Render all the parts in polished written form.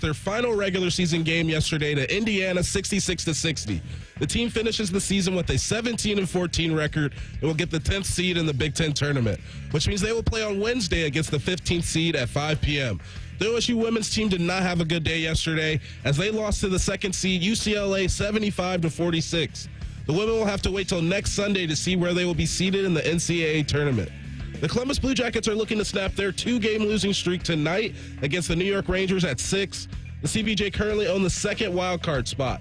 Their final regular season game yesterday to Indiana, 66-60. The team finishes the season with a 17-14 record and will get the 10th seed in the Big Ten tournament, which means they will play on Wednesday against the 15th seed at 5 p.m. The OSU women's team did not have a good day yesterday as they lost to the second seed UCLA 75-46. The women will have to wait till next Sunday to see where they will be seated in the NCAA tournament. The Columbus Blue Jackets are looking to snap their 2-game losing streak tonight against the New York Rangers at 6. The CBJ currently own the second wild card spot.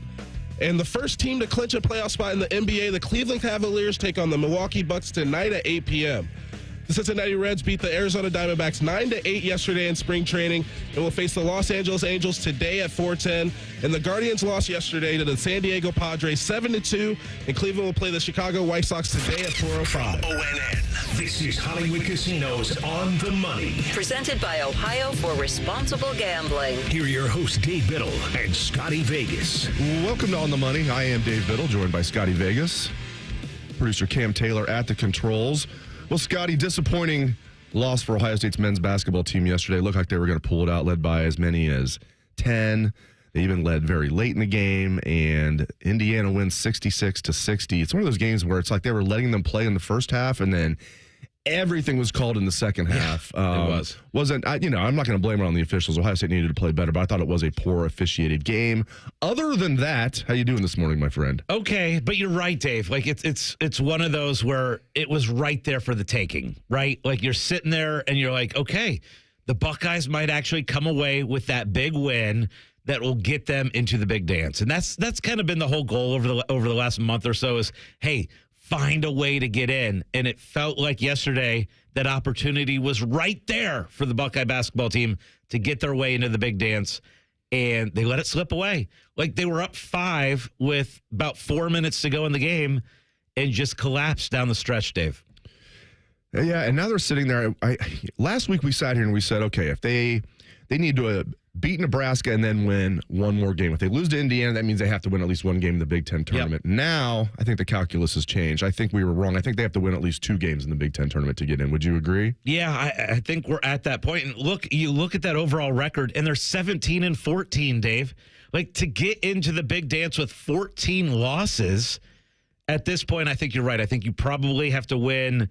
And the first team to clinch a playoff spot in the NBA, the Cleveland Cavaliers take on the Milwaukee Bucks tonight at 8 p.m. The Cincinnati Reds beat the Arizona Diamondbacks 9-8 yesterday in spring training and will face the Los Angeles Angels today at 4:10. And the Guardians lost yesterday to the San Diego Padres 7-2. And Cleveland will play the Chicago White Sox today at 4:05. ONN. This is Hollywood Casinos On the Money. Presented by Ohio for Responsible Gambling. Here are your hosts, Dave Biddle and Scotty Vegas. Welcome to On the Money. I am Dave Biddle, joined by Scotty Vegas. Producer Cam Taylor at the controls. Well, Scotty, disappointing loss for Ohio State's men's basketball team yesterday. Looked like they were going to pull it out, led by as many as 10. They even led very late in the game, and Indiana wins 66-60. It's one of those games where it's like they were letting them play in the first half, and then everything was called in the second half. It was. I'm not going to blame it on the officials. Ohio State needed to play better, but I thought it was a poor officiated game. Other than that, how you doing this morning, my friend? Okay, but you're right, Dave. Like it's one of those where it was right there for the taking, right? Like you're sitting there and you're like, okay, the Buckeyes might actually come away with that big win that will get them into the big dance. And that's kind of been the whole goal over the last month or so is, hey, find a way to get in. And it felt like yesterday that opportunity was right there for the Buckeye basketball team to get their way into the big dance. And they let it slip away. Like they were up 5 with about 4 minutes to go in the game and just collapsed down the stretch, Dave. Yeah, and now they're sitting there. Last week we sat here and we said, okay, if they need to beat Nebraska and then win one more game. If they lose to Indiana, that means they have to win at least one game in the Big Ten tournament. Yep. Now, I think the calculus has changed. I think we were wrong. I think they have to win at least 2 games in the Big Ten tournament to get in. Would you agree? Yeah, I think we're at that point. And you look at that overall record, and they're 17-14, Dave. Like, to get into the big dance with 14 losses, at this point, I think you're right. I think you probably have to win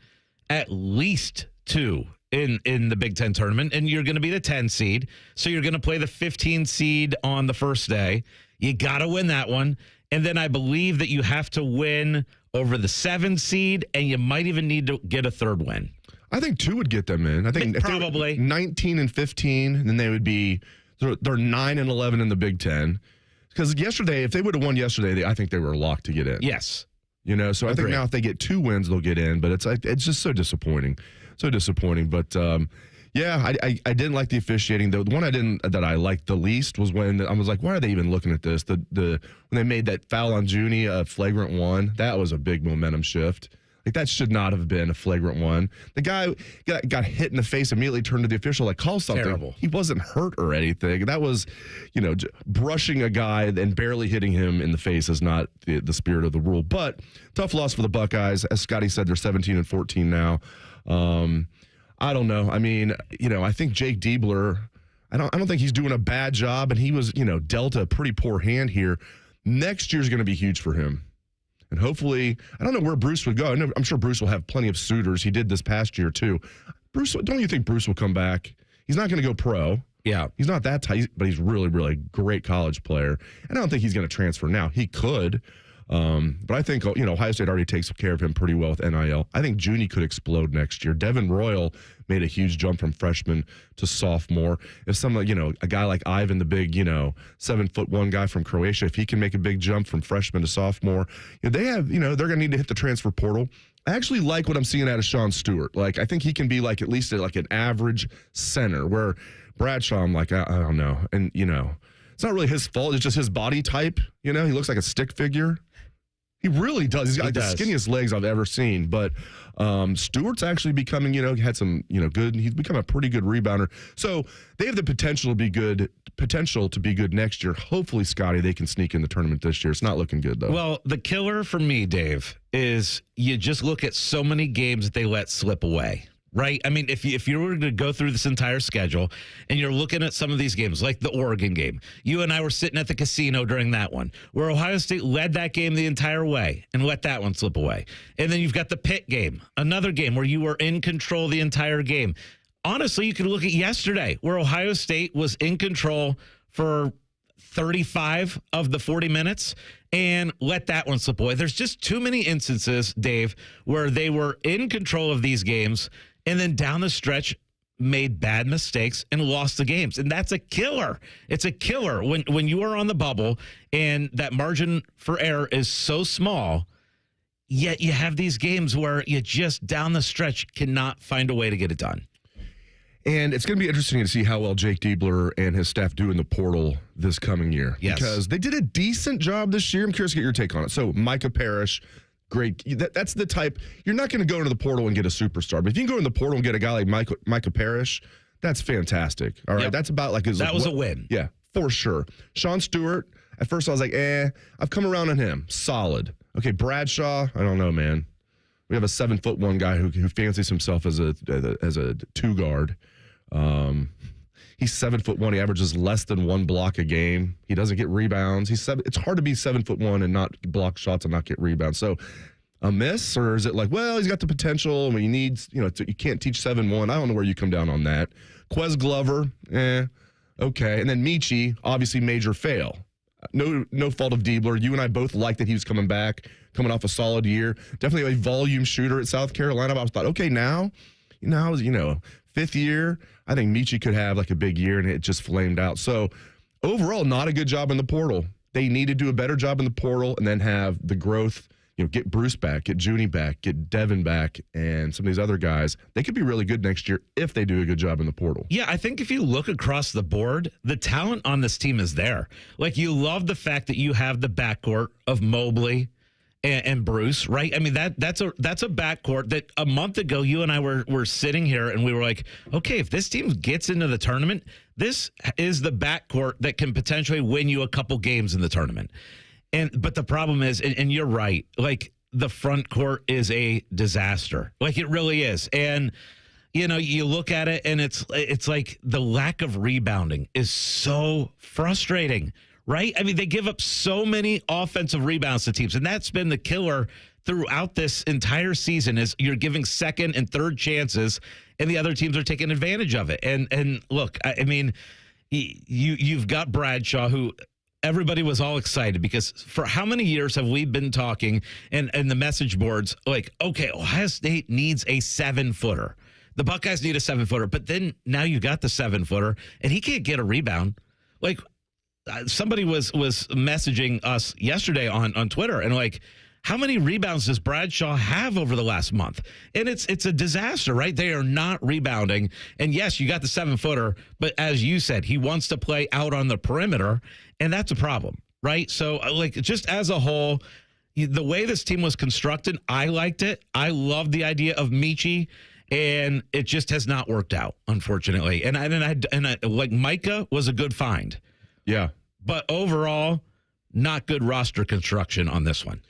at least 2 in the Big Ten tournament, and you're going to be the 10 seed. So you're going to play the 15 seed on the first day. You got to win that one. And then I believe that you have to win over the 7 seed, and you might even need to get a third win. I think 2 would get them in. I think probably 19-15, and then they would be they're 9-11 in the Big Ten. Because yesterday, if they would have won yesterday, I think they were locked to get in. Yes. So I think now if they get 2 wins, they'll get in. But it's just so disappointing. So disappointing. But, I didn't like the officiating. The one that I liked the least was when I was like, why are they even looking at this? When they made that foul on Junie, a flagrant one, that was a big momentum shift. Like, that should not have been a flagrant one. The guy got hit in the face, immediately turned to the official, like, call something. Terrible. He wasn't hurt or anything. That was, brushing a guy and barely hitting him in the face is not the spirit of the rule. But tough loss for the Buckeyes. As Scotty said, they're 17-14 now. I don't know. I mean, I think Jake Diebler, I don't think he's doing a bad job, and he was, dealt a pretty poor hand here. Next year's going to be huge for him. And hopefully, I don't know where Bruce would go. I'm sure Bruce will have plenty of suitors. He did this past year, too. Bruce, don't you think Bruce will come back? He's not going to go pro. Yeah. He's not that tight, but he's really, really great college player. And I don't think he's going to transfer now. He could. But I think, Ohio State already takes care of him pretty well with NIL. I think Junie could explode next year. Devin Royal made a huge jump from freshman to sophomore. If a guy like Ivan, the big, 7'1" guy from Croatia, if he can make a big jump from freshman to sophomore, they have, they're going to need to hit the transfer portal. I actually like what I'm seeing out of Sean Stewart. Like, I think he can be at least an average center, where Bradshaw, I'm like, I don't know. And, it's not really his fault. It's just his body type. He looks like a stick figure. He really does. He's got the skinniest legs I've ever seen. But Stewart's actually becoming, had some, good. He's become a pretty good rebounder. So they have the potential to be good next year. Hopefully, Scotty, they can sneak in the tournament this year. It's not looking good, though. Well, the killer for me, Dave, is you just look at so many games that they let slip away, right? I mean, if you were to go through this entire schedule and you're looking at some of these games, like the Oregon game, you and I were sitting at the casino during that one, where Ohio State led that game the entire way and let that one slip away. And then you've got the Pitt game, another game where you were in control the entire game. Honestly, you could look at yesterday, where Ohio State was in control for 35 of the 40 minutes and let that one slip away. There's just too many instances, Dave, where they were in control of these games and then down the stretch made bad mistakes and lost the games. And that's a killer. It's a killer when you are on the bubble and that margin for error is so small, yet you have these games where you just down the stretch cannot find a way to get it done. And it's going to be interesting to see how well Jake Diebler and his staff do in the portal this coming year. Yes. Because they did a decent job this year. I'm curious to get your take on it. So Micah Parrish, great. That's the type. You're not going to go into the portal and get a superstar. But if you can go in the portal and get a guy like Micah Parrish, that's fantastic. All right. Yep. That's about like his. That was a win. Yeah, for sure. Sean Stewart, at first I was like, I've come around on him. Solid. Okay, Bradshaw, I don't know, man. We have a 7'1" guy who fancies himself as a two guard. He's 7'1". He averages less than one block a game. He doesn't get rebounds. It's hard to be 7'1" and not block shots and not get rebounds. So a miss, or is it like, well, he's got the potential and he needs, you can't teach 7'1". I don't know where you come down on that. Quez Glover, okay. And then Michi, obviously major fail. No fault of Diebler. You and I both liked that he was coming back, coming off a solid year. Definitely a volume shooter at South Carolina. But I thought, okay, now, fifth year, I think Michi could have like a big year, and it just flamed out. So overall, not a good job in the portal. They need to do a better job in the portal and then have the growth, get Bruce back, get Junie back, get Devin back, and some of these other guys. They could be really good next year if they do a good job in the portal. Yeah, I think if you look across the board, the talent on this team is there. Like, you love the fact that you have the backcourt of Mobley and Bruce, right? I mean, that's a backcourt that a month ago you and I were sitting here and we were like, okay, if this team gets into the tournament, this is the backcourt that can potentially win you a couple games in the tournament. But the problem is, and you're right, like, the front court is a disaster. Like, it really is. And you look at it and it's like the lack of rebounding is so frustrating. Right? I mean, they give up so many offensive rebounds to teams, and that's been the killer throughout this entire season is you're giving second and third chances, and the other teams are taking advantage of it. And look, I mean, you've got Bradshaw, who everybody was all excited because for how many years have we been talking and the message boards like, okay, Ohio State needs a 7-footer. The Buckeyes need a 7-footer, but then now you got the 7-footer, and he can't get a rebound. Like, somebody was messaging us yesterday on Twitter and like, how many rebounds does Bradshaw have over the last month? And it's a disaster, right? They are not rebounding. And yes, you got the 7-footer, but as you said, he wants to play out on the perimeter, and that's a problem, right? So like, just as a whole, the way this team was constructed, I liked it. I loved the idea of Michi, and it just has not worked out, unfortunately. And I like, Micah was a good find. Yeah. But overall, not good roster construction on this one.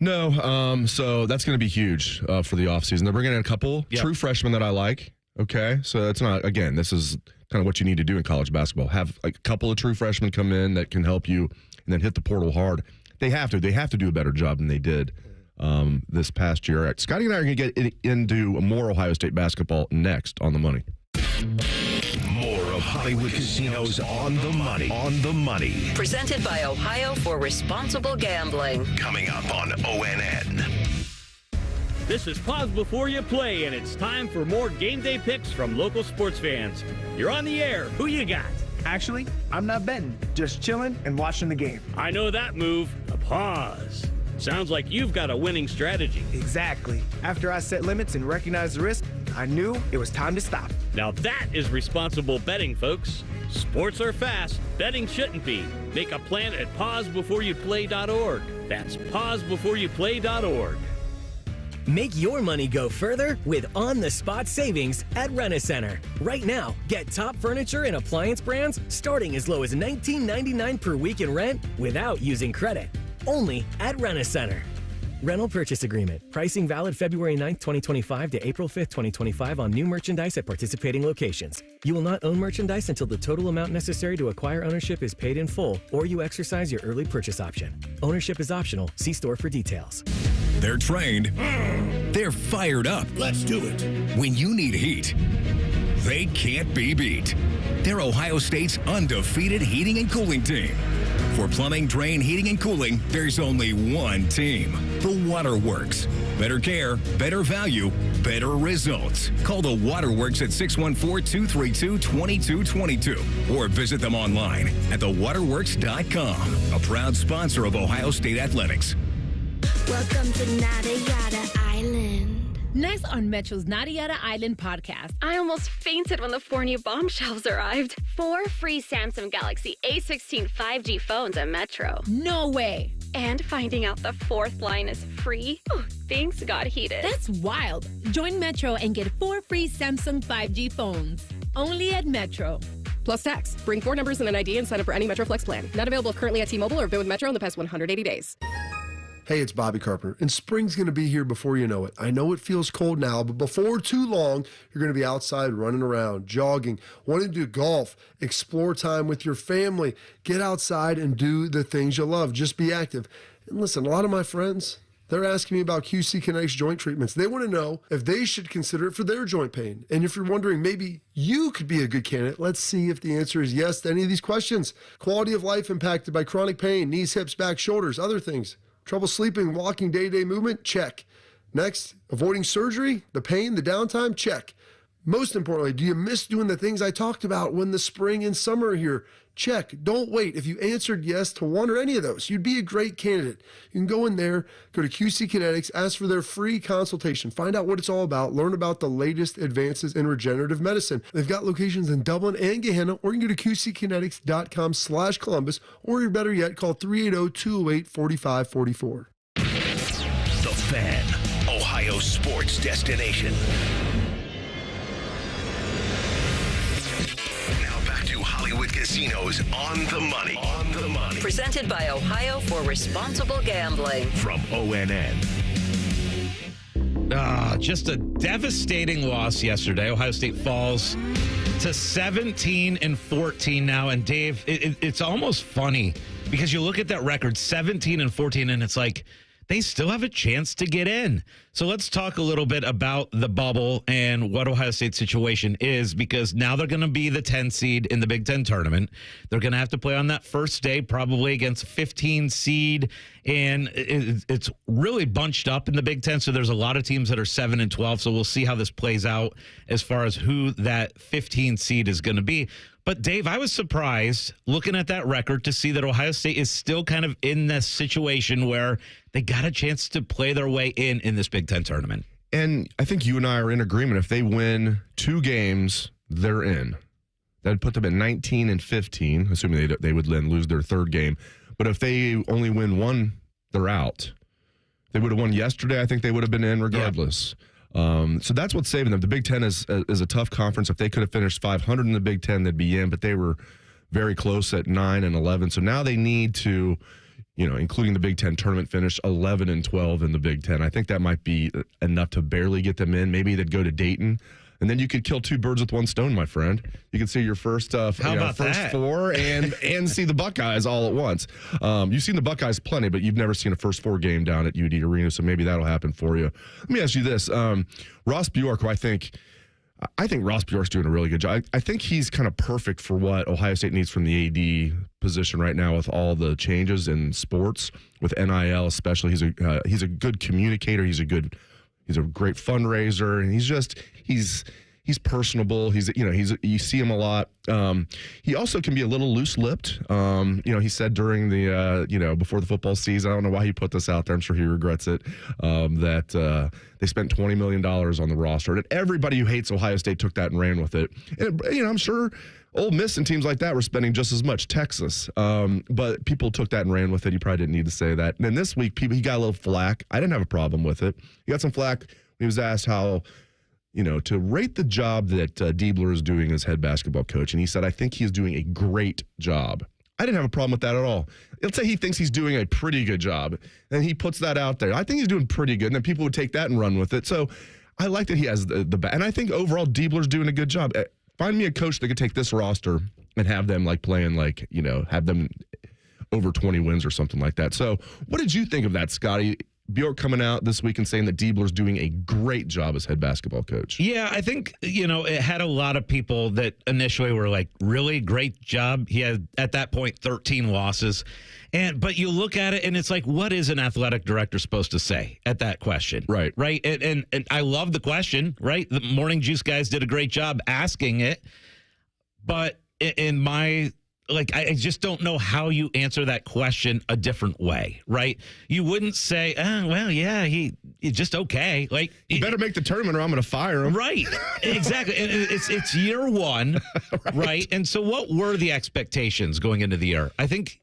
No. So that's going to be huge for the offseason. They're bringing in a couple true freshmen that I like. Okay. So it's not, again, this is kind of what you need to do in college basketball. Have like a couple of true freshmen come in that can help you and then hit the portal hard. They have to do a better job than they did this past year. Scotty and I are going to get into more Ohio State basketball next on The Money. More of Hollywood Casinos on the money. On the money. Presented by Ohio for Responsible Gambling. Coming up on ONN. This is Pause Before You Play, and it's time for more game day picks from local sports fans. You're on the air. Who you got? Actually, I'm not betting, just chilling and watching the game. I know that move. A pause. Sounds like you've got a winning strategy. Exactly. After I set limits and recognized the risk, I knew it was time to stop. Now that is responsible betting, folks. Sports are fast. Betting shouldn't be. Make a plan at pausebeforeyouplay.org. That's pausebeforeyouplay.org. Make your money go further with on-the-spot savings at Rent-A-Center. Right now, get top furniture and appliance brands starting as low as $19.99 per week in rent without using credit. Only at Rent-A-Center. Rental purchase agreement. Pricing valid February 9th, 2025 to April 5th, 2025 on new merchandise at participating locations. You will not own merchandise until the total amount necessary to acquire ownership is paid in full or you exercise your early purchase option. Ownership is optional. See store for details. They're trained. They're fired up. Let's do it. When you need heat, they can't be beat. They're Ohio State's undefeated heating and cooling team. For plumbing, drain, heating, and cooling, there's only one team. The Waterworks. Better care, better value, better results. Call the Waterworks at 614-232-2222 or visit them online at thewaterworks.com. A proud sponsor of Ohio State Athletics. Welcome to Nada Yada Island. Next on Metro's Nada Yada Island podcast. I almost fainted when the 4 new bombshells arrived. 4 free Samsung Galaxy A16 5G phones at Metro. No way. And finding out the 4th line is free. Oh, things got heated. That's wild. Join Metro and get 4 free Samsung 5G phones. Only at Metro. Plus tax. Bring 4 numbers and an ID and sign up for any Metro Flex plan. Not available currently at T-Mobile or been with Metro in the past 180 days. Hey, it's Bobby Carpenter, and spring's going to be here before you know it. I know it feels cold now, but before too long, you're going to be outside running around, jogging, wanting to do golf, explore time with your family, get outside and do the things you love. Just be active. And listen, a lot of my friends, they're asking me about QC Kinetics joint treatments. They want to know if they should consider it for their joint pain. And if you're wondering, maybe you could be a good candidate, let's see if the answer is yes to any of these questions. Quality of life impacted by chronic pain, knees, hips, back, shoulders, other things. Trouble sleeping, walking, day-to-day movement? Check. Next, avoiding surgery, the pain, the downtime? Check. Most importantly, do you miss doing the things I talked about when the spring and summer are here? Check. Don't wait. If you answered yes to one or any of those, you'd be a great candidate. You can go in there, go to QC Kinetics, ask for their free consultation, find out what it's all about, learn about the latest advances in regenerative medicine. They've got locations in Dublin and Gehenna, or you can go to qckinetics.com/Columbus, or better yet, call 380-208-4544. The Fan, Ohio sports destination. Hollywood Casinos on the money. On the money. Presented by Ohio for Responsible Gambling. From ONN. Just a devastating loss yesterday. Ohio State falls to 17-14 now. And Dave, it's almost funny because you look at that record, 17-14, and it's like they still have a chance to get in. So let's talk a little bit about the bubble and what Ohio State's situation is, because now they're going to be the 10 seed in the Big Ten tournament. They're going to have to play on that first day, probably against a 15 seed. And it's really bunched up in the Big Ten. So there's a lot of teams that are 7-12. So we'll see how this plays out as far as who that 15 seed is going to be. But, Dave, I was surprised looking at that record to see that Ohio State is still kind of in this situation where they got a chance to play their way in this Big Ten tournament. And I think you and I are in agreement. If they win 2 games, they're in. That'd put them at 19-15, assuming they would then lose their 3rd game. But if they only win 1, they're out. If they would have won yesterday, I think they would have been in regardless. Yeah. So that's what's saving them. The Big Ten is a tough conference. If they could have finished 500 in the Big Ten, they'd be in, but they were very close at 9-11. So now they need to, including the Big Ten tournament, finish 11-12 in the Big Ten. I think that might be enough to barely get them in. Maybe they'd go to Dayton, and then you could kill 2 birds with 1 stone, my friend. You could see your first first 4 and see the Buckeyes all at once. You've seen the Buckeyes plenty, but you've never seen a first 4 game down at UD Arena, so maybe that'll happen for you. Let me ask you this. Ross Bjork, who I think Ross Bjork's doing a really good job. I think he's kind of perfect for what Ohio State needs from the AD position right now with all the changes in sports, with NIL especially. He's a good communicator. He's a great fundraiser, and he's personable. You see him a lot. He also can be a little loose-lipped. He said during the before the football season, I don't know why he put this out there. I'm sure he regrets it. That they spent $20 million on the roster, and everybody who hates Ohio State took that and ran with it. And I'm sure Ole Miss and teams like that were spending just as much. Texas, but people took that and ran with it. He probably didn't need to say that. And then this week, he got a little flack. I didn't have a problem with it. He got some flack when he was asked how, to rate the job that Diebler is doing as head basketball coach. And he said, I think he's doing a great job. I didn't have a problem with that at all. Let's say he thinks he's doing a pretty good job, and he puts that out there. I think he's doing pretty good, and then people would take that and run with it. So I like that he has the and I think overall Diebler's doing a good job. Find me a coach that could take this roster and have them like playing like, have them over 20 wins or something like that. So what did you think of that, Scotty? Bjork coming out this week and saying that Diebler's doing a great job as head basketball coach. Yeah, I think, it had a lot of people that initially were like, really great job. He had, at that point, 13 losses. But you look at it and it's like, what is an athletic director supposed to say at that question? Right. Right. And I love the question, right? The Morning Juice guys did a great job asking it. But in my... I just don't know how you answer that question a different way, right? You wouldn't say, he's just okay. You better make the tournament or I'm going to fire him. Right, exactly. And it's year one, right? And so what were the expectations going into the year? I think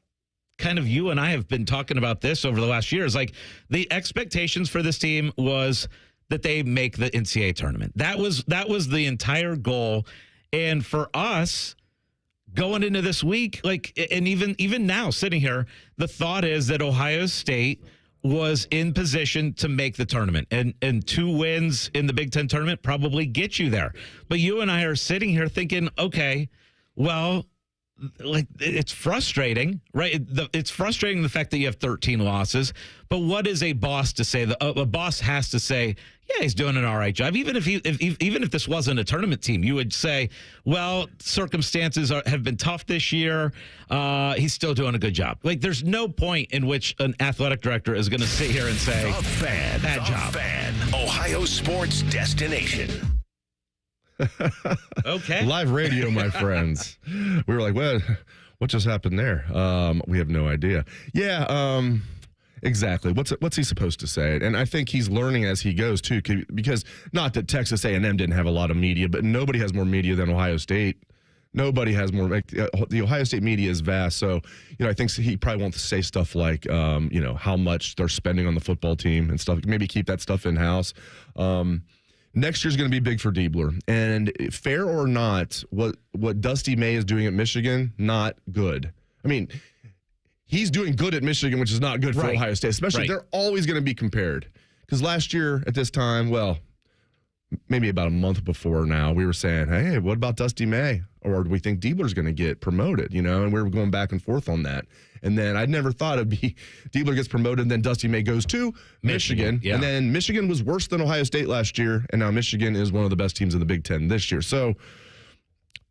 kind of you and I have been talking about this over the last years. Like the expectations for this team was that they make the NCAA tournament. That was the entire goal. And for us, going into this week, and even now sitting here, the thought is that Ohio State was in position to make the tournament, and 2 wins in the Big Ten tournament probably get you there. But you and I are sitting here thinking, okay, well, it's frustrating, right? It's frustrating the fact that you have 13 losses. But what is a boss to say? A boss has to say, yeah, he's doing an all right job. Even if this wasn't a tournament team, you would say, well, circumstances have been tough this year. He's still doing a good job. There's no point in which an athletic director is going to sit here and say, bad job. Ohio sports destination. Okay. Live radio, my friends. We were like, what just happened there? We have no idea. Yeah, exactly. What's he supposed to say? And I think he's learning as he goes, too, because not that Texas A&M didn't have a lot of media, but nobody has more media than Ohio State. Nobody has more. The Ohio State media is vast. So, I think he probably won't say stuff like, how much they're spending on the football team and stuff. Maybe keep that stuff in-house. Next year's going to be big for Diebler. And fair or not, what Dusty May is doing at Michigan, not good. I mean, he's doing good at Michigan, which is not good for Ohio State. Especially, they're always going to be compared. Because last year at this time, maybe about a month before now, we were saying, hey, what about Dusty May? Or do we think Diebler's going to get promoted? And we were going back and forth on that. And then I never thought it'd be Diebler gets promoted, and then Dusty May goes to Michigan. Yeah. And then Michigan was worse than Ohio State last year, and now Michigan is one of the best teams in the Big Ten this year. So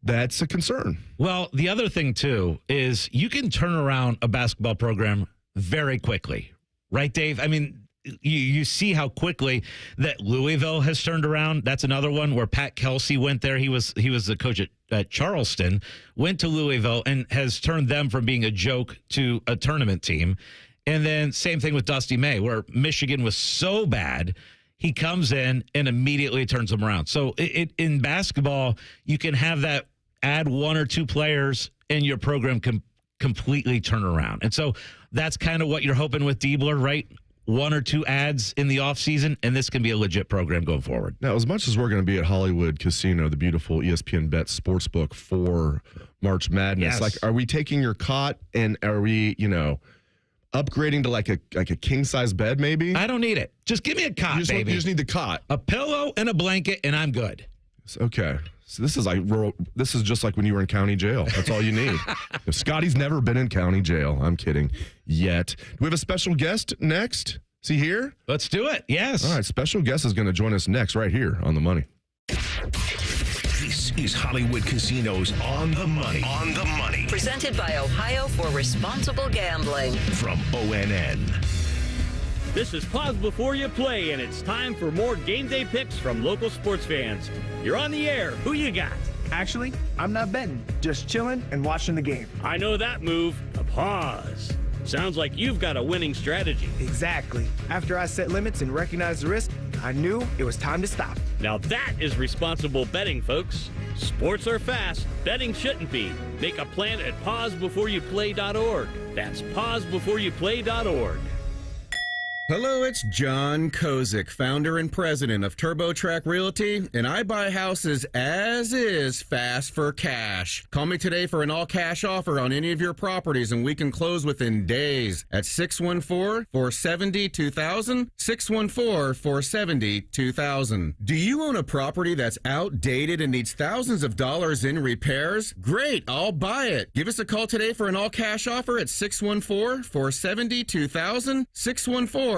that's a concern. Well, the other thing, too, is you can turn around a basketball program very quickly. Right, Dave? I mean, you see how quickly that Louisville has turned around. That's another one where Pat Kelsey went there. He was the coach at Charleston, went to Louisville, and has turned them from being a joke to a tournament team. And then same thing with Dusty May, where Michigan was so bad, he comes in and immediately turns them around. So in basketball, you can have that, add 1 or 2 players, and your program can completely turn around. And so that's kind of what you're hoping with Diebler, right? 1 or 2 ads in the offseason, and this can be a legit program going forward. Now, as much as we're going to be at Hollywood Casino, the beautiful ESPN Bet Sportsbook for March Madness, yes. Are we taking your cot and are we, upgrading to like a king-size bed maybe? I don't need it. Just give me a cot, baby. You just need the cot. A pillow and a blanket, and I'm good. Okay. So this is just like when you were in county jail. That's all you need. Scotty's never been in county jail. I'm kidding. Yet. Do we have a special guest next? Is he here? Let's do it. Yes. All right. Special guest is going to join us next right here on The Money. This is Hollywood Casino's On the Money. On the Money. Presented by Ohio for Responsible Gambling. From ONN. This is Pause Before You Play, and it's time for more game day picks from local sports fans. You're on the air. Who you got? Actually, I'm not betting, just chilling and watching the game. I know that move. A pause. Sounds like you've got a winning strategy. Exactly. After I set limits and recognized the risk, I knew it was time to stop. Now that is responsible betting, folks. Sports are fast. Betting shouldn't be. Make a plan at pausebeforeyouplay.org. That's pausebeforeyouplay.org. Hello, it's John Kozik, founder and president of TurboTrack Realty, and I buy houses as is fast for cash. Call me today for an all-cash offer on any of your properties, and we can close within days at 614-470-2000, 614-470-2000. Do you own a property that's outdated and needs thousands of dollars in repairs? Great, I'll buy it. Give us a call today for an all-cash offer at 614-470-2000, 614-470-2000.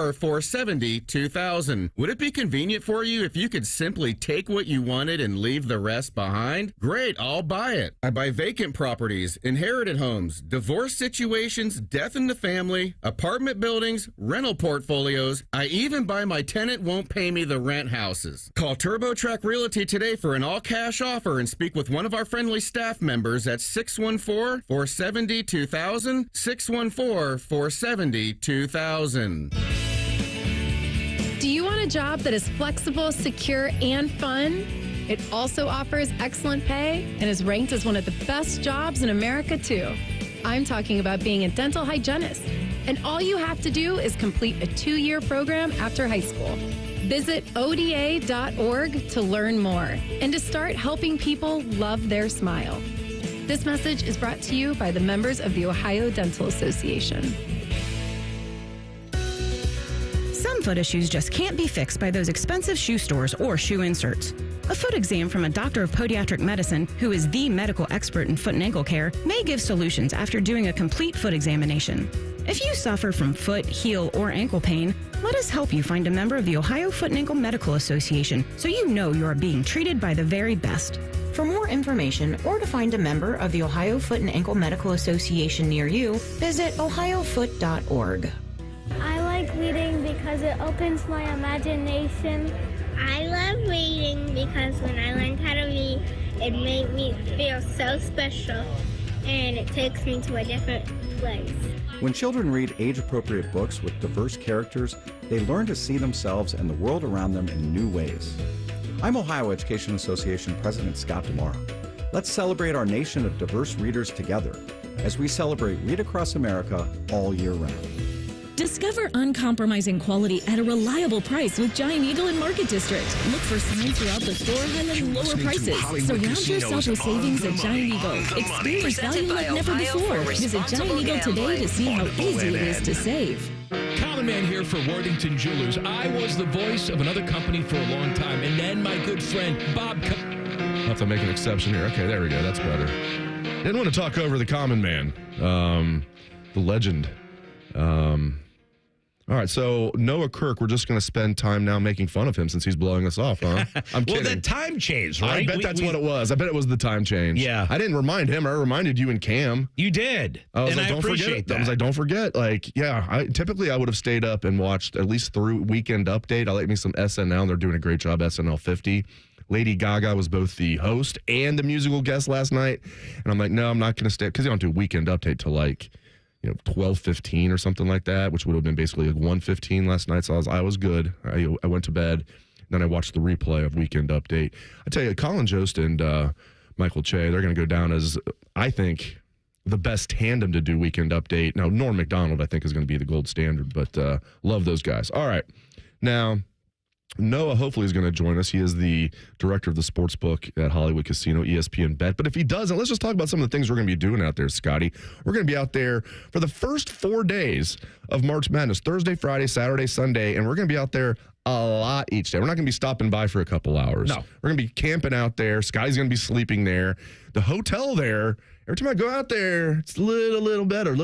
Would it be convenient for you if you could simply take what you wanted and leave the rest behind? Great, I'll buy it. I buy vacant properties, inherited homes, divorce situations, death in the family, apartment buildings, rental portfolios. I even buy my tenant won't pay me the rent houses. Call TurboTrack Realty today for an all-cash offer and speak with one of our friendly staff members at 614-470-2000, 614-470-2000. Do you want a job that is flexible, secure, and fun? It also offers excellent pay and is ranked as one of the best jobs in America, too. I'm talking about being a dental hygienist. And all you have to do is complete a 2-year program after high school. Visit ODA.org to learn more and to start helping people love their smile. This message is brought to you by the members of the Ohio Dental Association. Some foot issues just can't be fixed by those expensive shoe stores or shoe inserts. A foot exam from a doctor of podiatric medicine, who is the medical expert in foot and ankle care, may give solutions after doing a complete foot examination. If you suffer from foot, heel, or ankle pain, let us help you find a member of the Ohio Foot and Ankle Medical Association so you know you are being treated by the very best. For more information or to find a member of the Ohio Foot and Ankle Medical Association near you, visit ohiofoot.org. I like reading because it opens my imagination. I love reading because when I learned how to read, it made me feel so special and it takes me to a different place. When children read age-appropriate books with diverse characters, they learn to see themselves and the world around them in new ways. I'm Ohio Education Association President Scott DeMora. Let's celebrate our nation of diverse readers together as we celebrate Read Across America all year round. Discover uncompromising quality at a reliable price with Giant Eagle in Market District. Look for signs throughout the store highlighting lower prices. Surround yourself with savings at Giant Eagle. Experience value like never before. Visit Giant Eagle today to see how easy it is to save. Common Man here for Worthington Jewelers. I was the voice of another company for a long time, and then my good friend Bob. I'll have to make an exception here. Okay, there we go. That's better. Didn't want to talk over the Common Man, the legend. All right, so Noah Kirk, we're just going to spend time now making fun of him since he's blowing us off, huh? I'm kidding. Well, the time change, right? I bet that's what it was. I bet it was the time change. Yeah. I didn't remind him. I reminded you and Cam. You did. I was and like, I don't appreciate forget. that. I was like, don't forget. Like, yeah, typically I would have stayed up and watched at least through Weekend Update. I like me some SNL. They're doing a great job, SNL 50. Lady Gaga was both the host and the musical guest last night. And I'm like, no, I'm not going to stay, because they don't do Weekend Update till like, 12:15 or something like that, which would have been basically like 1:15 last night. So I was good. I went to bed. Then I watched the replay of Weekend Update. I tell you, Colin Jost and Michael Che, they're going to go down as, I think, the best tandem to do Weekend Update. Now, Norm Macdonald, I think, is going to be the gold standard, but love those guys. All right. Now, Noah hopefully is going to join us. He is the director of the Sportsbook at Hollywood Casino, ESPN Bet. But if he doesn't, let's just talk about some of the things we're going to be doing out there, Scotty. We're going to be out there for the first 4 days of March Madness, Thursday, Friday, Saturday, Sunday, and we're going to be out there a lot each day. We're not going to be stopping by for a couple hours. No. We're going to be camping out there. Scotty's going to be sleeping there. The hotel there, every time I go out there, it's a little better.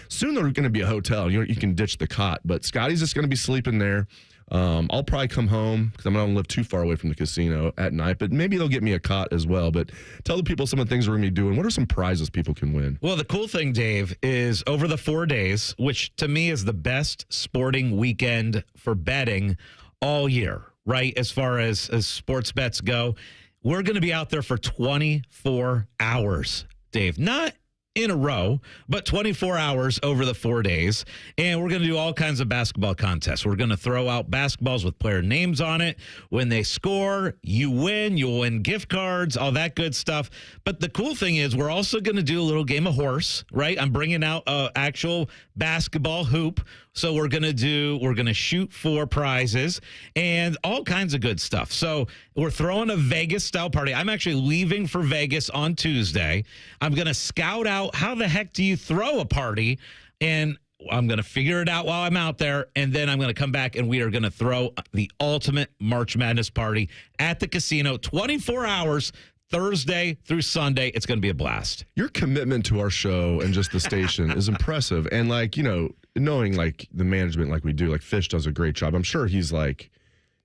Soon there's going to be a hotel. You can ditch the cot, but Scotty's just going to be sleeping there. I'll probably come home because I'm not going to live too far away from the casino at night, but maybe they'll get me a cot as well. But tell the people some of the things we're going to be doing. What are some prizes people can win? Well, the cool thing, Dave, is over the 4 days, which to me is the best sporting weekend for betting all year, right? As far as sports bets go, we're going to be out there for 24 hours, Dave. Not in a row, but 24 hours over the 4 days. And we're going to do all kinds of basketball contests. We're going to throw out basketballs with player names on it. When they score, you win. You'll win gift cards, all that good stuff. But the cool thing is we're also going to do a little game of horse, right? I'm bringing out an actual basketball hoop. So we're going to shoot for prizes and all kinds of good stuff. So we're throwing a Vegas style party. I'm actually leaving for Vegas on Tuesday. I'm going to scout out how the heck do you throw a party, and I'm going to figure it out while I'm out there, and then I'm going to come back and we are going to throw the ultimate March Madness party at the casino, 24 hours, Thursday through Sunday. It's going to be a blast. Your commitment to our show and just the station is impressive. And knowing the management like we do, like Fish does a great job. I'm sure he's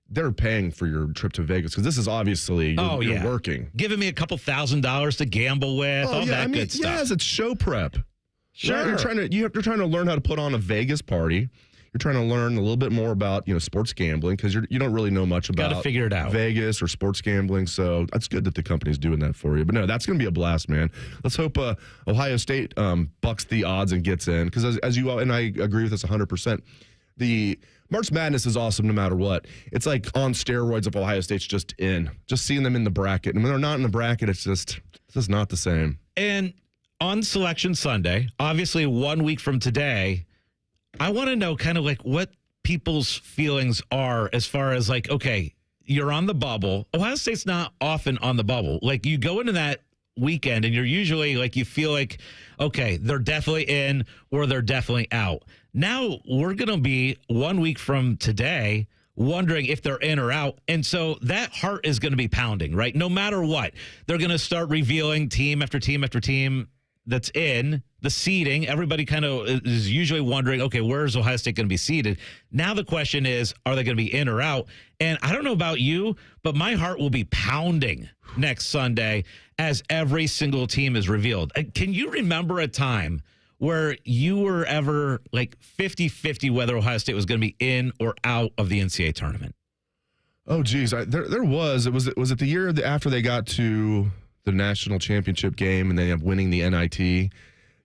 they're paying for your trip to Vegas because this is obviously you're working. Giving me a couple $1,000s to gamble with, good stuff. Yes, it's show prep. Sure. Right? You're trying to learn how to put on a Vegas party. You're trying to learn a little bit more about, sports gambling because you don't really know much about Gotta figure it out. Vegas or sports gambling. So that's good that the company's doing that for you. But no, that's going to be a blast, man. Let's hope Ohio State bucks the odds and gets in because as you and I agree with this 100%. The March Madness is awesome no matter what. It's like on steroids if Ohio State's just in. Just seeing them in the bracket. And when they're not in the bracket, it's just not the same. And on Selection Sunday, obviously 1 week from today, I want to know kind of what people's feelings are as far as okay, you're on the bubble. Ohio State's not often on the bubble. You go into that weekend and you're usually you feel okay, they're definitely in or they're definitely out. Now we're going to be 1 week from today wondering if they're in or out. And so that heart is going to be pounding, right? No matter what, they're going to start revealing team after team after team that's in the seeding. Everybody kind of is usually wondering, okay, where's Ohio State going to be seated? Now the question is, are they going to be in or out? And I don't know about you, but my heart will be pounding next Sunday as every single team is revealed. Can you remember a time where you were ever 50-50 whether Ohio State was going to be in or out of the NCAA tournament? Oh, geez. There was. Was it the year after they got to the national championship game and they ended up winning the NIT?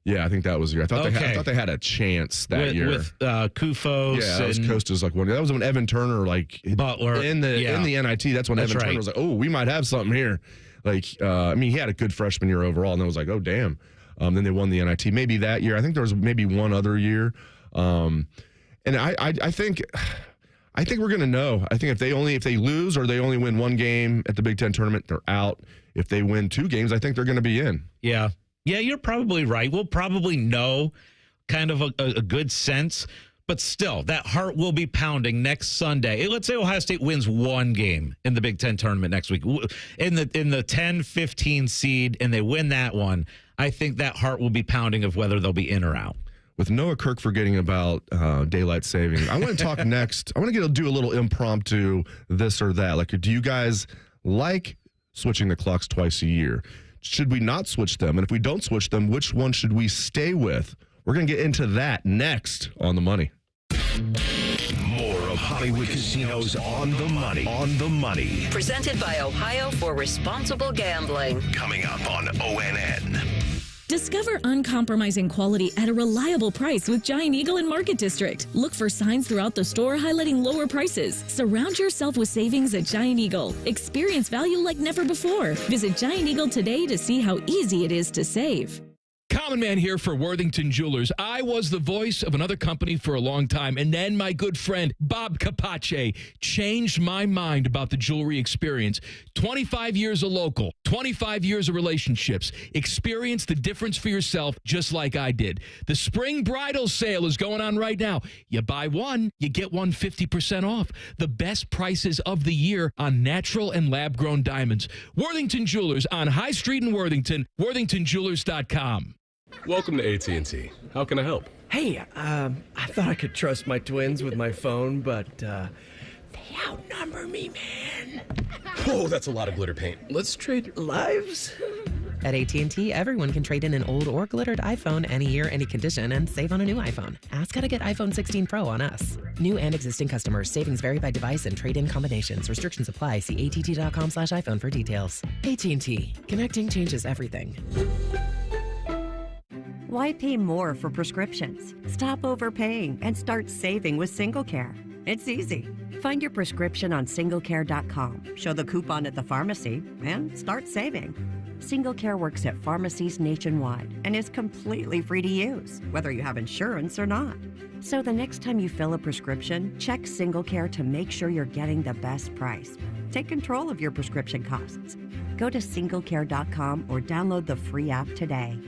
Yeah, I think that was the year. I thought they had a chance that year with Kufos. Yeah, that was Costa's one. That was when Evan Turner Butler in the NIT. That's when Evan Turner was oh, we might have something here. He had a good freshman year overall, and then was oh damn. Then they won the NIT. Maybe that year. I think there was maybe one other year. And I think we're gonna know. I think if they lose or they only win one game at the Big Ten tournament, they're out. If they win two games, I think they're gonna be in. Yeah. Yeah, you're probably right. We'll probably know kind of a good sense, but still, that heart will be pounding next Sunday. Let's say Ohio State wins one game in the Big Ten tournament next week, in the 10-15 seed, and they win that one. I think that heart will be pounding of whether they'll be in or out. With Noah Kirk forgetting about daylight saving, I want to talk next. I want to do a little impromptu this or that. Do you guys like switching the clocks twice a year? Should we not switch them? And if we don't switch them, which one should we stay with? We're going to get into that next on The Money. More of Hollywood Casinos on the money. On the money. Presented by Ohio for Responsible Gambling. Coming up on ONN. Discover uncompromising quality at a reliable price with Giant Eagle and Market District. Look for signs throughout the store highlighting lower prices. Surround yourself with savings at Giant Eagle. Experience value like never before. Visit Giant Eagle today to see how easy it is to save. Common Man here for Worthington Jewelers. I was the voice of another company for a long time, and then my good friend Bob Capace changed my mind about the jewelry experience. 25 years of local, 25 years of relationships. Experience the difference for yourself just like I did. The spring bridal sale is going on right now. You buy one, you get one 50% off. The best prices of the year on natural and lab-grown diamonds. Worthington Jewelers on High Street in Worthington, worthingtonjewelers.com. Welcome to AT&T. How can I help? Hey, I thought I could trust my twins with my phone, but they outnumber me, man. Oh, that's a lot of glitter paint. Let's trade lives. At AT&T, everyone can trade in an old or glittered iPhone any year, any condition, and save on a new iPhone. Ask how to get iPhone 16 Pro on us. New and existing customers. Savings vary by device and trade-in combinations. Restrictions apply. See att.com/iPhone for details. AT&T. Connecting changes everything. Why pay more for prescriptions? Stop overpaying and start saving with SingleCare. It's easy. Find your prescription on singlecare.com, show the coupon at the pharmacy, and start saving. Single Care works at pharmacies nationwide and is completely free to use, whether you have insurance or not. So the next time you fill a prescription, check Single Care to make sure you're getting the best price. Take control of your prescription costs. Go to singlecare.com or download the free app today.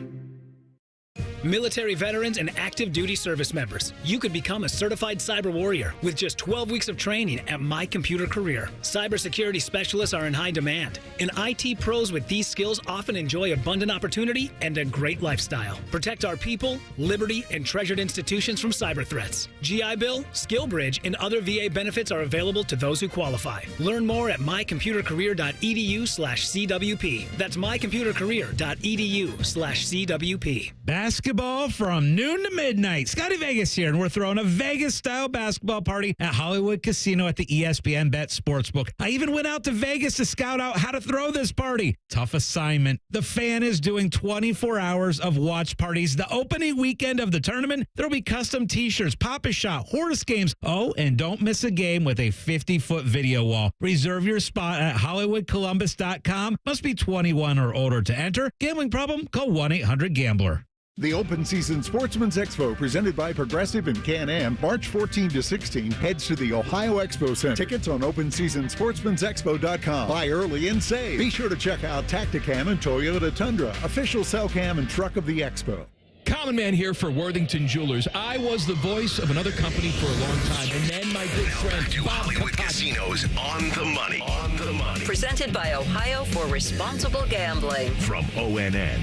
Military veterans and active duty service members, you could become a certified cyber warrior with just 12 weeks of training at My Computer Career. Cybersecurity specialists are in high demand, and IT pros with these skills often enjoy abundant opportunity and a great lifestyle. Protect our people, liberty, and treasured institutions from cyber threats. GI Bill, SkillBridge, and other VA benefits are available to those who qualify. Learn more at mycomputercareer.edu/CWP. That's mycomputercareer.edu/CWP. Basketball from noon to midnight. Scotty Vegas here, and we're throwing a Vegas-style basketball party at Hollywood Casino at the ESPN Bet Sportsbook. I even went out to Vegas to scout out how to throw this party. Tough assignment. The Fan is doing 24 hours of watch parties. The opening weekend of the tournament, there'll be custom T-shirts, Pop-A-Shot, horse games. Oh, and don't miss a game with a 50-foot video wall. Reserve your spot at HollywoodColumbus.com. Must be 21 or older to enter. Gambling problem? Call 1-800-GAMBLER. The Open Season Sportsman's Expo, presented by Progressive and Can-Am, March 14 to 16, heads to the Ohio Expo Center. Tickets on OpenSeasonSportsman'sExpo.com. Buy early and save. Be sure to check out Tacticam and Toyota Tundra, official cell cam and truck of the Expo. Common Man here for Worthington Jewelers. I was the voice of another company for a long time, and then my good friend to Hollywood Casinos on the money. On the money. Presented by Ohio for Responsible Gambling. From ONN.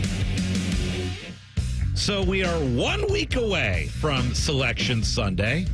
So we are 1 week away from Selection Sunday.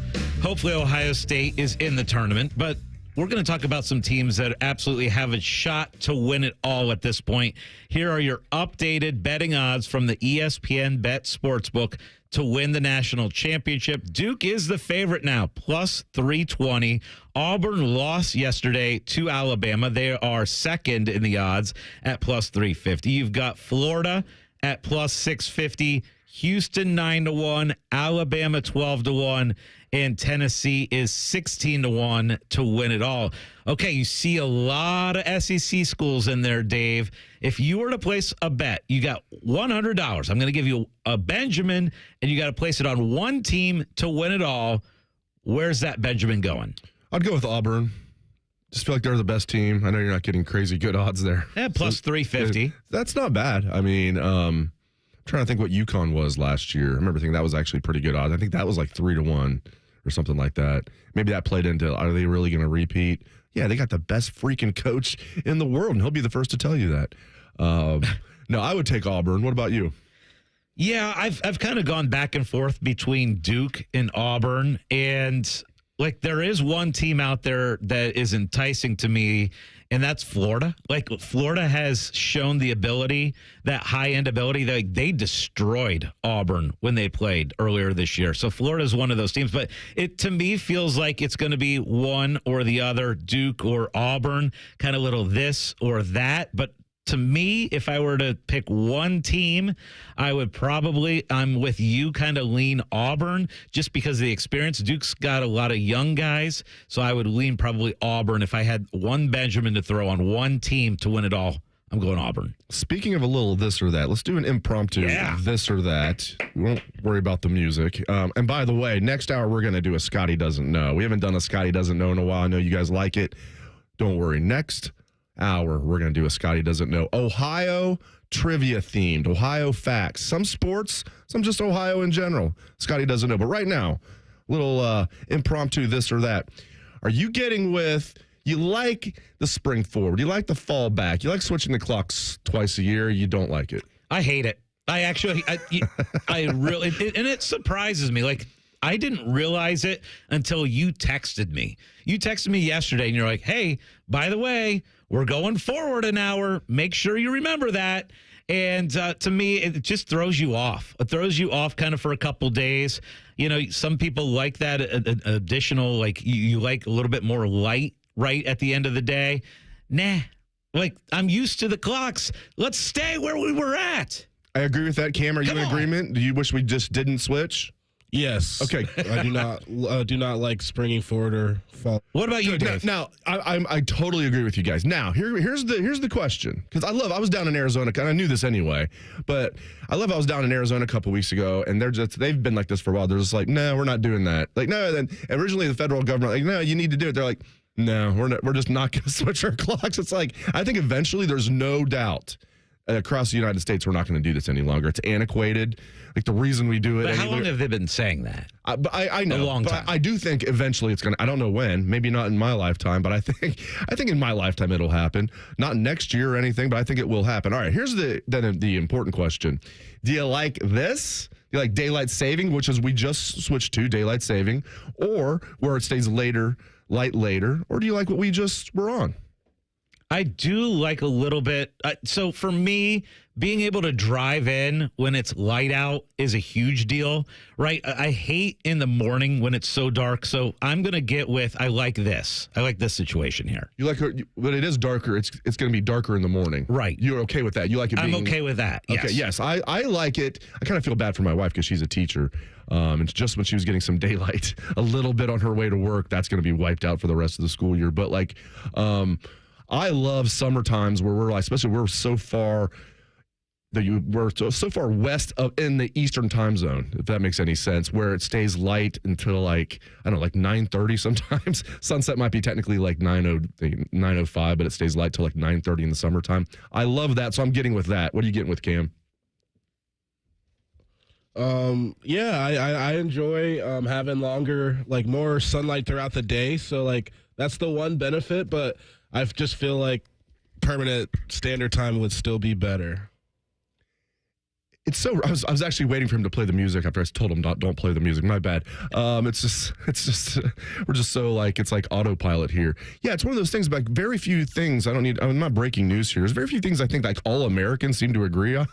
Hopefully Ohio State is in the tournament, but we're going to talk about some teams that absolutely have a shot to win it all at this point. Here are your updated betting odds from the ESPN Bet Sportsbook to win the national championship. Duke is the favorite now, plus 320. Auburn lost yesterday to Alabama. They are second in the odds at plus 350. You've got Florida at plus 650, Houston 9-1, Alabama 12-1, and Tennessee is 16-1 to win it all. Okay, you see a lot of SEC schools in there, Dave. If you were to place a bet, you got $100. I'm going to give you a Benjamin, and you got to place it on one team to win it all. Where's that Benjamin going? I'd go with Auburn. Just feel like they're the best team. I know you're not getting crazy good odds there. Yeah, plus 350. That's not bad. I mean, I'm trying to think what UConn was last year. I remember thinking that was actually pretty good odds. I think that was like 3-1 or something like that. Maybe that played into, are they really going to repeat? Yeah, they got the best freaking coach in the world, and he'll be the first to tell you that. No, I would take Auburn. What about you? Yeah, I've kind of gone back and forth between Duke and Auburn, and like there is one team out there that is enticing to me, and that's Florida. Like Florida has shown the ability, that high-end ability. They destroyed Auburn when they played earlier this year. So Florida is one of those teams, but it to me feels like it's going to be one or the other, Duke or Auburn, kind of little this or that. But to me, if I were to pick one team, I would probably, I'm with you, kind of lean Auburn just because of the experience. Duke's got a lot of young guys, so I would lean probably Auburn. If I had one Benjamin to throw on one team to win it all, I'm going Auburn. Speaking of a little this or that, let's do an impromptu this or that. We won't worry about the music. And by the way, next hour we're going to do a Scotty Doesn't Know. We haven't done a Scotty Doesn't Know in a while. I know you guys like it. Don't worry. Next hour, we're going to do a Scotty Doesn't Know. Ohio trivia themed, Ohio facts, some sports, some just Ohio in general. Scotty Doesn't Know. But right now, little impromptu this or that. Are you getting with, you like the spring forward, you like the fall back, you like switching the clocks twice a year, you don't like it? I hate it. I really, and it surprises me. Like, I didn't realize it until you texted me. You texted me yesterday, and you're like, hey, by the way, we're going forward an hour. Make sure you remember that. And to me, it just throws you off. It throws you off kind of for a couple days. You know, some people like that additional, like you like a little bit more light right at the end of the day. Nah, like I'm used to the clocks. Let's stay where we were at. I agree with that. Cam, are you in agreement? Do you wish we just didn't switch? Yes. Okay. I do not like springing forward or fall. What about you, Dave? Now, I totally agree with you guys. Now, here's the question, because I was down in Arizona, and I knew this anyway, but I was down in Arizona a couple weeks ago, and they've been like this for a while. They're just like, no, we're not doing that. Like, no. Then originally the federal government, like, no, you need to do it. They're like, no, we're just not going to switch our clocks. It's like, I think eventually there's no doubt across the United States we're not going to do this any longer. It's antiquated. Like, the reason we do it. But how long have they been saying that? I know. A long time. I do think eventually it's going to, I don't know when, maybe not in my lifetime, but I think in my lifetime it'll happen. Not next year or anything, but I think it will happen. All right, here's the important question. Do you like this? Do you like daylight saving, which is we just switched to daylight saving, or where it stays later, or do you like what we just were on? I do like a little bit. So for me, being able to drive in when it's light out is a huge deal, right? I hate in the morning when it's so dark. So I'm going to get with, I like this. I like this situation here. You like her, but it is darker. It's going to be darker in the morning. Right. You're okay with that. You like it being. I'm okay with that. Yes. Okay. Yes. I like it. I kind of feel bad for my wife because she's a teacher. And just when she was getting some daylight a little bit on her way to work, that's going to be wiped out for the rest of the school year. But like, I love summer times where we're so far west of in the Eastern time zone, if that makes any sense, where it stays light until like 9:30 sometimes. Sunset might be technically like 9:05, but it stays light till like 9:30 in the summertime. I love that, so I'm getting with that. What are you getting with, Cam? I enjoy having longer, like more sunlight throughout the day. So like that's the one benefit, but I just feel like permanent standard time would still be better. It's so. I was actually waiting for him to play the music after I told him don't play the music. My bad. It's just we're just so like it's like autopilot here. Yeah, it's one of those things. Like very few things. I'm not breaking news here. There's very few things I think like all Americans seem to agree on.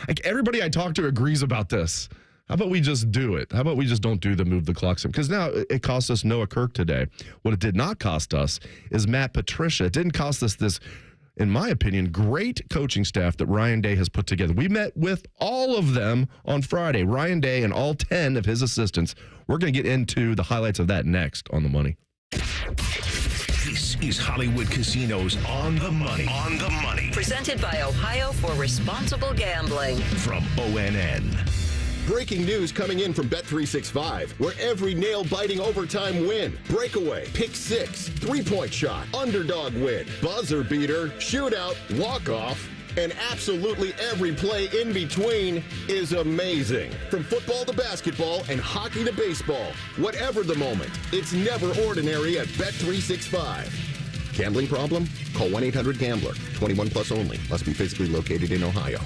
Like everybody I talk to agrees about this. How about we just do it? How about we just don't do the move the clocks? Because now it cost us Noah Kirk today. What it did not cost us is Matt Patricia. It didn't cost us this, in my opinion, great coaching staff that Ryan Day has put together. We met with all of them on Friday. Ryan Day and all 10 of his assistants. We're going to get into the highlights of that next on The Money. This is Hollywood Casinos On the Money. On the Money. Presented by Ohio for Responsible Gambling. From ONN. Breaking news coming in from Bet365, where every nail-biting overtime win, breakaway, pick six, three-point shot, underdog win, buzzer beater, shootout, walk-off, and absolutely every play in between is amazing. From football to basketball and hockey to baseball, whatever the moment, it's never ordinary at Bet365. Gambling problem? Call 1-800-GAMBLER. 21 plus only. Must be physically located in Ohio.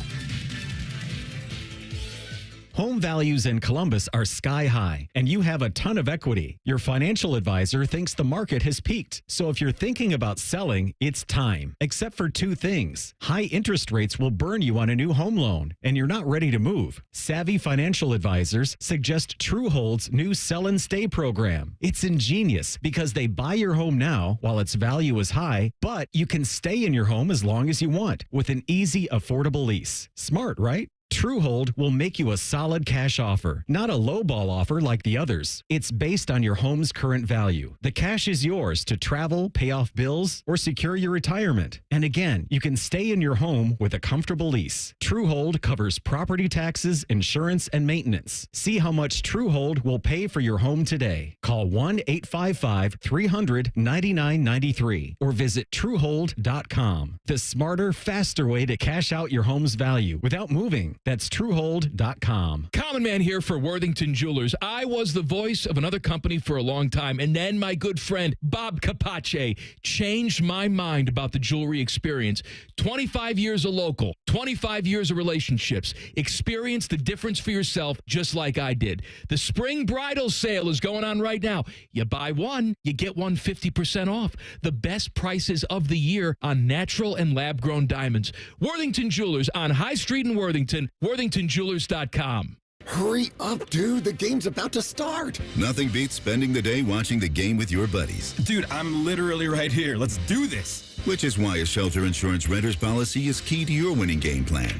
Home values in Columbus are sky high, and you have a ton of equity. Your financial advisor thinks the market has peaked. So if you're thinking about selling, it's time. Except for two things. High interest rates will burn you on a new home loan, and you're not ready to move. Savvy financial advisors suggest Truehold's new Sell and Stay program. It's ingenious because they buy your home now while its value is high, but you can stay in your home as long as you want with an easy, affordable lease. Smart, right? Truehold will make you a solid cash offer, not a lowball offer like the others. It's based on your home's current value. The cash is yours to travel, pay off bills, or secure your retirement. And again, you can stay in your home with a comfortable lease. Truehold covers property taxes, insurance, and maintenance. See how much Truehold will pay for your home today. Call 1-855-300-9993 or visit Truehold.com. The smarter, faster way to cash out your home's value without moving. That's Truehold.com. Common Man here for Worthington Jewelers. I was the voice of another company for a long time, and then my good friend Bob Capace changed my mind about the jewelry experience. 25 years of local, 25 years of relationships. Experience the difference for yourself just like I did. The spring bridal sale is going on right now. You buy one, you get one 50% off. The best prices of the year on natural and lab-grown diamonds. Worthington Jewelers on High Street in Worthington. WorthingtonJewelers.com. Hurry up, dude. The game's about to start. Nothing beats spending the day watching the game with your buddies. Dude, I'm literally right here. Let's do this. Which is why a shelter insurance renter's policy is key to your winning game plan.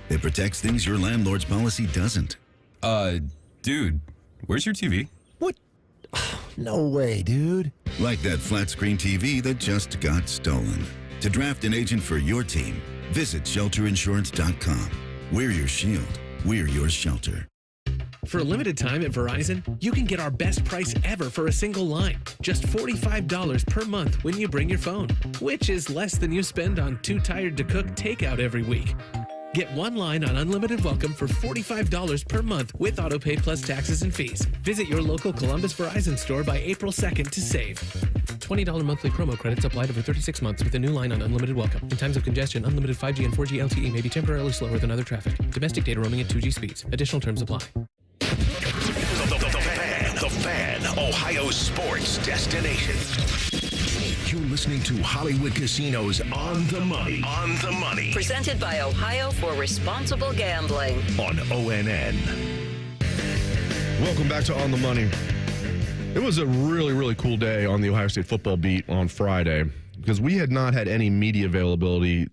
It protects things your landlord's policy doesn't. Dude, where's your TV? What? Oh, no way, dude. Like that flat screen TV that just got stolen. To draft an agent for your team, visit shelterinsurance.com. We're your shield. We're your shelter. For a limited time at Verizon, you can get our best price ever for a single line. Just $45 per month when you bring your phone, which is less than you spend on Too Tired to Cook takeout every week. Get one line on Unlimited Welcome for $45 per month with autopay plus taxes and fees. Visit your local Columbus Verizon store by April 2nd to save. $20 monthly promo credits applied over 36 months with a new line on Unlimited Welcome. In times of congestion, unlimited 5G and 4G LTE may be temporarily slower than other traffic. Domestic data roaming at 2G speeds. Additional terms apply. The Fan, Ohio sports destination. You're listening to Hollywood Casinos On the Money. On the Money. Presented by Ohio for Responsible Gambling. On ONN. Welcome back to On the Money. It was a really, really cool day on the Ohio State football beat on Friday because we had not had any media availability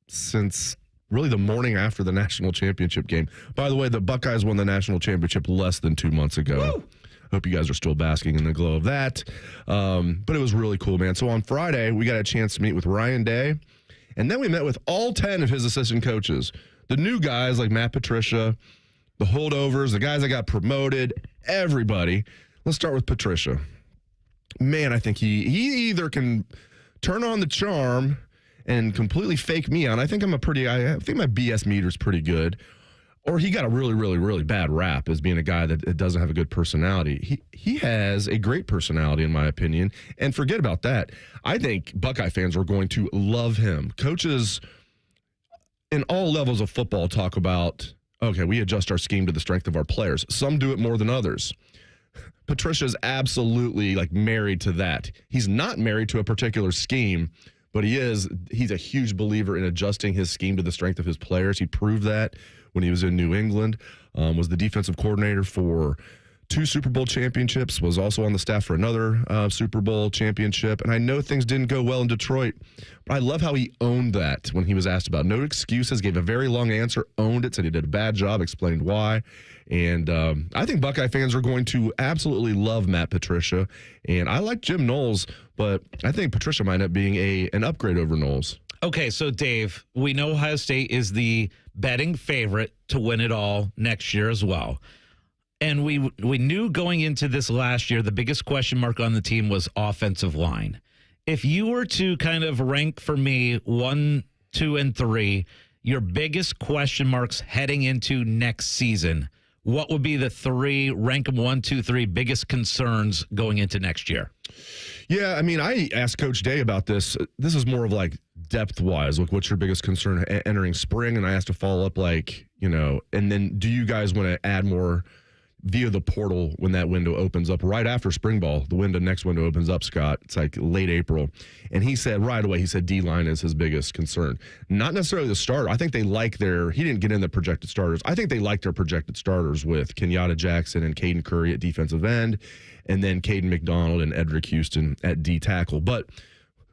since really the morning after the national championship game. By the way, the Buckeyes won the national championship less than 2 months ago. Woo! Hope you guys are still basking in the glow of that. But it was really cool, man. So on Friday, we got a chance to meet with Ryan Day, and then we met with all 10 of his assistant coaches. The new guys like Matt Patricia, the holdovers, the guys that got promoted, everybody. Let's start with Patricia. Man, I think he either can turn on the charm and completely fake me out. I think my BS meter's pretty good. Or he got a really, really, really bad rap as being a guy that doesn't have a good personality. He has a great personality, in my opinion. And forget about that. I think Buckeye fans are going to love him. Coaches in all levels of football talk about, okay, we adjust our scheme to the strength of our players. Some do it more than others. Patricia's absolutely married to that. He's not married to a particular scheme, but he's a huge believer in adjusting his scheme to the strength of his players. He proved that when he was in New England, was the defensive coordinator for 2 Super Bowl championships, was also on the staff for another Super Bowl championship. And I know things didn't go well in Detroit, but I love how he owned that when he was asked about. No excuses, gave a very long answer, owned it, said he did a bad job, explained why. And I think Buckeye fans are going to absolutely love Matt Patricia. And I like Jim Knowles, but I think Patricia might end up being an upgrade over Knowles. Okay, so Dave, we know Ohio State is the betting favorite to win it all next year as well. And we knew going into this last year, the biggest question mark on the team was offensive line. If you were to kind of rank for me 1, 2, and 3, your biggest question marks heading into next season, what would be the 3, rank them 1, 2, 3 biggest concerns going into next year? Yeah, I mean, I asked Coach Day about this. This is more of depth-wise, what's your biggest concern entering spring? And I asked to follow up, and then do you guys want to add more via the portal when that window opens up right after spring ball? The next window opens up, Scott. It's late April. And he said right away, D-line is his biggest concern. Not necessarily the starter. I think they he didn't get in the projected starters. I think they like their projected starters with Kenyatta Jackson and Caden Curry at defensive end, and then Caden McDonald and Edric Houston at D-tackle. But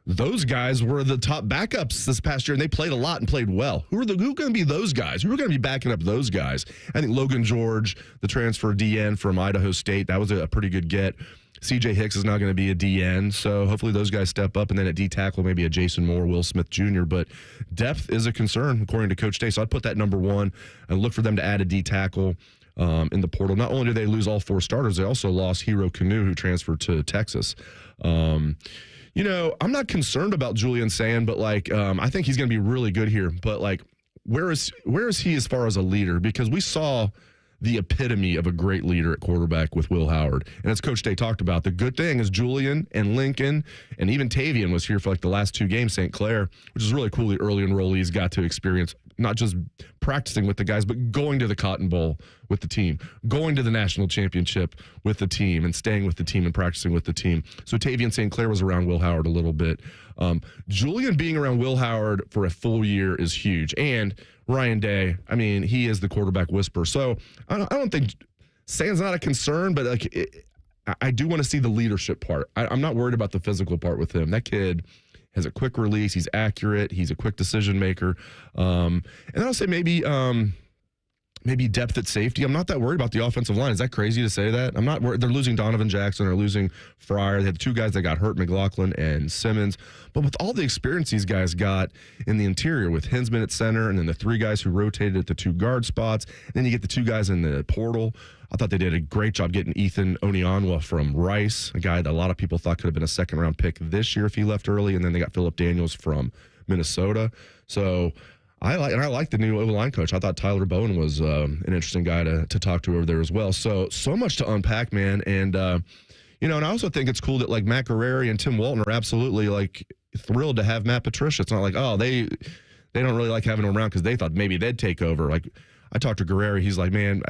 those guys were the top backups this past year, and they played a lot and played well. Who are going to be those guys? Who are going to be backing up those guys? I think Logan George, the transfer DN from Idaho State, that was a pretty good get. CJ Hicks is now going to be a DN, so hopefully those guys step up. And then at D-tackle, maybe a Jason Moore, Will Smith Jr. But depth is a concern, according to Coach Day. So I'd put that number 1 and look for them to add a D-tackle in the portal. Not only did they lose all 4 starters, they also lost Hero Canoe, who transferred to Texas. I'm not concerned about Julian Sand, but I think he's going to be really good here. But where is he as far as a leader? Because we saw the epitome of a great leader at quarterback with Will Howard. And as Coach Day talked about, the good thing is Julian and Lincoln and even Tavian was here for the last 2 games, St. Clair, which is really cool. The early enrollees got to experience not just practicing with the guys, but going to the Cotton Bowl with the team, going to the national championship with the team, and staying with the team and practicing with the team. So Tavian St. Clair was around Will Howard a little bit. Julian being around Will Howard for a full year is huge. And Ryan Day, I mean, he is the quarterback whisperer. So I don't think Sand's not a concern, but I do want to see the leadership part. I'm not worried about the physical part with him. That kid has a quick release. He's accurate. He's a quick decision maker. And then I'll say maybe maybe depth at safety. I'm not that worried about the offensive line. Is that crazy to say that? I'm not worried. They're losing Donovan Jackson. They're losing Fryer. They had 2 guys that got hurt, McLaughlin and Simmons. But with all the experience these guys got in the interior with Hinsman at center and then the 3 guys who rotated at the 2 guard spots, and then you get the 2 guys in the portal. I thought they did a great job getting Ethan Onianwa from Rice, a guy that a lot of people thought could have been a second-round pick this year if he left early, and then they got Phillip Daniels from Minnesota. So I like the new O-line coach. I thought Tyler Bowen was an interesting guy to talk to over there as well. So much to unpack, man. And, and I also think it's cool that, like, Matt Guerrieri and Tim Walton are absolutely, like, thrilled to have Matt Patricia. It's not like, oh, they don't really like having him around because they thought maybe they'd take over. Like, I talked to Guerrieri. He's like, man,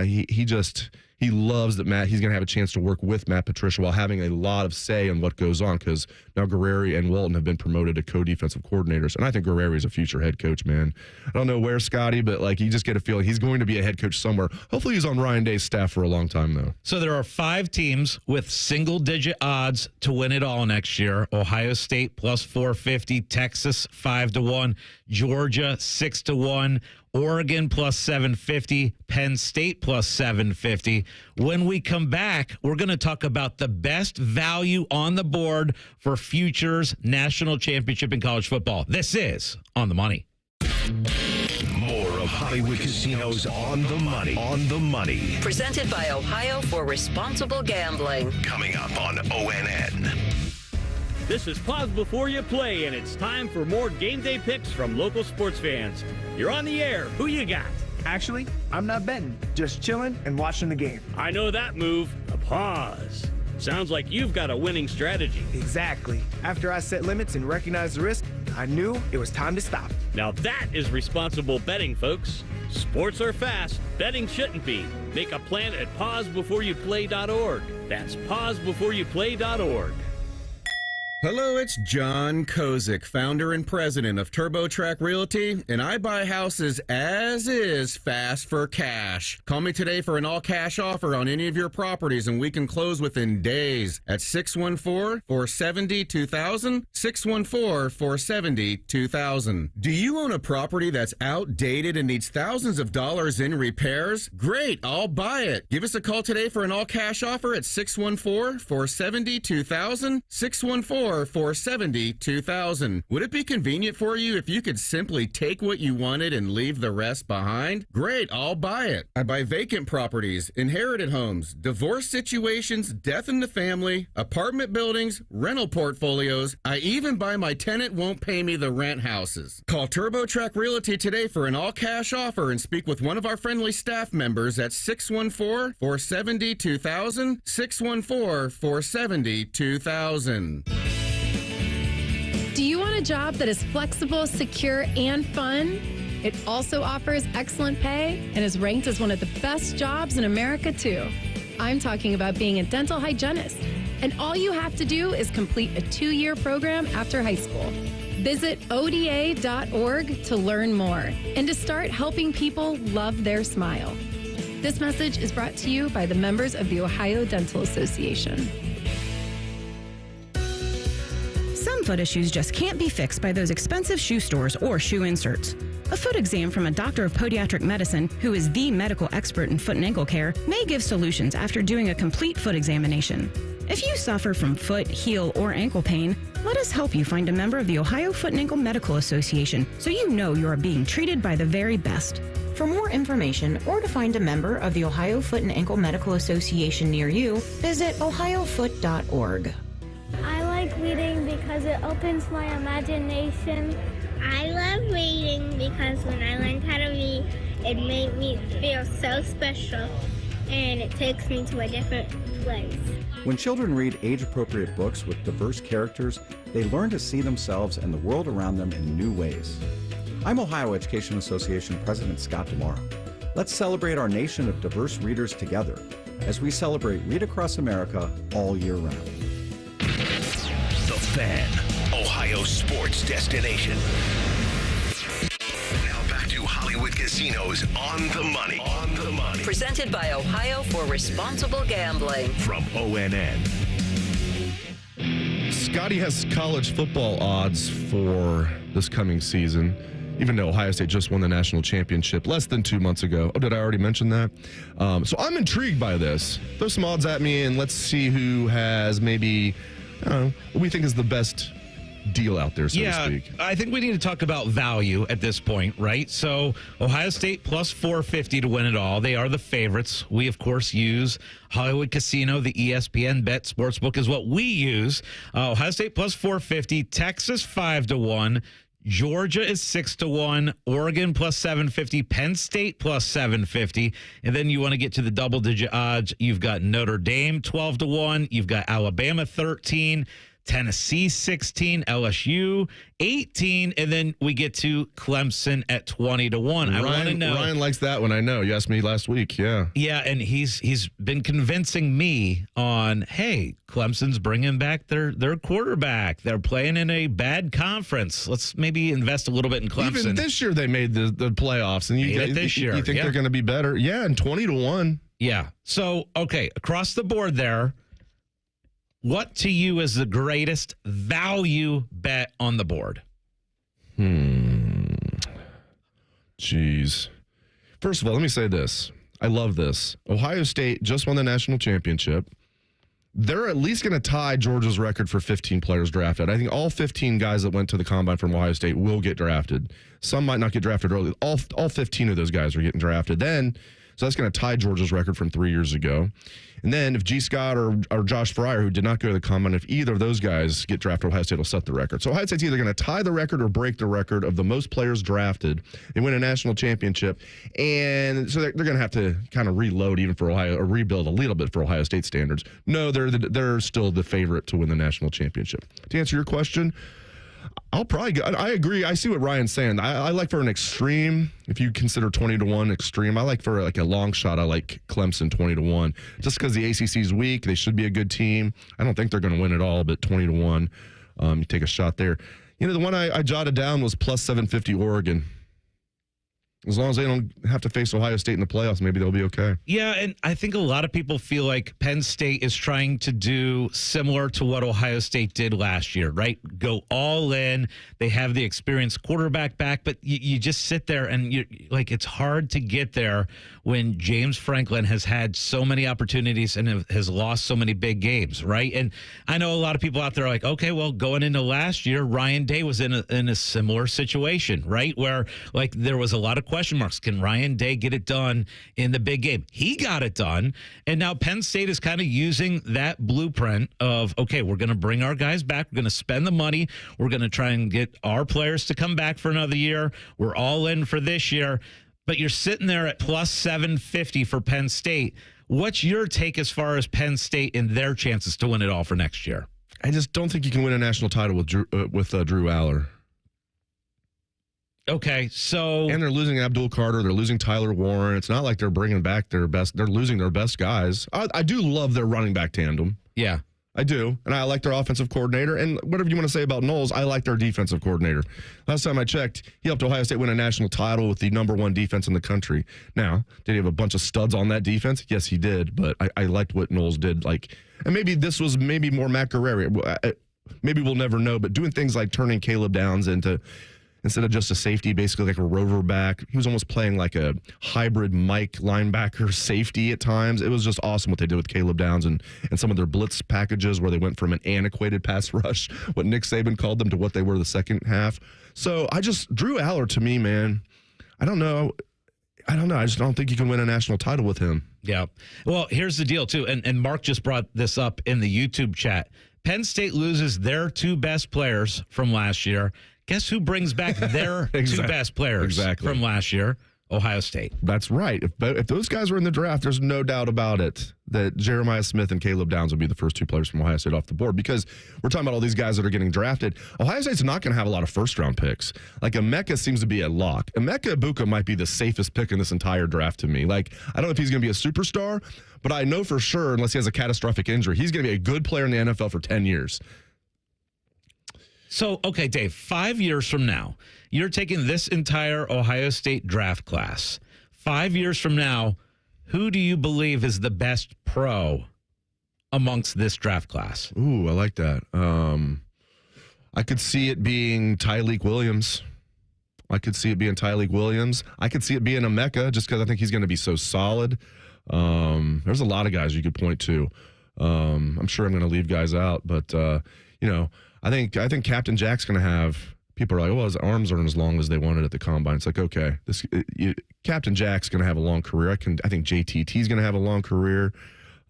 he loves that he's going to have a chance to work with Matt Patricia while having a lot of say in what goes on, because now Guerrieri and Walton have been promoted to co-defensive coordinators. And I think Guerrieri is a future head coach, man. I don't know where, Scotty, but, like, you just get a feeling he's going to be a head coach somewhere. Hopefully he's on Ryan Day's staff for a long time, though. So there are 5 teams with single-digit odds to win it all next year. Ohio State plus 450, Texas 5-1, Georgia 6-1, Oregon plus 750, Penn State plus 750. When we come back, we're going to talk about the best value on the board for futures national championship in college football. This is On the Money. More of Hollywood Casinos On the Money. On the Money. Presented by Ohio for Responsible Gambling. Coming up on ONN. This is Pause Before You Play, and it's time for more game day picks from local sports fans. You're on the air. Who you got? Actually, I'm not betting, just chilling and watching the game. I know that move, a pause. Sounds like you've got a winning strategy. Exactly. After I set limits and recognized the risk, I knew it was time to stop. Now that is responsible betting, folks. Sports are fast. Betting shouldn't be. Make a plan at pausebeforeyouplay.org. That's pausebeforeyouplay.org. Hello, it's John Kozik, founder and president of TurboTrack Realty, and I buy houses as is fast for cash. Call me today for an all-cash offer on any of your properties, and we can close within days at 614-470-2000, 614-470-2000. Do you own a property that's outdated and needs thousands of dollars in repairs? Great, I'll buy it. Give us a call today for an all-cash offer at 614-470-2000, 614-470-2000. Would it be convenient for you if you could simply take what you wanted and leave the rest behind? Great, I'll buy it. I buy vacant properties, inherited homes, divorce situations, death in the family, apartment buildings, rental portfolios. I even buy my tenant won't pay me the rent houses. Call TurboTrack Realty today for an all-cash offer and speak with one of our friendly staff members at 614-470-2000, 614-470-2000. Do you want a job that is flexible, secure, and fun? It also offers excellent pay and is ranked as one of the best jobs in America, too. I'm talking about being a dental hygienist. And all you have to do is complete a 2-year program after high school. Visit ODA.org to learn more and to start helping people love their smile. This message is brought to you by the members of the Ohio Dental Association. Some foot issues just can't be fixed by those expensive shoe stores or shoe inserts. A foot exam from a doctor of podiatric medicine, who is the medical expert in foot and ankle care, may give solutions after doing a complete foot examination. If you suffer from foot, heel, or ankle pain, let us help you find a member of the Ohio Foot and Ankle Medical Association so you know you are being treated by the very best. For more information or to find a member of the Ohio Foot and Ankle Medical Association near you, visit ohiofoot.org. I like reading because it opens my imagination. I love reading because when I learned how to read, it made me feel so special, and it takes me to a different place. When children read age-appropriate books with diverse characters, they learn to see themselves and the world around them in new ways. I'm Ohio Education Association President Scott DeMora. Let's celebrate our nation of diverse readers together as we celebrate Read Across America all year round. The Fan, Ohio sports destination. Now back to Hollywood Casinos On the Money. On the Money. Presented by Ohio for Responsible Gambling. From ONN. Scotty has college football odds for this coming season. even though Ohio State just won the national championship less than 2 months ago. Oh, did I already mention that? So I'm intrigued by this. Throw some odds at me, and let's see who has maybe, I don't know, what we think is the best deal out there, so to speak. I think we need to talk about value at this point, right? So Ohio State plus 450 to win it all. They are the favorites. We, of course, use Hollywood Casino. The ESPN Bet Sportsbook is what we use. Ohio State plus 450. Texas 5-1. Georgia is 6-1, Oregon plus 750, Penn State plus 750, and then you want to get to the double-digit odds. You've got Notre Dame 12-1, you've got Alabama 13, Tennessee 16, LSU 18, and then we get to Clemson at 20-1. I want to know. Ryan likes that one. I know. You asked me last week. Yeah. Yeah, and he's been convincing me on, hey, Clemson's bringing back their quarterback. They're playing in a bad conference. Let's maybe invest a little bit in Clemson. Even this year they made the playoffs, and you think they're going to be better? Yeah, and 20-1. Yeah. So okay, across the board there. What to you is the greatest value bet on the board? Jeez. First of all, let me say this. I love this. Ohio State just won the national championship. They're at least going to tie Georgia's record for 15 players drafted. I think all 15 guys that went to the combine from Ohio State will get drafted. Some might not get drafted early. All 15 of those guys are getting drafted. So that's going to tie Georgia's record from 3 years ago. And then if G. Scott or Josh Fryer, who did not go to the combine, if either of those guys get drafted, Ohio State will set the record. So Ohio State's either going to tie the record or break the record of the most players drafted. They win a national championship. And so they're going to have to kind of reload even for Ohio, or rebuild a little bit for Ohio State standards. No, they're still the favorite to win the national championship. To answer your question, I'll probably go. I agree. I see what Ryan's saying. I like for an extreme, if you consider 20-1 extreme, I like for like a long shot, I like Clemson 20-1. Just because the ACC is weak, they should be a good team. I don't think they're going to win it all, but 20-1, you take a shot there. You know, the one I jotted down was plus 750 Oregon. As long as they don't have to face Ohio State in the playoffs, maybe they'll be okay. Yeah, and I think a lot of people feel like Penn State is trying to do similar to what Ohio State did last year, right? Go all in. They have the experienced quarterback back, but you just sit there and you're like, it's hard to get there when James Franklin has had so many opportunities and has lost so many big games, right? And I know a lot of people out there are like, okay, well, going into last year, Ryan Day was in a similar situation, right? Where like there was a lot of question marks. Can Ryan Day get it done in the big game? He got it done. And now Penn State is kind of using that blueprint of, okay, we're going to bring our guys back. We're going to spend the money. We're going to try and get our players to come back for another year. We're all in for this year. But you're sitting there at plus 750 for Penn State. What's your take as far as Penn State and their chances to win it all for next year? I just don't think you can win a national title with Drew Aller. Okay, so... And they're losing Abdul Carter. They're losing Tyler Warren. It's not like they're bringing back their best. They're losing their best guys. I do love their running back tandem. Yeah. I do. And I like their offensive coordinator. And whatever you want to say about Knowles, I like their defensive coordinator. Last time I checked, he helped Ohio State win a national title with the #1 defense in the country. Now, did he have a bunch of studs on that defense? Yes, he did. But I liked what Knowles did. And maybe this was more Matt Guerrero. Maybe we'll never know. But doing things like turning Caleb Downs into... Instead of just a safety, basically like a rover back. He was almost playing like a hybrid Mike linebacker safety at times. It was just awesome what they did with Caleb Downs and some of their blitz packages where they went from an antiquated pass rush, what Nick Saban called them, to what they were the second half. So Drew Aller to me, man, I don't know. I just don't think you can win a national title with him. Yeah. Well, here's the deal, too. And Mark just brought this up in the YouTube chat. Penn State loses their two best players from last year. Guess who brings back their two best players from last year? Ohio State. That's right. If those guys were in the draft, there's no doubt about it that Jeremiah Smith and Caleb Downs would be the first two players from Ohio State off the board, because we're talking about all these guys that are getting drafted. Ohio State's not going to have a lot of first-round picks. Like, Emeka seems to be a lock. Emeka Ibuka might be the safest pick in this entire draft to me. Like, I don't know if he's going to be a superstar, but I know for sure, unless he has a catastrophic injury, he's going to be a good player in the NFL for 10 years. So, okay, Dave, 5 years from now, you're taking this entire Ohio State draft class. 5 years from now, who do you believe is the best pro amongst this draft class? Ooh, I like that. I could see it being Tyleik Williams I could see it being Tyleek Williams. I could see it being Emeka just because I think he's going to be so solid. There's a lot of guys you could point to. I'm sure I'm going to leave guys out, but I think Captain Jack's going to have. People are like, well, his arms aren't as long as they wanted at the combine. It's like, okay, Captain Jack's going to have a long career. I think JTT's going to have a long career.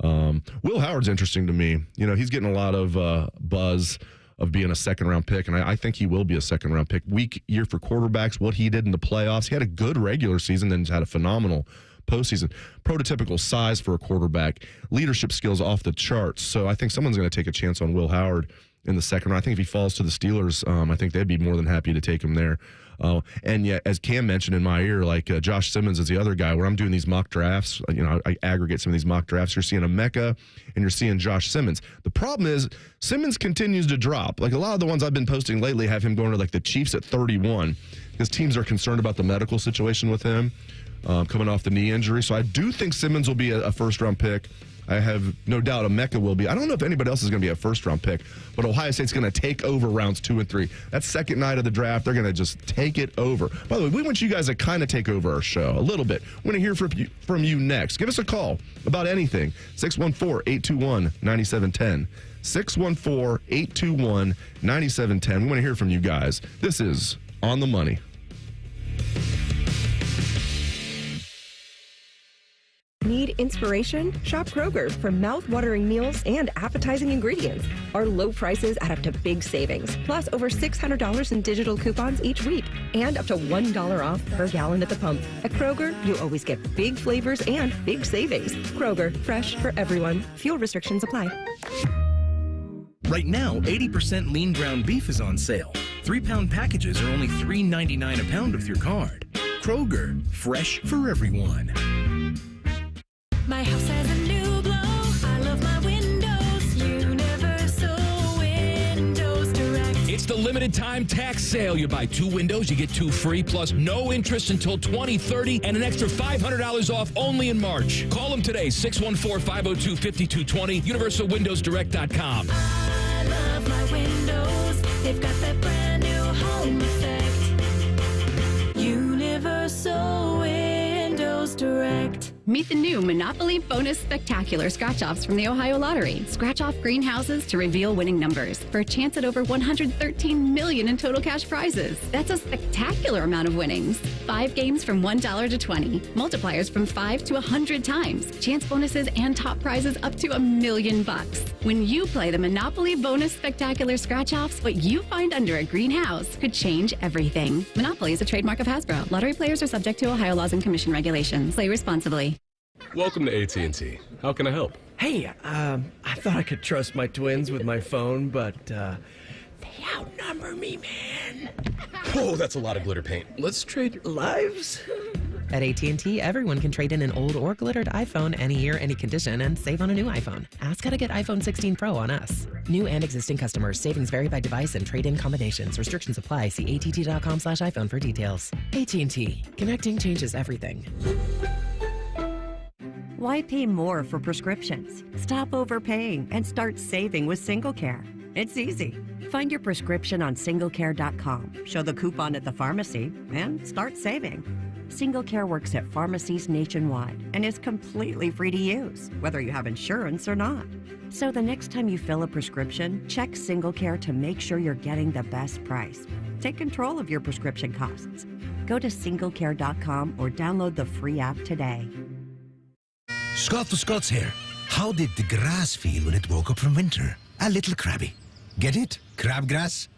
Will Howard's interesting to me. He's getting a lot of buzz of being a second-round pick, and I think he will be a second-round pick. Weak year for quarterbacks, what he did in the playoffs. He had a good regular season, then had a phenomenal postseason. Prototypical size for a quarterback. Leadership skills off the charts. So I think someone's going to take a chance on Will Howard in the second round. I think if he falls to the Steelers, I think they'd be more than happy to take him there. And yet, as Cam mentioned in my ear, like Josh Simmons is the other guy where I'm doing these mock drafts. I aggregate some of these mock drafts. You're seeing Emeka and you're seeing Josh Simmons. The problem is Simmons continues to drop. Like a lot of the ones I've been posting lately have him going to like the Chiefs at 31 because teams are concerned about the medical situation with him coming off the knee injury. So I do think Simmons will be a first-round pick. I have no doubt Emeka will be. I don't know if anybody else is going to be a first-round pick, but Ohio State's going to take over rounds 2 and 3. That second night of the draft, they're going to just take it over. By the way, we want you guys to kind of take over our show a little bit. We want to hear from you next. Give us a call about anything. 614-821-9710. 614-821-9710. We want to hear from you guys. This is On the Money. Need inspiration? Shop Kroger for mouth-watering meals and appetizing ingredients. Our low prices add up to big savings, plus over $600 in digital coupons each week, and up to $1 off per gallon at the pump. At Kroger, you always get big flavors and big savings. Kroger, fresh for everyone. Fuel restrictions apply. Right now, 80% lean ground beef is on sale. 3-pound packages are only $3.99 a pound with your card. Kroger, fresh for everyone. My house has a new glow. I love my windows. Universal Windows Direct. It's the limited time tax sale. You buy 2 windows, you get 2 free, plus no interest until 2030 and an extra $500 off only in March. Call them today, 614-502-5220, universalwindowsdirect.com. I love my windows. They've got that brand new home effect. Universal Windows Direct. Meet the new Monopoly Bonus Spectacular scratch-offs from the Ohio Lottery. Scratch off greenhouses to reveal winning numbers for a chance at over $113 million in total cash prizes. That's a spectacular amount of winnings. 5 games from $1 to 20. Multipliers from 5 to 100 times. Chance bonuses and top prizes up to $1 million. When you play the Monopoly Bonus Spectacular scratch-offs, what you find under a greenhouse could change everything. Monopoly is a trademark of Hasbro. Lottery players are subject to Ohio laws and commission regulations. Play responsibly. Welcome to AT&T. How can I help? Hey, I thought I could trust my twins with my phone, but they outnumber me, man. Oh, that's a lot of glitter paint. Let's trade lives. At AT&T, everyone can trade in an old or glittered iPhone any year, any condition, and save on a new iPhone. Ask how to get iPhone 16 Pro on us. New and existing customers. Savings vary by device and trade-in combinations. Restrictions apply. See att.com/iPhone for details. AT&T. Connecting changes everything. Why pay more for prescriptions? Stop overpaying and start saving with SingleCare. It's easy. Find your prescription on singlecare.com, show the coupon at the pharmacy, and start saving. SingleCare works at pharmacies nationwide and is completely free to use, whether you have insurance or not. So the next time you fill a prescription, check SingleCare to make sure you're getting the best price. Take control of your prescription costs. Go to singlecare.com or download the free app today. Scott the Scots here. How did the grass feel when it woke up from winter? A little crabby. Get it? Crabgrass?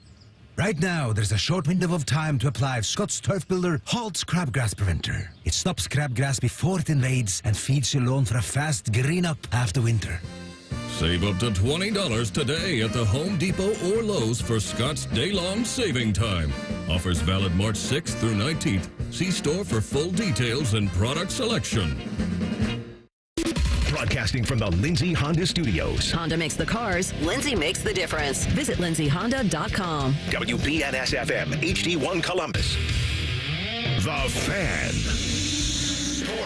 Right now, there's a short window of time to apply Scott's Turf Builder Halt's Crabgrass Preventer. It stops crabgrass before it invades and feeds your lawn for a fast green up after winter. Save up to $20 today at the Home Depot or Lowe's for Scott's day-long saving time. Offers valid March 6th through 19th. See store for full details and product selection. Broadcasting from the Lindsay Honda Studios. Honda makes the cars. Lindsay makes the difference. Visit lindsayhonda.com. WBNS-FM, HD1 Columbus. The Fan.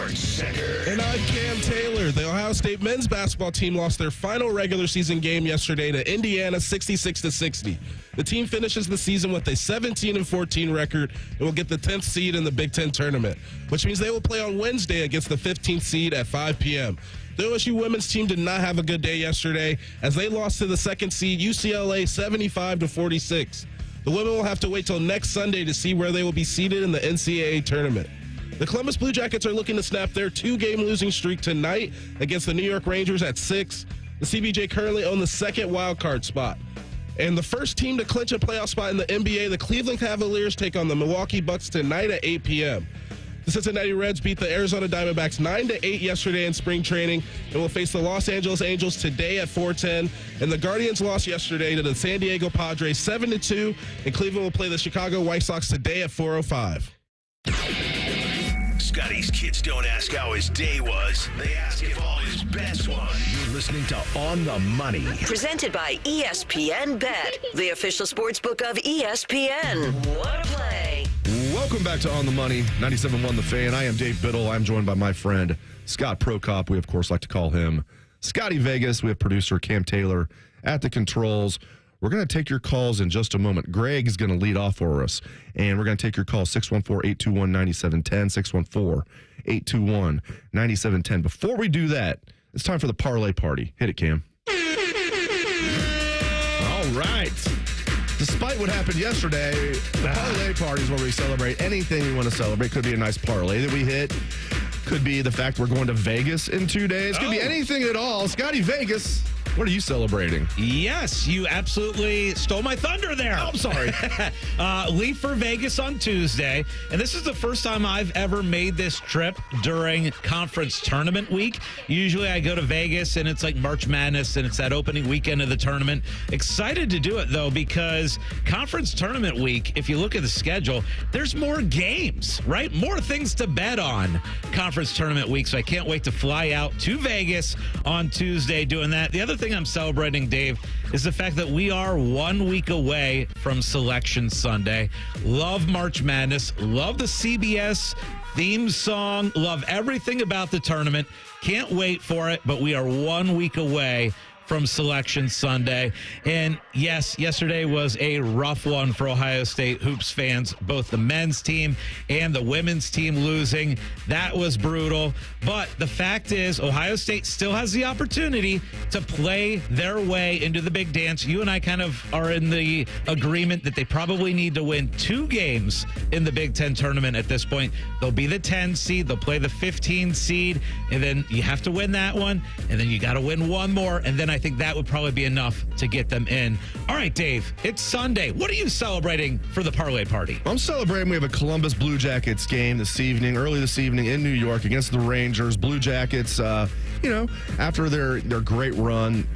Sports Center. And I'm Cam Taylor. The Ohio State men's basketball team lost their final regular season game yesterday to Indiana 66-60. The team finishes the season with a 17-14 record and will get the 10th seed in the Big Ten tournament, which means they will play on Wednesday against the 15th seed at 5 p.m. The OSU women's team did not have a good day yesterday as they lost to the second seed UCLA 75-46. The women will have to wait till next Sunday to see where they will be seated in the NCAA tournament. The Columbus Blue Jackets are looking to snap their 2-game losing streak tonight against the New York Rangers at 6. The CBJ currently own the second wild card spot. And the first team to clinch a playoff spot in the NBA, the Cleveland Cavaliers take on the Milwaukee Bucks tonight at 8 p.m. The Cincinnati Reds beat the Arizona Diamondbacks 9-8 yesterday in spring training and will face the Los Angeles Angels today at 4:10. And the Guardians lost yesterday to the San Diego Padres 7-2. And Cleveland will play the Chicago White Sox today at 4:05. Scotty's kids don't ask how his day was. They ask if all his bets won. You're listening to On the Money. Presented by ESPN Bet, the official sportsbook of ESPN. What a play. Welcome back to On the Money, 97.1 The Fan. I am Dave Biddle. I'm joined by my friend, Scott Prokop. We, of course, like to call him Scotty Vegas. We have producer Cam Taylor at the controls. We're going to take your calls in just a moment. Greg is going to lead off for us, and we're going to take your call, 614-821-9710, 614-821-9710. Before we do that, it's time for the Parlay Party. Hit it, Cam. All right. Despite what happened yesterday, the Parlay Party is where we celebrate anything we want to celebrate. Could be a nice parlay that we hit. Could be the fact we're going to Vegas in 2 days. Could be anything at all. Scotty Vegas, what are you celebrating? Yes, you absolutely stole my thunder there. Oh, I'm sorry. Leave for Vegas on Tuesday. And this is the first time I've ever made this trip during conference tournament week. Usually I go to Vegas and it's like March Madness and it's that opening weekend of the tournament. Excited to do it, though, because conference tournament week, if you look at the schedule, there's more games, right? More things to bet on conference tournament week. So I can't wait to fly out to Vegas on Tuesday doing that. The other thing I'm celebrating, Dave, is the fact that we are 1 week away from Selection Sunday. Love March Madness. Love the CBS theme song. Love everything about the tournament. Can't wait for it, but we are 1 week away from Selection Sunday. And yes, yesterday was a rough one for Ohio State hoops fans, both the men's team and the women's team losing. That was brutal. But the fact is, Ohio State still has the opportunity to play their way into the big dance. You and I kind of are in the agreement that they probably need to win 2 games in the Big Ten tournament at this point. They'll be the 10 seed, they'll play the 15 seed, and then you have to win that one, and then you got to win one more, and then I think that would probably be enough to get them in. All right, Dave, it's Sunday. What are you celebrating for the Parlay Party? I'm celebrating. We have a Columbus Blue Jackets game early this evening in New York against the Rangers. Blue Jackets, after their great run,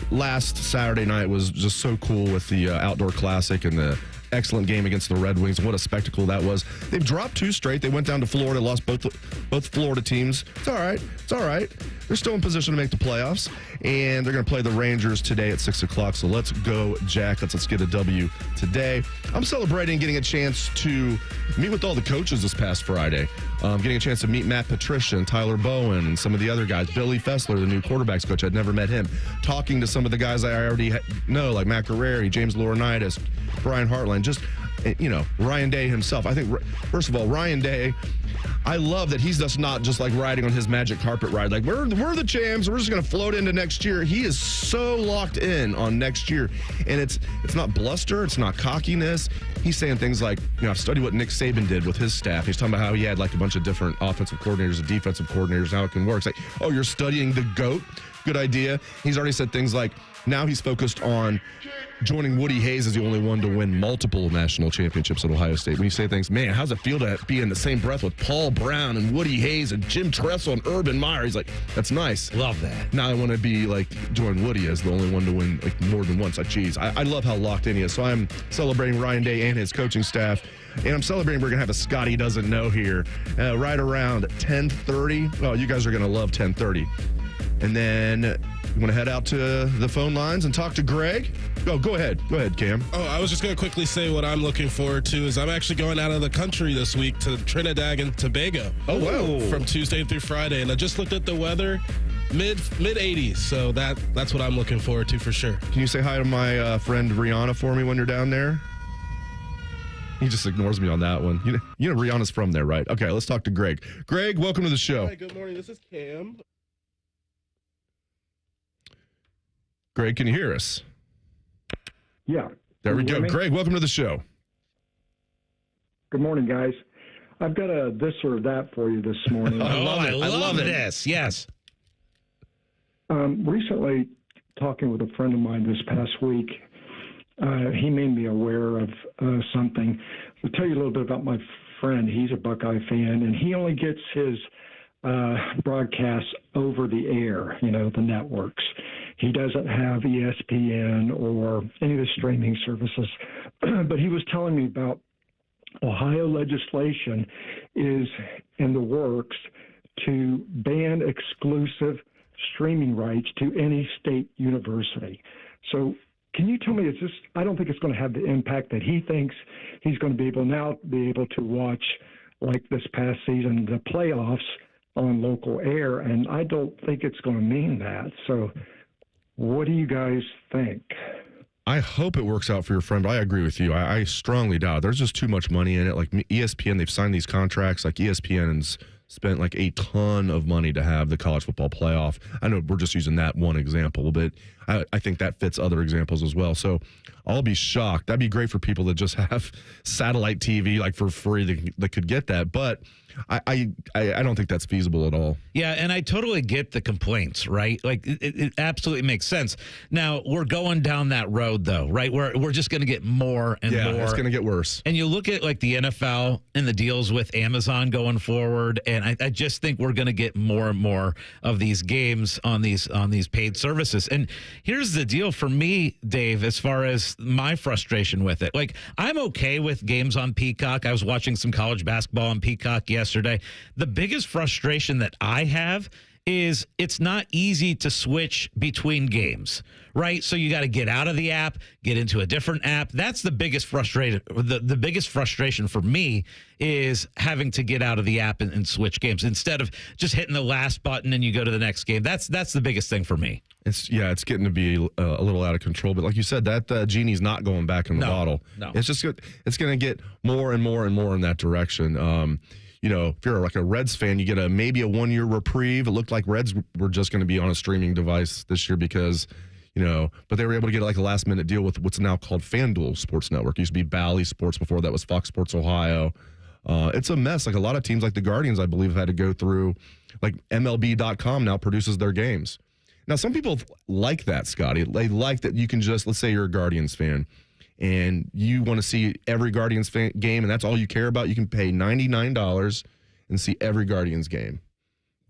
last Saturday night was just so cool with the outdoor classic and the excellent game against the Red Wings. What a spectacle that was. They've dropped 2 straight. They went down to Florida, lost both Florida teams. It's all right. They're still in position to make the playoffs, and they're going to play the Rangers today at 6 o'clock. So let's go, Jackets. Let's get a W today. I'm celebrating getting a chance to meet with all the coaches this past Friday. Getting a chance to meet Matt Patricia and Tyler Bowen and some of the other guys. Billy Fessler, the new quarterbacks coach. I'd never met him. Talking to some of the guys I already know, like Matt Guerreri, James Laurinaitis, Brian Hartline, just, Ryan Day himself. I think, first of all, Ryan Day, I love that he's just not just like riding on his magic carpet ride. Like, we're the champs. We're just going to float into next year. He is so locked in on next year. And it's not bluster. It's not cockiness. He's saying things like, I've studied what Nick Saban did with his staff. He's talking about how he had like a bunch of different offensive coordinators and defensive coordinators, how it can work. It's like, oh, you're studying the GOAT? Good idea. He's already said things like, now he's focused on joining Woody Hayes as the only one to win multiple national championships at Ohio State. When you say things, man, how's it feel to be in the same breath with Paul Brown and Woody Hayes and Jim Tressel and Urban Meyer? He's like, that's nice. Love that. Now I want to be like join Woody as the only one to win like more than once. Geez, I love how locked in he is. So I'm celebrating Ryan Day and his coaching staff. And I'm celebrating we're going to have a Scotty Doesn't Know here right around 10:30. Oh, you guys are going to love 10:30. And then You want to head out to the phone lines and talk to Greg? Go ahead. Go ahead, Cam. Oh, I was just going to quickly say what I'm looking forward to is I'm actually going out of the country this week to Trinidad and Tobago. Oh, wow. From Tuesday through Friday. And I just looked at the weather, mid 80s. So that's what I'm looking forward to for sure. Can you say hi to my friend Rihanna for me when you're down there? He just ignores me on that one. You know Rihanna's from there, right? Okay, let's talk to Greg. Greg, welcome to the show. Hi, good morning. This is Cam. Greg, can you hear us? Yeah. There we go. Greg, welcome to the show. Good morning, guys. I've got a this or that for you this morning. I love this. Yes. Recently, talking with a friend of mine this past week, he made me aware of something. I'll tell you a little bit about my friend. He's a Buckeye fan, and he only gets his broadcasts over the air, the networks. He doesn't have ESPN or any of the streaming services. But he was telling me about Ohio legislation is in the works to ban exclusive streaming rights to any state university. So can you tell me, I don't think it's going to have the impact that he thinks he's going to be able to watch, like this past season, the playoffs on local air, and I don't think it's going to mean that. So what do you guys think? I hope it works out for your friend, but I agree with you. I strongly doubt it. There's just too much money in it. Like ESPN, they've signed these contracts. Like ESPN's spent like a ton of money to have the college football playoff. I know we're just using that one example, but I think that fits other examples as well. So I'll be shocked. That'd be great for people that just have satellite TV like for free that could get that. But I don't think that's feasible at all. Yeah, and I totally get the complaints, right? Like, it absolutely makes sense. Now, we're going down that road, though, right? We're just going to get more and more. Yeah, it's going to get worse. And you look at, like, the NFL and the deals with Amazon going forward, and I just think we're going to get more and more of these games on these paid services. And here's the deal for me, Dave, as far as my frustration with it. Like, I'm okay with games on Peacock. I was watching some college basketball on Peacock yesterday. The biggest frustration that I have is it's not easy to switch between games, right? So you got to get out of the app, get into a different app. That's the biggest frustration. The biggest frustration for me is having to get out of the app and switch games instead of just hitting the last button and you go to the next game. That's the biggest thing for me. It's getting to be a little out of control. But like you said, that genie's not going back in the bottle. No, it's just it's going to get more and more and more in that direction. If you're like a Reds fan, you get maybe a 1-year reprieve. It looked like Reds were just going to be on a streaming device this year because, but they were able to get like a last minute deal with what's now called FanDuel Sports Network. It used to be Bally Sports before that was Fox Sports Ohio. It's a mess. Like a lot of teams like the Guardians, I believe, had to go through, like MLB.com now produces their games. Now, some people like that, Scotty. They like that you can just, let's say you're a Guardians fan, and you want to see every Guardians game, and that's all you care about, you can pay $99 and see every Guardians game.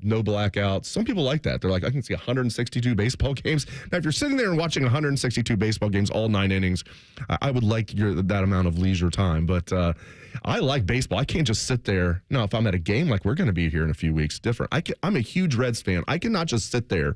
No blackouts. Some people like that. They're like, I can see 162 baseball games. Now, if you're sitting there and watching 162 baseball games, all 9 innings, I would like that amount of leisure time. But I like baseball. I can't just sit there. No, if I'm at a game like we're going to be here in a few weeks, different. I'm a huge Reds fan. I cannot just sit there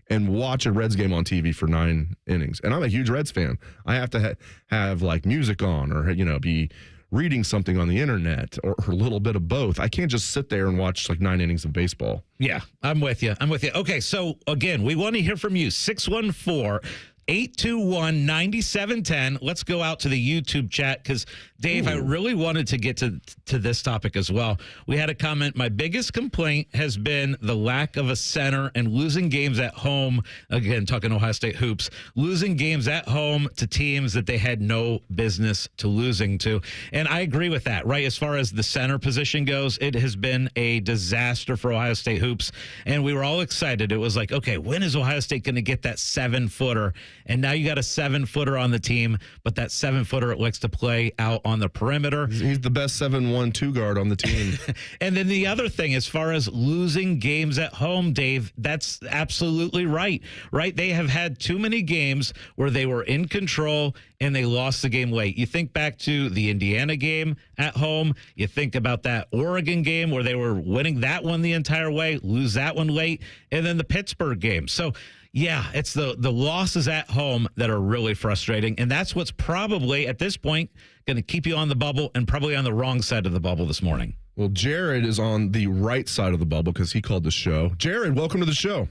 and watch a Reds game on TV for 9 innings. And I'm a huge Reds fan. I have to have like music on or, be reading something on the internet or a little bit of both. I can't just sit there and watch like 9 innings of baseball. Yeah, I'm with you. Okay, so again, we want to hear from you. 614-821-9710. Let's go out to the YouTube chat because, Dave, I really wanted to get to this topic as well. We had a comment. My biggest complaint has been the lack of a center and losing games at home. Again, talking Ohio State hoops. Losing games at home to teams that they had no business to losing to. And I agree with that, right? As far as the center position goes, it has been a disaster for Ohio State hoops. And we were all excited. It was like, okay, when is Ohio State going to get that 7-footer? And now you got a 7-footer on the team, but that 7-footer likes to play out on the perimeter. He's the best 7-1-2 guard on the team. And then the other thing, as far as losing games at home, Dave, that's absolutely right. They have had too many games where they were in control and they lost the game late. You think back to the Indiana game at home. You think about that Oregon game where they were winning that one the entire way, lose that one late, and then the Pittsburgh game. So, Yeah, it's the losses at home that are really frustrating, and that's what's probably, at this point, going to keep you on the bubble and probably on the wrong side of the bubble this morning. Well, Jared is on the right side of the bubble because he called the show. Jared, welcome to the show.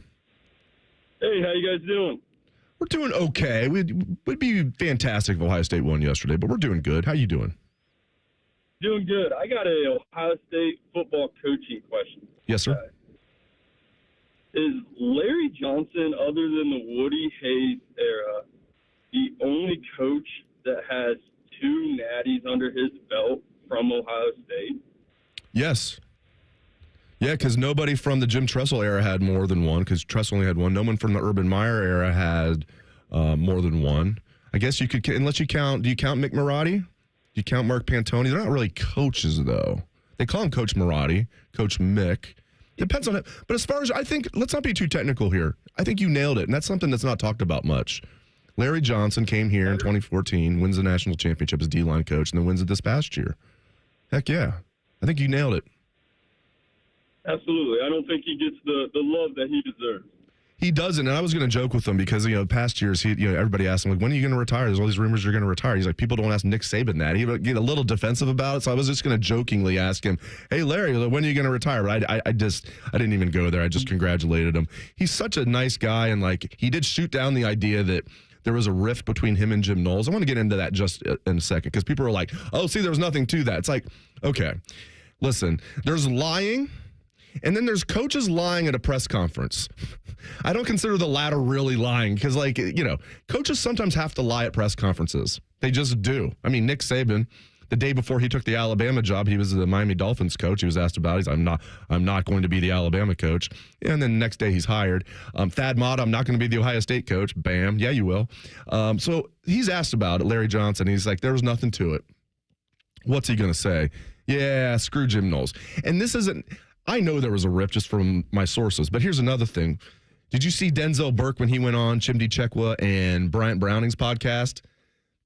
Hey, how you guys doing? We're doing okay. Would be fantastic if Ohio State won yesterday, but we're doing good. How you doing? Doing good. I got a Ohio State football coaching question. Yes, sir. Is Larry Johnson, other than the Woody Hayes era, the only coach that has 2 natties under his belt from Ohio State? Yes. Yeah, because nobody from the Jim Tressel era had more than one, because Tressel only had one. No one from the Urban Meyer era had more than one. I guess you could, unless you count, do you count Mick Marotti? Do you count Mark Pantoni? They're not really coaches, though. They call him Coach Marotti, Coach Mick. Depends on it. But as far as, I think, let's not be too technical here. I think you nailed it, and that's something that's not talked about much. Larry Johnson came here in 2014, wins the national championship as D-line coach, and then wins it this past year. Heck yeah. I think you nailed it. Absolutely. I don't think he gets the love that he deserves. He doesn't, and I was going to joke with him because, past years, everybody asked him, like, when are you going to retire? There's all these rumors you're going to retire. He's like, people don't ask Nick Saban that. He would get a little defensive about it, so I was just going to jokingly ask him, hey, Larry, when are you going to retire? But I didn't even go there. I just congratulated him. He's such a nice guy, and, he did shoot down the idea that there was a rift between him and Jim Knowles. I want to get into that just in a second because people are like, oh, see, there was nothing to that. It's like, okay, listen, there's lying. And then there's coaches lying at a press conference. I don't consider the latter really lying because, coaches sometimes have to lie at press conferences. They just do. I mean, Nick Saban, the day before he took the Alabama job, he was the Miami Dolphins coach. He was asked about it. He's I'm not going to be the Alabama coach. And then the next day he's hired. Thad Matta, I'm not going to be the Ohio State coach. Bam. Yeah, you will. So he's asked about it, Larry Johnson. He's like, there was nothing to it. What's he going to say? Yeah, screw Jim Knowles. And this isn't... I know there was a rift just from my sources, but here's another thing. Did you see Denzel Burke when he went on Chimdi Chekwa and Bryant Browning's podcast?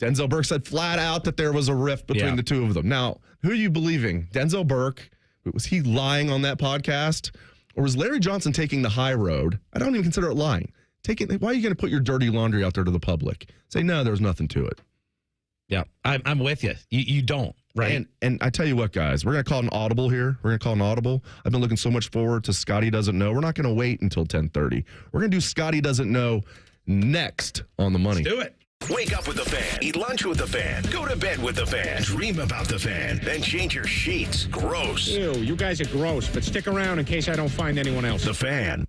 Denzel Burke said flat out that there was a rift between the two of them. Now, who are you believing? Denzel Burke? Was he lying on that podcast? Or was Larry Johnson taking the high road? I don't even consider it lying. Why are you going to put your dirty laundry out there to the public? Say, no, there's nothing to it. Yeah, I'm with you. You don't. Right. And I tell you what, guys, we're going to call an audible here. We're going to call an audible. I've been looking so much forward to Scotty Doesn't Know. We're not going to wait until 10:30. We're going to do Scotty Doesn't Know next on The Money. Let's do it. Wake up with the fan. Eat lunch with the fan. Go to bed with the fan. Dream about the fan. Then change your sheets. Gross. Ew, you guys are gross, but stick around in case I don't find anyone else. The Fan.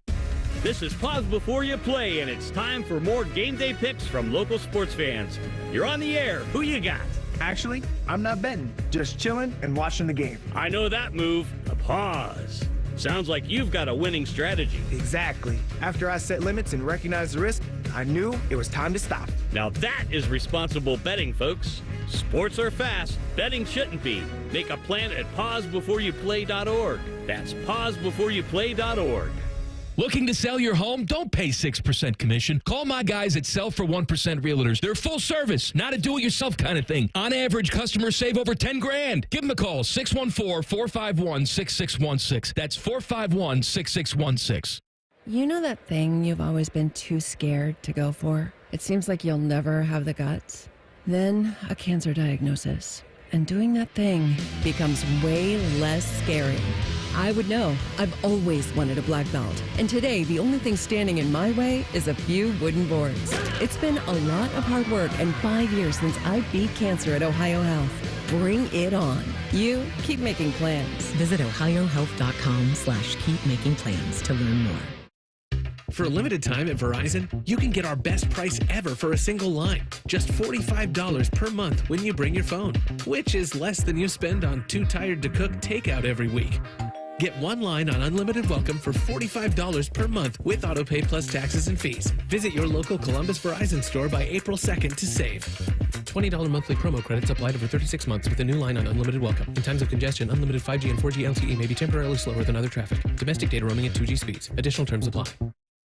This is Pause Before You Play, and it's time for more game day picks from local sports fans. You're on the air. Who you got? Actually, I'm not betting, just chilling and watching the game. I know that move, a pause. Sounds like you've got a winning strategy. Exactly. After I set limits and recognized the risk, I knew it was time to stop. Now that is responsible betting, folks. Sports are fast. Betting shouldn't be. Make a plan at pausebeforeyouplay.org. That's pausebeforeyouplay.org. Looking to sell your home? Don't pay 6% commission. Call my guys at Sell for 1% Realtors. They're full service, not a do-it-yourself kind of thing. On average, customers save over $10,000. Give them a call, 614-451-6616. That's 451-6616. You know that thing you've always been too scared to go for? It seems like you'll never have the guts. Then a cancer diagnosis. And doing that thing becomes way less scary. I would know. I've always wanted a black belt. And today, the only thing standing in my way is a few wooden boards. It's been a lot of hard work and 5 years since I beat cancer at Ohio Health. Bring it on. You keep making plans. Visit ohiohealth.com/keepmakingplans to learn more. For a limited time at Verizon, you can get our best price ever for a single line. Just $45 per month when you bring your phone, which is less than you spend on Too Tired to Cook takeout every week. Get one line on Unlimited Welcome for $45 per month with AutoPay plus taxes and fees. Visit your local Columbus Verizon store by April 2nd to save. $20 monthly promo credits applied over 36 months with a new line on Unlimited Welcome. In times of congestion, unlimited 5G and 4G LTE may be temporarily slower than other traffic. Domestic data roaming at 2G speeds. Additional terms apply.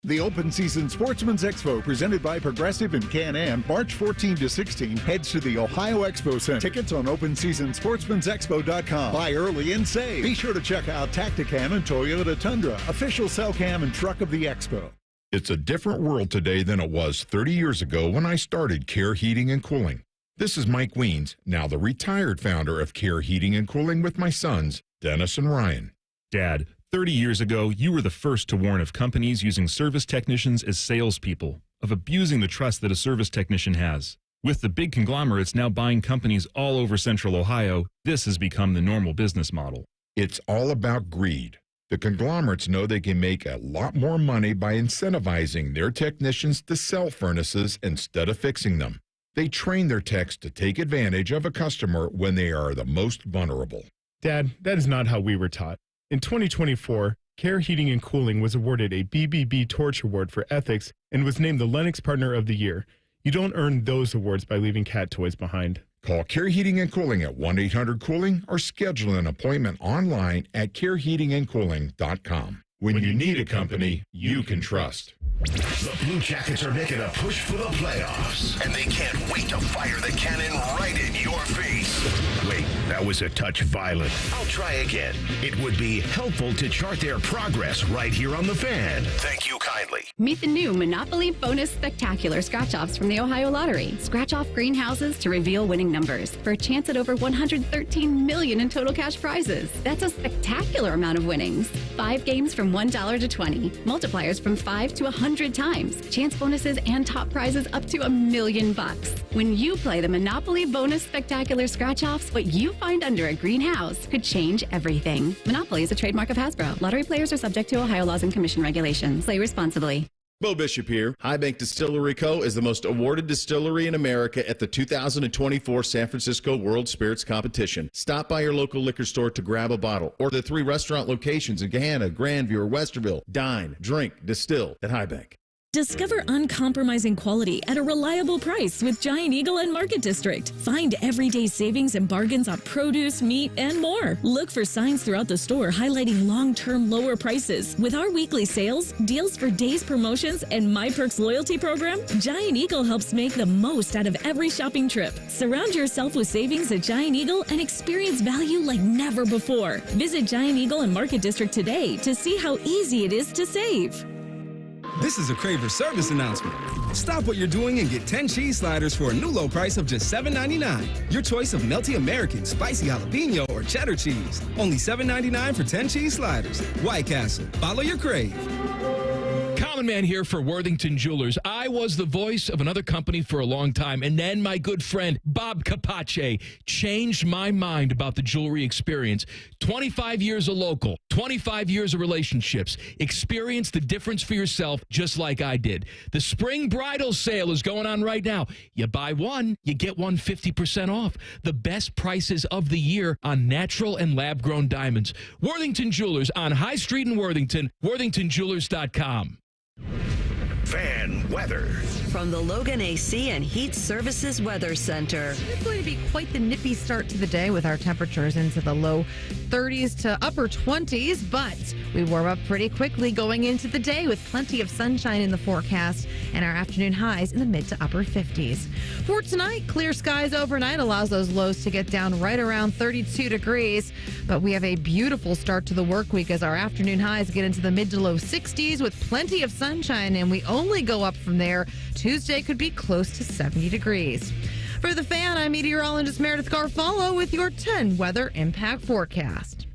The Open Season Sportsman's Expo, presented by Progressive and Can-Am, March 14 to 16, heads to the Ohio Expo Center. Tickets on OpenSeasonSportsman'sExpo.com. Buy early and save. Be sure to check out Tacticam and Toyota Tundra, official cell cam and truck of the Expo. It's a different world today than it was 30 years ago when I started Care Heating and Cooling. This is Mike Weens, now the retired founder of Care Heating and Cooling with my sons, Dennis and Ryan. Dad, 30 years ago, you were the first to warn of companies using service technicians as salespeople, of abusing the trust that a service technician has. With the big conglomerates now buying companies all over Central Ohio, this has become the normal business model. It's all about greed. The conglomerates know they can make a lot more money by incentivizing their technicians to sell furnaces instead of fixing them. They train their techs to take advantage of a customer when they are the most vulnerable. Dad, that is not how we were taught. In 2024, Care Heating and Cooling was awarded a BBB Torch Award for Ethics and was named the Lennox Partner of the Year. You don't earn those awards by leaving cat toys behind. Call Care Heating and Cooling at 1-800-COOLING or schedule an appointment online at careheatingandcooling.com. When you need a company you can trust. The Blue Jackets are making a push for the playoffs, and they can't wait to fire the cannon right in your face. Wait, that was a touch violent. I'll try again. It would be helpful to chart their progress right here on The Fan. Thank you kindly. Meet the new Monopoly Bonus Spectacular Scratch-Offs from the Ohio Lottery. Scratch off greenhouses to reveal winning numbers for a chance at over $113 million in total cash prizes. That's a spectacular amount of winnings. 5 games from $1 to 20. Multipliers from 5 to 100 times. Chance bonuses and top prizes up to $1 million. When you play the Monopoly Bonus Spectacular Scratch-Offs, what you find under a greenhouse could change everything. Monopoly is a trademark of Hasbro. Lottery players are subject to Ohio laws and commission regulations. Play responsibly. Bo Bishop here. High Bank Distillery Co. is the most awarded distillery in America at the 2024 San Francisco World Spirits Competition. Stop by your local liquor store to grab a bottle, or the 3 restaurant locations in Gahanna, Grandview, or Westerville. Dine, drink, distill at High Bank. Discover uncompromising quality at a reliable price with Giant Eagle and Market District. Find everyday savings and bargains on produce, meat, and more. Look for signs throughout the store highlighting long-term lower prices. With our weekly sales, deals for days promotions, and My Perks loyalty program, Giant Eagle helps make the most out of every shopping trip. Surround yourself with savings at Giant Eagle and experience value like never before. Visit Giant Eagle and Market District today to see how easy it is to save. This is a Craver service announcement. Stop what you're doing and get 10 cheese sliders for a new low price of just $7.99. Your choice of melty American, spicy jalapeno, or cheddar cheese. Only $7.99 for 10 cheese sliders. White Castle. Follow your crave. Common Man here for Worthington Jewelers. I was the voice of another company for a long time, and then my good friend Bob Capace changed my mind about the jewelry experience. 25 years of local, 25 years of relationships. Experience the difference for yourself just like I did. The spring bridal sale is going on right now. You buy one, you get one 50% off. The best prices of the year on natural and lab-grown diamonds. Worthington Jewelers on High Street in Worthington, worthingtonjewelers.com. Fan weather. From the Logan AC and Heat Services Weather Center. It's going to be quite the nippy start to the day with our temperatures into the low 30s to upper 20s, but we warm up pretty quickly going into the day with plenty of sunshine in the forecast and our afternoon highs in the mid to upper 50s. For tonight, clear skies overnight allows those lows to get down right around 32 degrees, but we have a beautiful start to the work week as our afternoon highs get into the mid to low 60s with plenty of sunshine, and we only go up from there. Tuesday could be close to 70 degrees. For The Fan, I'm meteorologist Meredith Garfalo with your 10 weather impact forecast.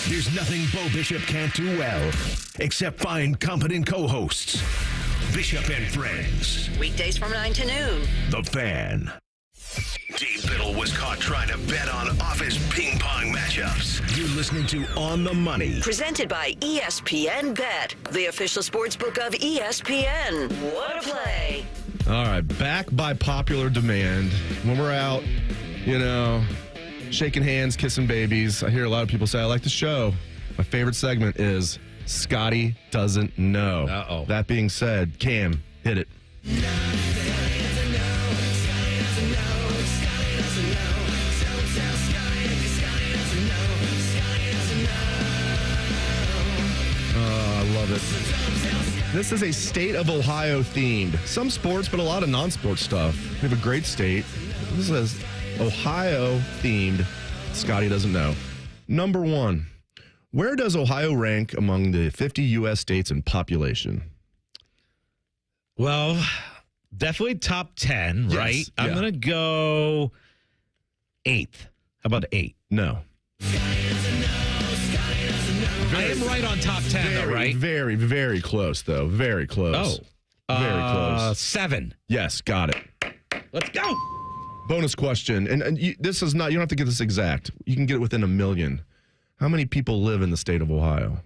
There's nothing Bo Bishop can't do well, except find competent co-hosts. Bishop and Friends. Weekdays from 9 to noon. The Fan. Dave Biddle was caught trying to bet on office ping pong matchups. You're listening to On the Money. Presented by ESPN Bet, the official sportsbook of ESPN. What a play. All right, back by popular demand. When we're out, shaking hands, kissing babies, I hear a lot of people say, I like the show. My favorite segment is Scotty Doesn't Know. Uh-oh. That being said, Cam, hit it. Love it. This is a state of Ohio themed. Some sports, but a lot of non-sports stuff. We have a great state. This is Ohio themed. Scotty Doesn't Know. Number 1. Where does Ohio rank among the 50 U.S. states in population? Well, definitely top 10, Yes, right? I'm yeah. going to go 8th. How about 8? No. I am right on top 10, though, right? Very, very close, though. Very close. Very close. 7. Yes, got it. Let's go. Bonus question. And this is not, you don't have to get this exact. You can get it within a million. How many people live in the state of Ohio?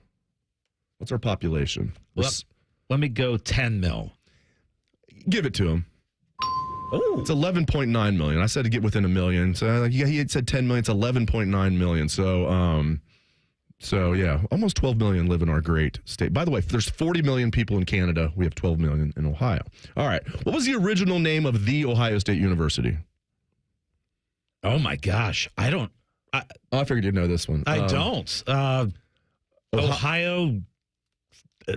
What's our population? Let me go 10 mil. Give it to him. Oh, it's 11.9 million. I said to get within a million. So he had said 10 million. It's 11.9 million. So yeah, almost 12 million live in our great state. By the way, there's 40 million people in Canada. We have 12 million in Ohio. All right. What was the original name of the Ohio State University? Oh my gosh. I figured you'd know this one. I don't.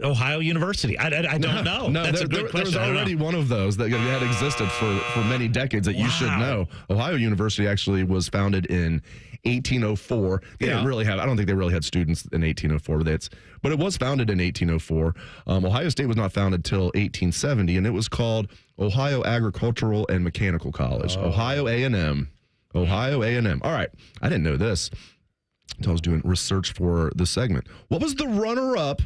Ohio University. I don't know. No, That's a good question. There was already one of those that had existed for many decades that you should know. Ohio University actually was founded in 1804. They didn't really have. I don't think they really had students in 1804. But it was founded in 1804. Ohio State was not founded till 1870, and it was called Ohio Agricultural and Mechanical College. Ohio A&M. Ohio A&M. All right. I didn't know this until I was doing research for the segment. What was the runner-up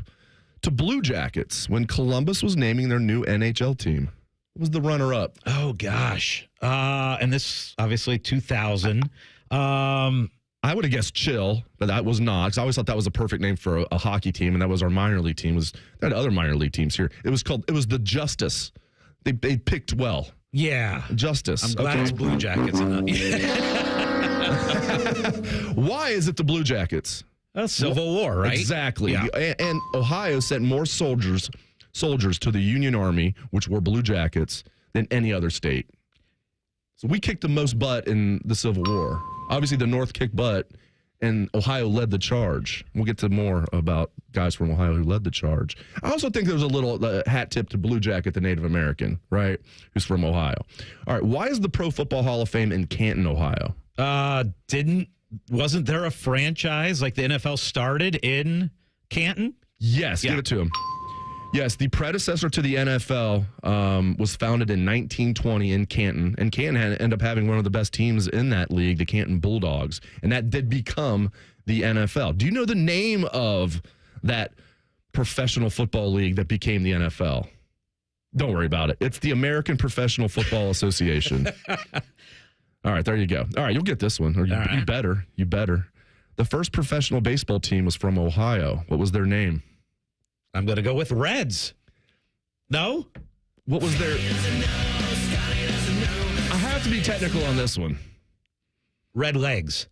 to Blue Jackets when Columbus was naming their new NHL team? What was the runner-up? Oh, gosh. And this, obviously, 2000. I would have guessed Chill, but that was not. Because I always thought that was a perfect name for a hockey team, and that was our minor league team. They had other minor league teams here. It was the Justice. They picked well. Yeah. Justice. I'm glad it's Blue Jackets. Why is it the Blue Jackets? Civil War, right? Exactly. Yeah. And Ohio sent more soldiers to the Union Army, which wore Blue Jackets, than any other state. So we kicked the most butt in the Civil War. Obviously, the North kicked butt, and Ohio led the charge. We'll get to more about guys from Ohio who led the charge. I also think there was a little hat tip to Blue Jacket, the Native American, right, who's from Ohio. All right, why is the Pro Football Hall of Fame in Canton, Ohio? Wasn't there a franchise like the NFL started in Canton? Yes, give it to him. Yes, the predecessor to the NFL was founded in 1920 in Canton, and Canton ended up having one of the best teams in that league, the Canton Bulldogs, and that did become the NFL. Do you know the name of that professional football league that became the NFL? Don't worry about it. It's the American Professional Football Association. All right, there you go. All right, you'll get this one. Or you better. You better. The first professional baseball team was from Ohio. What was their name? I'm going to go with Reds. No? What was their... I have to be technical on this one. Red Legs.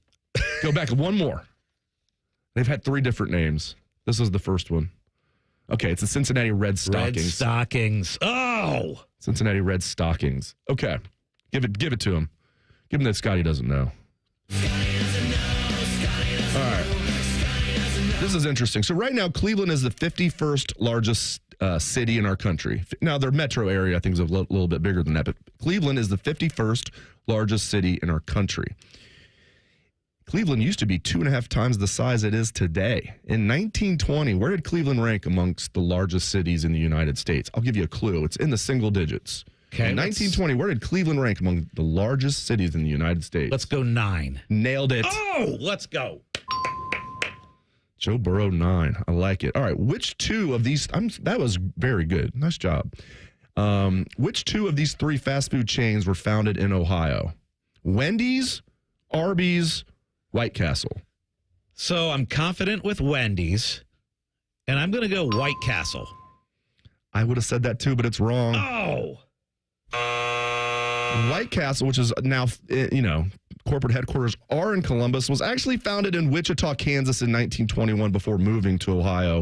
Go back one more. They've had 3 different names. This is the first one. Okay, it's the Cincinnati Red Stockings. Red Stockings. Oh! Cincinnati Red Stockings. Okay. Give it to him. Give him that Scotty doesn't know. All right. This is interesting. So right now, Cleveland is the 51st largest city in our country. Now, their metro area, I think, is a little bit bigger than that, but Cleveland is the 51st largest city in our country. Cleveland used to be 2.5 times the size it is today. In 1920, where did Cleveland rank amongst the largest cities in the United States? I'll give you a clue. It's in the single digits. Okay, in 1920, where did Cleveland rank among the largest cities in the United States? Let's go 9. Nailed it. Oh, let's go. Joe Burrow, 9. I like it. All right, which 2 of these... that was very good. Nice job. Which 2 of these 3 fast food chains were founded in Ohio? Wendy's, Arby's, White Castle. So I'm confident with Wendy's, and I'm going to go White Castle. I would have said that too, but it's wrong. Oh. White Castle, which is now, corporate headquarters are in Columbus, was actually founded in Wichita, Kansas in 1921 before moving to Ohio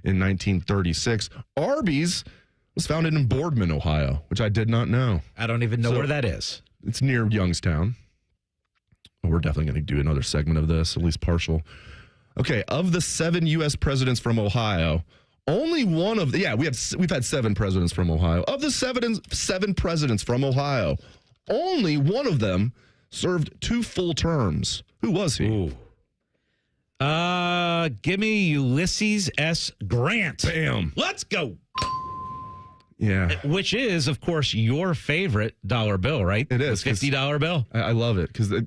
in 1936. Arby's was founded in Boardman, Ohio, which I did not know. I don't even know where that is. It's near Youngstown. We're definitely going to do another segment of this, at least partial. Okay, of the 7 U.S. presidents from Ohio, only one of we've had 7 presidents from Ohio. Of the 7 presidents from Ohio, only one of them served 2 full terms. Who was he? Ooh. Give me Ulysses S. Grant. Bam. Let's go. Yeah. Which is, of course, your favorite dollar bill, right? It is. The $50 bill. I love it because, you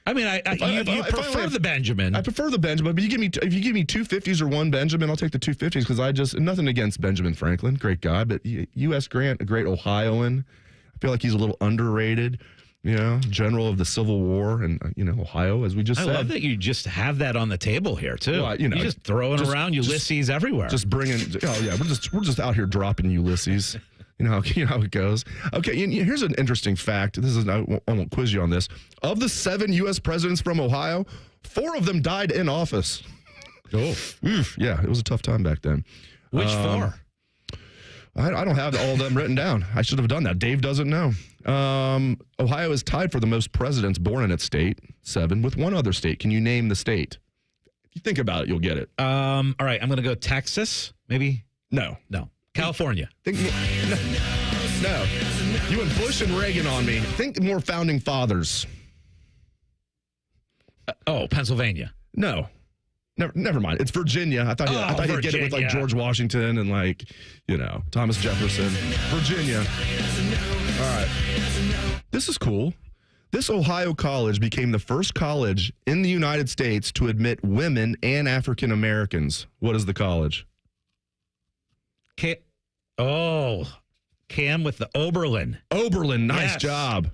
prefer the Benjamin. I prefer the Benjamin, but if you give me two 50s or one Benjamin, I'll take the two 50s because nothing against Benjamin Franklin, great guy, but U.S. Grant, a great Ohioan. I feel like he's a little underrated. General of the Civil War and, Ohio, as we just said. I love that you just have that on the table here, too. Well, you're just throwing around Ulysses everywhere. Just bringing, we're just out here dropping Ulysses. You know how it goes. Okay, here's an interesting fact. I won't quiz you on this. Of the 7 U.S. presidents from Ohio, 4 of them died in office. Oh. Yeah, it was a tough time back then. Which 4? I don't have all of them written down. I should have done that. Dave doesn't know. Ohio is tied for the most presidents born in its state, 7, with one other state. Can you name the state? If you think about it, you'll get it. All right, I'm going to go Texas, maybe? No. California. No. You went Bush and Reagan on me. Think more founding fathers. Pennsylvania. No. Never mind. It's Virginia. I thought he'd get it with George Washington and Thomas Jefferson. Virginia. All right. This is cool. This Ohio college became the first college in the United States to admit women and African Americans. What is the college? Cam with the Oberlin. Oberlin. Nice job.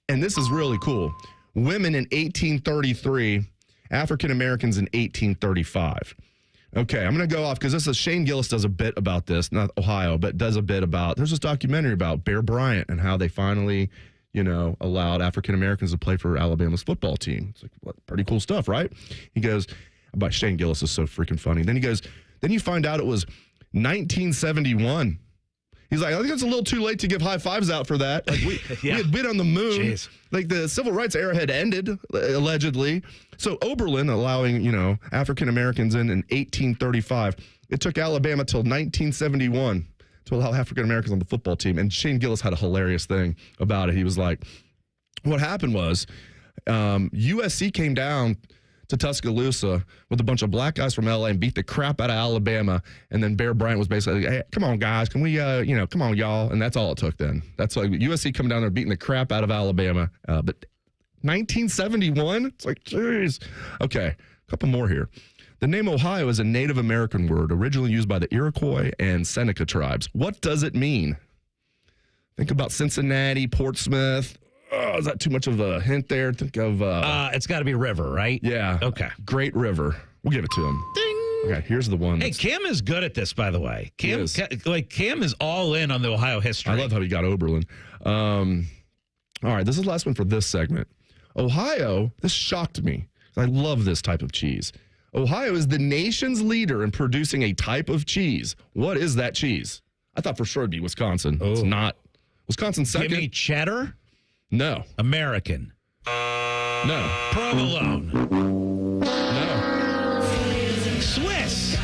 And this is really cool. Women in 1833. African Americans in 1835. Okay, I'm going to go off because Shane Gillis does a bit about this, not Ohio, but does a bit about, there's this documentary about Bear Bryant and how they finally, allowed African Americans to play for Alabama's football team. It's like, pretty cool stuff, right? He goes, but Shane Gillis is so freaking funny. Then he goes, then you find out it was 1971. He's like, I think it's a little too late to give high fives out for that. Like we had been on the moon. Jeez. Like the civil rights era had ended, allegedly. So Oberlin allowing, African Americans in 1835. It took Alabama till 1971 to allow African Americans on the football team. And Shane Gillis had a hilarious thing about it. He was like, what happened was USC came down to Tuscaloosa with a bunch of black guys from LA and beat the crap out of Alabama. And then Bear Bryant was basically like, hey, come on, guys. Can we, come on, y'all. And that's all it took then. That's like USC coming down there beating the crap out of Alabama. But 1971? It's like, jeez. Okay, a couple more here. The name Ohio is a Native American word originally used by the Iroquois and Seneca tribes. What does it mean? Think about Cincinnati, Portsmouth. Oh, is that too much of a hint there? Think of... it's got to be river, right? Yeah. Okay. Great River. We'll give it to him. Ding! Okay, here's the one. Hey, Cam is good at this, by the way. Cam is all in on the Ohio history. I love how he got Oberlin. All right, this is the last one for this segment. Ohio, this shocked me. I love this type of cheese. Ohio is the nation's leader in producing a type of cheese. What is that cheese? I thought for sure it'd be Wisconsin. It's not. Wisconsin second. Give me cheddar? No. American? No. Provolone? No. Swiss?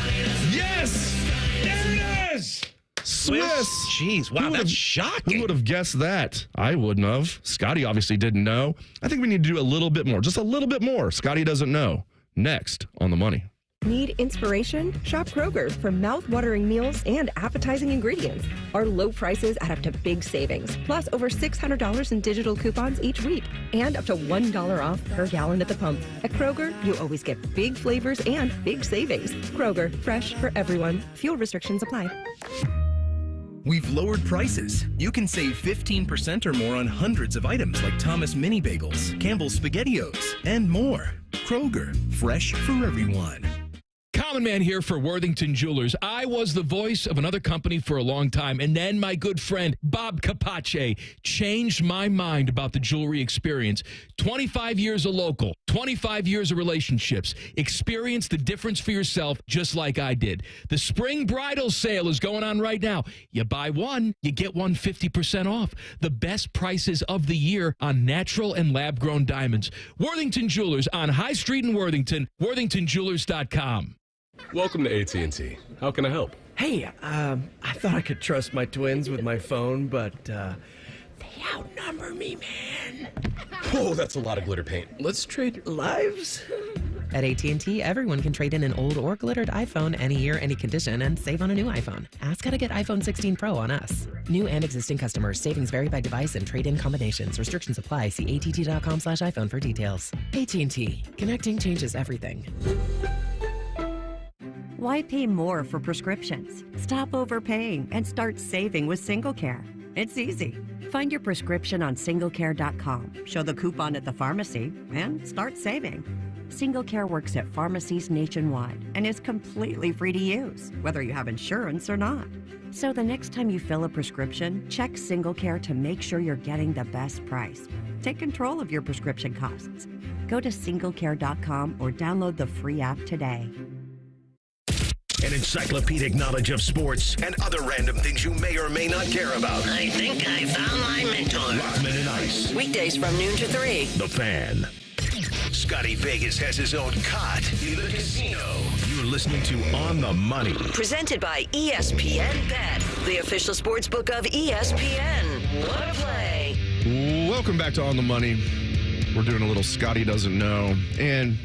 Yes! There it is! Swiss cheese. Wow, that's shocking. Who would have guessed that? I wouldn't have. Scotty obviously didn't know. I think we need to do a little bit more. Just a little bit more. Scotty doesn't know. Next on The Money. Need inspiration? Shop Kroger for mouth-watering meals and appetizing ingredients. Our low prices add up to big savings, plus over $600 in digital coupons each week, and up to $1 off per gallon at the pump. At Kroger, you always get big flavors and big savings. Kroger, fresh for everyone. Fuel restrictions apply. We've lowered prices. You can save 15% or more on hundreds of items like Thomas Mini Bagels, Campbell's SpaghettiOs, and more. Kroger, fresh for everyone. Common Man here for Worthington Jewelers. I was the voice of another company for a long time, and then my good friend Bob Capace changed my mind about the jewelry experience. 25 years a local, 25 years of relationships. Experience the difference for yourself just like I did. The spring bridal sale is going on right now. You buy one, you get one 50% off. The best prices of the year on natural and lab-grown diamonds. Worthington Jewelers on High Street in Worthington, worthingtonjewelers.com. Welcome to AT&T. How can I help? Hey, I thought I could trust my twins with my phone, but they outnumber me, man. Oh, that's a lot of glitter paint. Let's trade lives. At AT&T, everyone can trade in an old or glittered iPhone any year, any condition, and save on a new iPhone. Ask how to get iPhone 16 Pro on us. New and existing customers. Savings vary by device and trade-in combinations. Restrictions apply. See att.com/iPhone for details. AT&T. Connecting changes everything. Why pay more for prescriptions? Stop overpaying and start saving with SingleCare. It's easy. Find your prescription on singlecare.com, show the coupon at the pharmacy, and start saving. SingleCare works at pharmacies nationwide and is completely free to use, whether you have insurance or not. So the next time you fill a prescription, check SingleCare to make sure you're getting the best price. Take control of your prescription costs. Go to singlecare.com or download the free app today. An encyclopedic knowledge of sports and other random things you may or may not care about. I think I found my mentor. Lockman and Ice. Weekdays from noon to 3. The Fan. Scotty Vegas has his own cot in the casino. You're listening to On the Money. Presented by ESPN Bet, the official sportsbook of ESPN. What a play. Welcome back to On the Money. We're doing a little Scotty Doesn't Know. And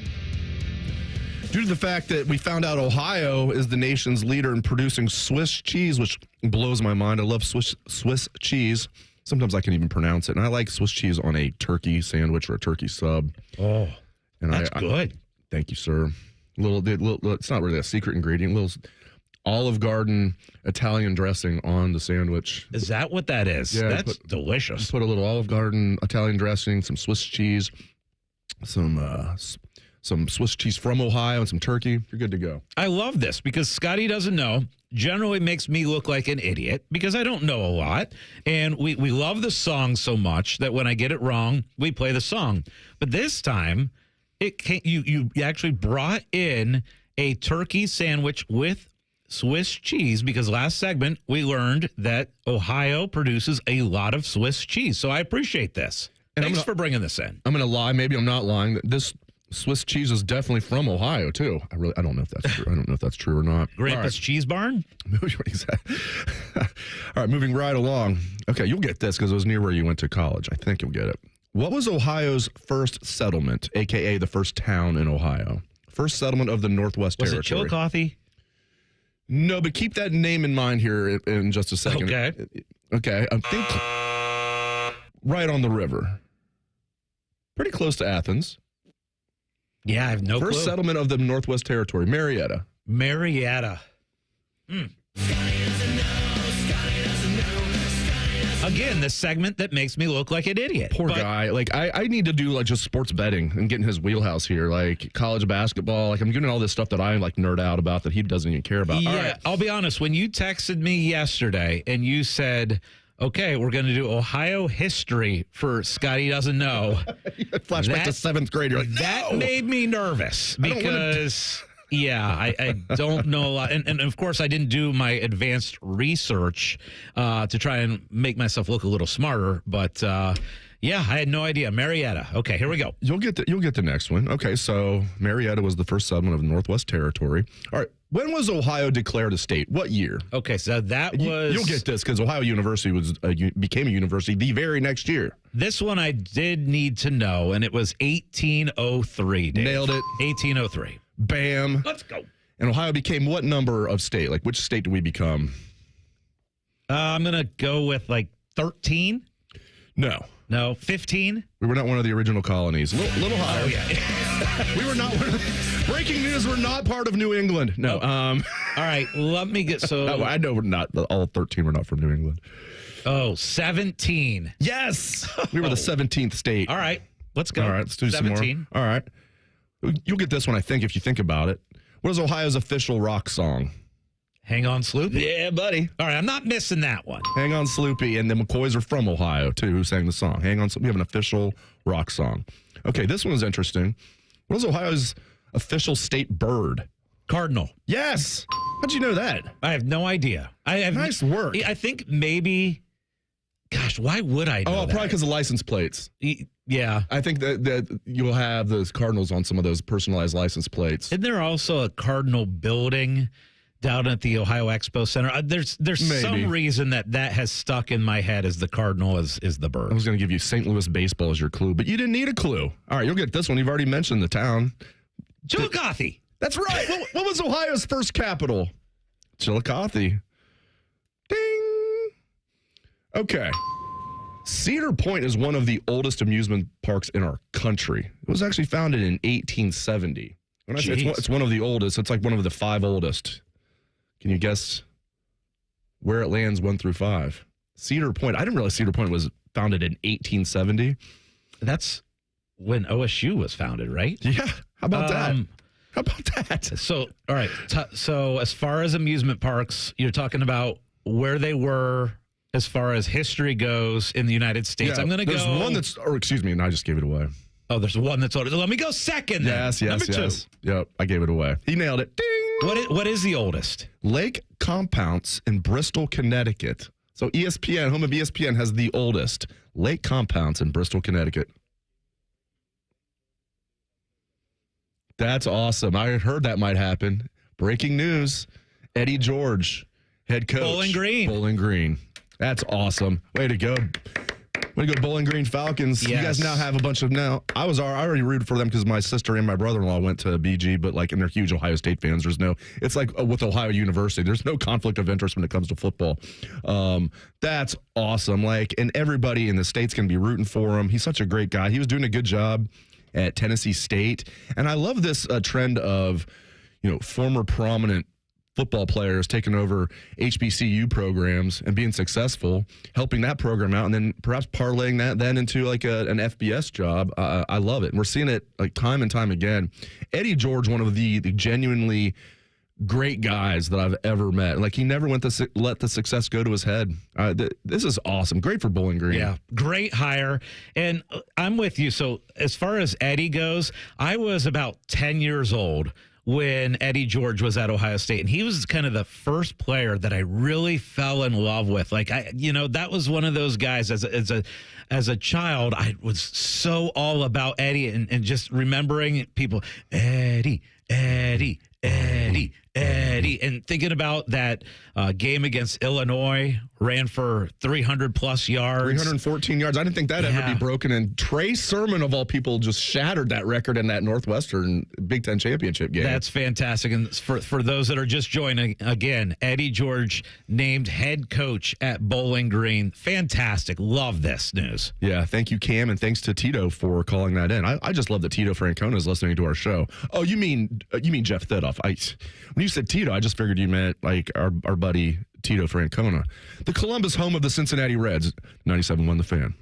due to the fact that we found out Ohio is the nation's leader in producing Swiss cheese, which blows my mind. I love Swiss cheese. Sometimes I can even pronounce it. And I like Swiss cheese on a turkey sandwich or a turkey sub. Oh, and that's good. Thank you, sir. Little, it's not really a secret ingredient. Little Olive Garden Italian dressing on the sandwich. Is that what that is? Yeah, that's delicious. Put a little Olive Garden Italian dressing, some Swiss cheese, some Swiss cheese from Ohio, and some turkey. You're good to go. I love this because Scotty Doesn't Know generally makes me look like an idiot because I don't know a lot. And we love the song so much that when I get it wrong, we play the song. But this time, you actually brought in a turkey sandwich with Swiss cheese because last segment we learned that Ohio produces a lot of Swiss cheese. So I appreciate this. And thanks for bringing this in. I'm going to lie. Maybe I'm not lying. This Swiss cheese is definitely from Ohio too. I don't know if that's true. I don't know if that's true or not. Grandpa's Cheese Barn? All right, moving right along. Okay, you'll get this because it was near where you went to college. I think you'll get it. What was Ohio's first settlement, a.k.a. the first town in Ohio? First settlement of the Northwest Territory. Was it Chillicothe? No, but keep that name in mind here in just a second. Okay, I think right on the river. Pretty close to Athens. Yeah, I have no clue. First settlement of the Northwest Territory, Marietta. Again, this segment that makes me look like an idiot. Poor guy. Like, I need to do, like, just sports betting and get in his wheelhouse here. Like, college basketball. Like, I'm doing all this stuff that I, like, nerd out about that he doesn't even care about. Yeah, all right. I'll be honest. When you texted me yesterday and you said, okay, we're going to do Ohio history for Scotty Doesn't Know. Flashback to 7th grade. You're like, that made me nervous because, I don't know a lot. And, of course, I didn't do my advanced research to try and make myself look a little smarter. But, I had no idea. Marietta. Okay, here we go. You'll get the next one. Okay, so Marietta was the first settlement of the Northwest Territory. All right. When was Ohio declared a state? What year? Okay, so that was... You'll get this because Ohio University became a university the very next year. This one I did need to know, and it was 1803, Dave. Nailed it. 1803. Bam. Let's go. And Ohio became what number of state? Like, which state did we become? I'm going to go with, 13? No, 15? We were not one of the original colonies. Little higher. Oh, yeah. We were not one of breaking news, we're not part of New England. No. All right, let me get I know we're not. All 13 were not from New England. Oh, 17. Yes. We were the 17th state. All right, let's go. All right, let's do 17. some more. All right. You'll get this one, I think, if you think about it. What is Ohio's official rock song? Hang On Sloopy. Yeah, buddy. All right, I'm not missing that one. Hang On Sloopy, and the McCoys are from Ohio, too, who sang the song. Hang On Sloopy. We have an official rock song. Okay, this one is interesting. What is Ohio's official state bird? Cardinal. Yes. How'd you know that? I have no idea. Nice work. I think maybe, gosh, why would I know probably because of license plates. Yeah. I think that you'll have those Cardinals on some of those personalized license plates. Isn't there also a Cardinal building Down at the Ohio Expo Center. There's some reason that has stuck in my head as the Cardinal is the bird. I was going to give you St. Louis baseball as your clue, but you didn't need a clue. All right, you'll get this one. You've already mentioned the town. Chillicothe. That's right. What was Ohio's first capital? Chillicothe. Ding. Okay. Cedar Point is one of the oldest amusement parks in our country. It was actually founded in 1870. When I say it's one of the oldest, it's like one of the 5 oldest. Can you guess where it lands 1 through 5? Cedar Point. I didn't realize Cedar Point was founded in 1870. That's when OSU was founded, right? Yeah. How about that? How about that? So, all right. So, as far as amusement parks, you're talking about where they were as far as history goes in the United States. Yeah, I'm going to go. There's one that's, or excuse me, and I just gave it away. Oh, there's one that's older. Let me go second then. Yes. Number 2. Yep, I gave it away. He nailed it. Ding! What is the oldest? Lake Compounce in Bristol, Connecticut. So ESPN, home of ESPN, has the oldest. Lake Compounce in Bristol, Connecticut. That's awesome. I heard that might happen. Breaking news. Eddie George, head coach. Bowling Green. Bowling Green. That's awesome. Way to go. Way to go, Bowling Green Falcons. Yes. You guys now have a bunch of I already rooted for them because my sister and my brother-in-law went to BG, but and they're huge Ohio State fans. It's like with Ohio University. There's no conflict of interest when it comes to football. That's awesome. And everybody in the state's going to be rooting for him. He's such a great guy. He was doing a good job at Tennessee State. And I love this trend of, former prominent football players taking over HBCU programs and being successful, helping that program out, and then perhaps parlaying that then into an FBS job. I love it. And we're seeing it time and time again. Eddie George, one of the genuinely great guys that I've ever met. He never went to let the success go to his head. This is awesome. Great for Bowling Green. Yeah, great hire. And I'm with you. So as far as Eddie goes, I was about 10 years old when Eddie George was at Ohio State, and he was kind of the first player that I really fell in love with. That was one of those guys as a child. I was so all about Eddie and just remembering people, Eddie, and thinking about that game against Illinois, ran for 300-plus yards. 314 yards. I didn't think that'd ever be broken. And Trey Sermon, of all people, just shattered that record in that Northwestern Big Ten championship game. That's fantastic. And for those that are just joining, again, Eddie George named head coach at Bowling Green. Fantastic. Love this news. Yeah, thank you, Cam, and thanks to Tito for calling that in. I just love that Tito Francona is listening to our show. Oh, you mean Jeff Thidoff. When you said Tito, I just figured you meant our buddy Tito Francona. The Columbus home of the Cincinnati Reds. 97.1 The Fan.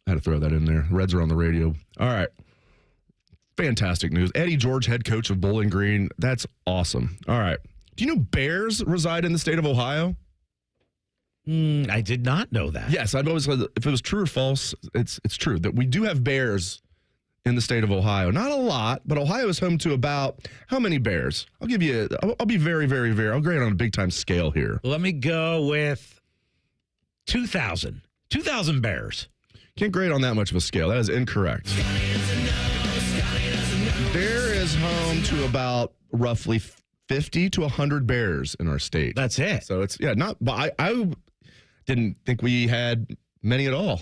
I had to throw that in there. Reds are on the radio. All right. Fantastic news. Eddie George, head coach of Bowling Green. That's awesome. All right. Do you know Bears reside in the state of Ohio? I did not know that. Yes, I'd always said if it was true or false, it's true that we do have Bears in the state of Ohio. Not a lot, but Ohio is home to about how many Bears? I'll be very, very, very, I'll grade on a big time scale here. Let me go with 2,000. 2,000 Bears. Can't grade on that much of a scale. That is incorrect. Bear is home to about roughly 50 to 100 Bears in our state. That's it. So it's, but I didn't think we had many at all.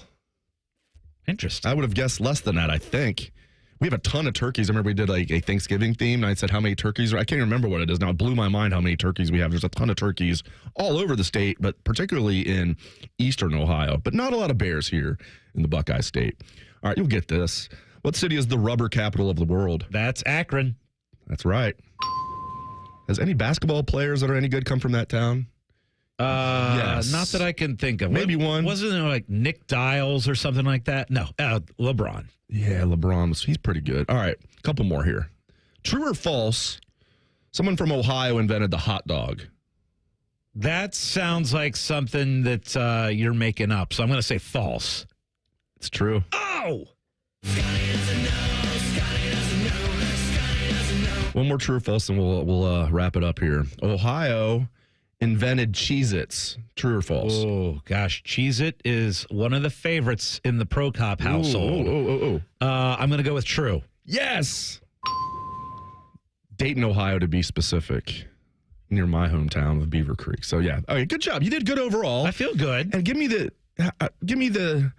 Interesting. I would have guessed less than that, I think. We have a ton of turkeys. I remember we did a Thanksgiving theme, and I said how many turkeys. I can't remember what it is now. It blew my mind how many turkeys we have. There's a ton of turkeys all over the state, but particularly in eastern Ohio. But not a lot of bears here in the Buckeye State. All right, you'll get this. What city is the rubber capital of the world? That's Akron. That's right. Has any basketball players that are any good come from that town? Yes. Not that I can think of. Maybe one. Wasn't it like Nick Dials or something like that? No, LeBron. Yeah, LeBron. He's pretty good. All right, a couple more here. True or false, someone from Ohio invented the hot dog? That sounds like something that you're making up, so I'm going to say false. It's true. Oh! One more true or false, and we'll wrap it up here. Ohio invented Cheez-Its. True or false? Oh, gosh. Cheez-It is one of the favorites in the Prokop household. I'm going to go with true. Yes! Dayton, Ohio, to be specific. near my hometown of Beaver Creek. So yeah, okay, good job. You did good overall. I feel good. And give me a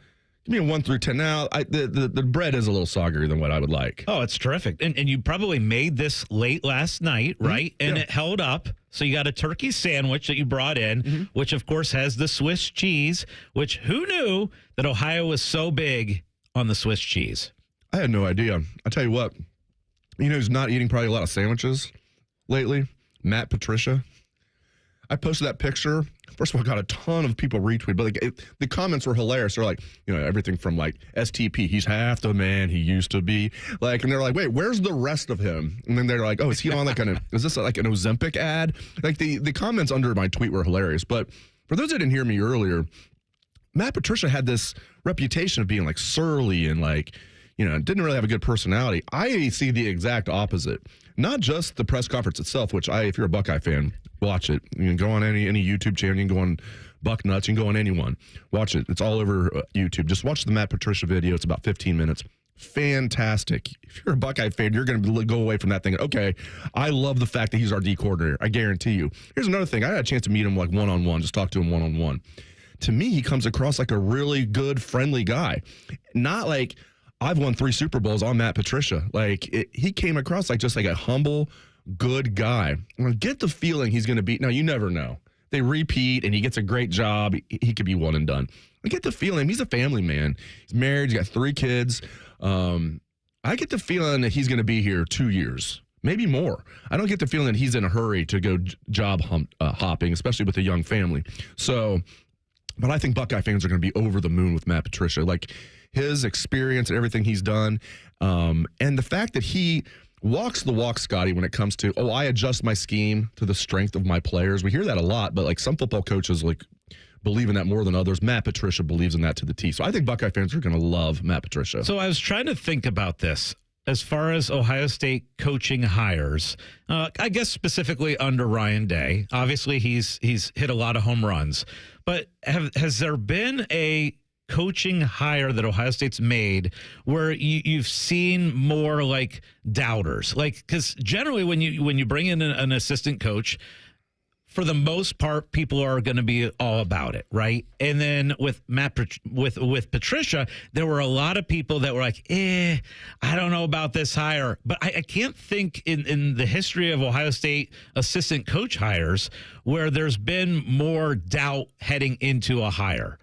1 through 10. Now, the bread is a little soggier than what I would like. Oh, it's terrific. And you probably made this late last night, right? And it held up. So you got a turkey sandwich that you brought in, which, of course, has the Swiss cheese, which who knew that Ohio was so big on the Swiss cheese? I had no idea. I tell you what, you know who's not eating probably a lot of sandwiches lately? Matt Patricia. I posted that picture. First of all, I got a ton of people retweet, but the comments were hilarious. They're like, everything from like STP, he's half the man he used to be. Like, and they're like, wait, where's the rest of him? And then they're like, oh, is he on is this like an Ozempic ad? Like the comments under my tweet were hilarious. But for those that didn't hear me earlier, Matt Patricia had this reputation of being like surly and like, didn't really have a good personality. I see the exact opposite. Not just the press conference itself, which if you're a Buckeye fan, watch it. You can go on any YouTube channel. You can go on Buck Nuts. You can go on anyone. Watch it. It's all over YouTube. Just watch the Matt Patricia video. It's about 15 minutes. Fantastic. If you're a Buckeye fan, you're going to go away from that thinking, okay, I love the fact that he's our D coordinator. I guarantee you. Here's another thing. I had a chance to meet him like one-on-one, just talk to him one-on-one. To me, he comes across like a really good, friendly guy. Not like, I've won 3 Super Bowls on Matt Patricia. He came across like just like a humble, good guy. I get the feeling he's going to be. Now, you never know. They repeat and he gets a great job. He could be one and done. I get the feeling he's a family man. He's married. He's got 3 kids. I get the feeling that he's going to be here 2 years, maybe more. I don't get the feeling that he's in a hurry to go job hopping, especially with a young family. But I think Buckeye fans are going to be over the moon with Matt Patricia. Like, his experience and everything he's done. And the fact that he walks the walk, Scotty, when it comes to, I adjust my scheme to the strength of my players. We hear that a lot, but like some football coaches believe in that more than others. Matt Patricia believes in that to the T. So I think Buckeye fans are going to love Matt Patricia. So I was trying to think about this. As far as Ohio State coaching hires, I guess specifically under Ryan Day, obviously he's hit a lot of home runs. But has there been a coaching hire that Ohio State's made where you've seen more like doubters? Like, because generally when you bring in an assistant coach, for the most part, people are going to be all about it, right? And then with with Patricia, there were a lot of people that were like, I don't know about this hire. But I can't think in the history of Ohio State assistant coach hires where there's been more doubt heading into a hire.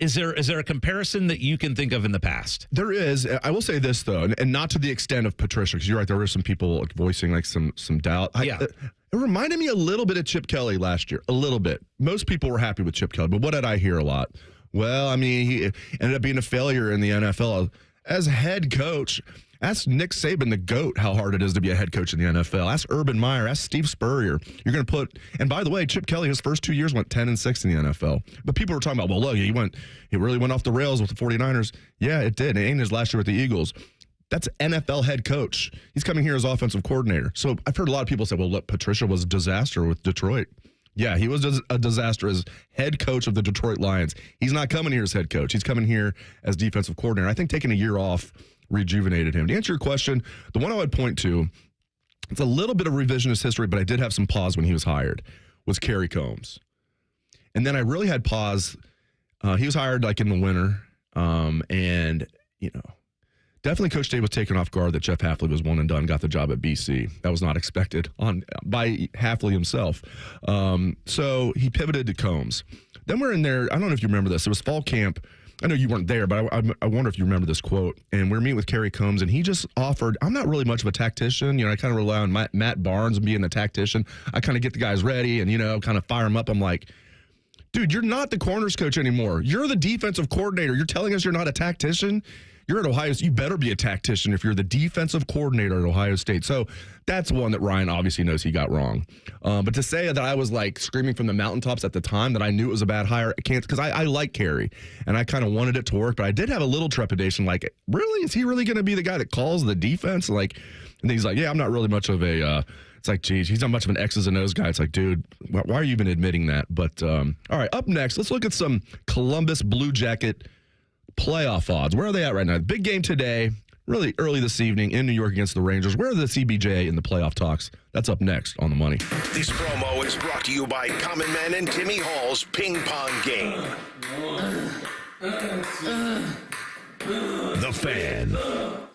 Is there a comparison that you can think of in the past? There is. I will say this, though, and not to the extent of Patricia, because you're right, there were some people voicing like some doubt. It reminded me a little bit of Chip Kelly last year, a little bit. Most people were happy with Chip Kelly, but what did I hear a lot? Well, I mean, he ended up being a failure in the NFL. As head coach, ask Nick Saban, the GOAT, how hard it is to be a head coach in the NFL. Ask Urban Meyer. Ask Steve Spurrier. You're going to put, and by the way, Chip Kelly, his first 2 years went 10-6 in the NFL. But people were talking about, well, look, he really went off the rails with the 49ers. Yeah, it did. And his last year with the Eagles. That's NFL head coach. He's coming here as offensive coordinator. So I've heard a lot of people say, well, look, Patricia was a disaster with Detroit. Yeah, he was a disaster as head coach of the Detroit Lions. He's not coming here as head coach. He's coming here as defensive coordinator. I think taking a year off rejuvenated him. To answer your question, the one I would point to, it's a little bit of revisionist history, but I did have some pause when he was hired, was Kerry Combs. And then I really had pause. He was hired like in the winter. And, definitely Coach Dave was taken off guard that Jeff Hafley was one and done, got the job at BC. That was not expected by Hafley himself. So he pivoted to Combs. Then we're in there. I don't know if you remember this. It was fall camp. I know you weren't there, but I wonder if you remember this quote. And we're meeting with Kerry Combs, and he just offered, I'm not really much of a tactician. I kind of rely on Matt Barnes and being the tactician. I kind of get the guys ready and, kind of fire them up. I'm like, dude, you're not the corners coach anymore. You're the defensive coordinator. You're telling us you're not a tactician? You're at Ohio State. You better be a tactician if you're the defensive coordinator at Ohio State. So that's one that Ryan obviously knows he got wrong. But to say that I was like screaming from the mountaintops at the time that I knew it was a bad hire, I can't, because I like Kerry and I kind of wanted it to work, but I did have a little trepidation. Like, really? Is he really going to be the guy that calls the defense? And he's like, yeah, I'm not really much of a, it's like, geez, he's not much of an X's and O's guy. It's like, dude, why are you even admitting that? But all right, up next, let's look at some Columbus Blue Jacket playoff odds. Where are they at right now? Big game today. really early this evening in New York against the Rangers. Where are the CBJ in the playoff talks? That's up next on The Money. This promo is brought to you by Common Man and Timmy Hall's Ping Pong Game. The Fan.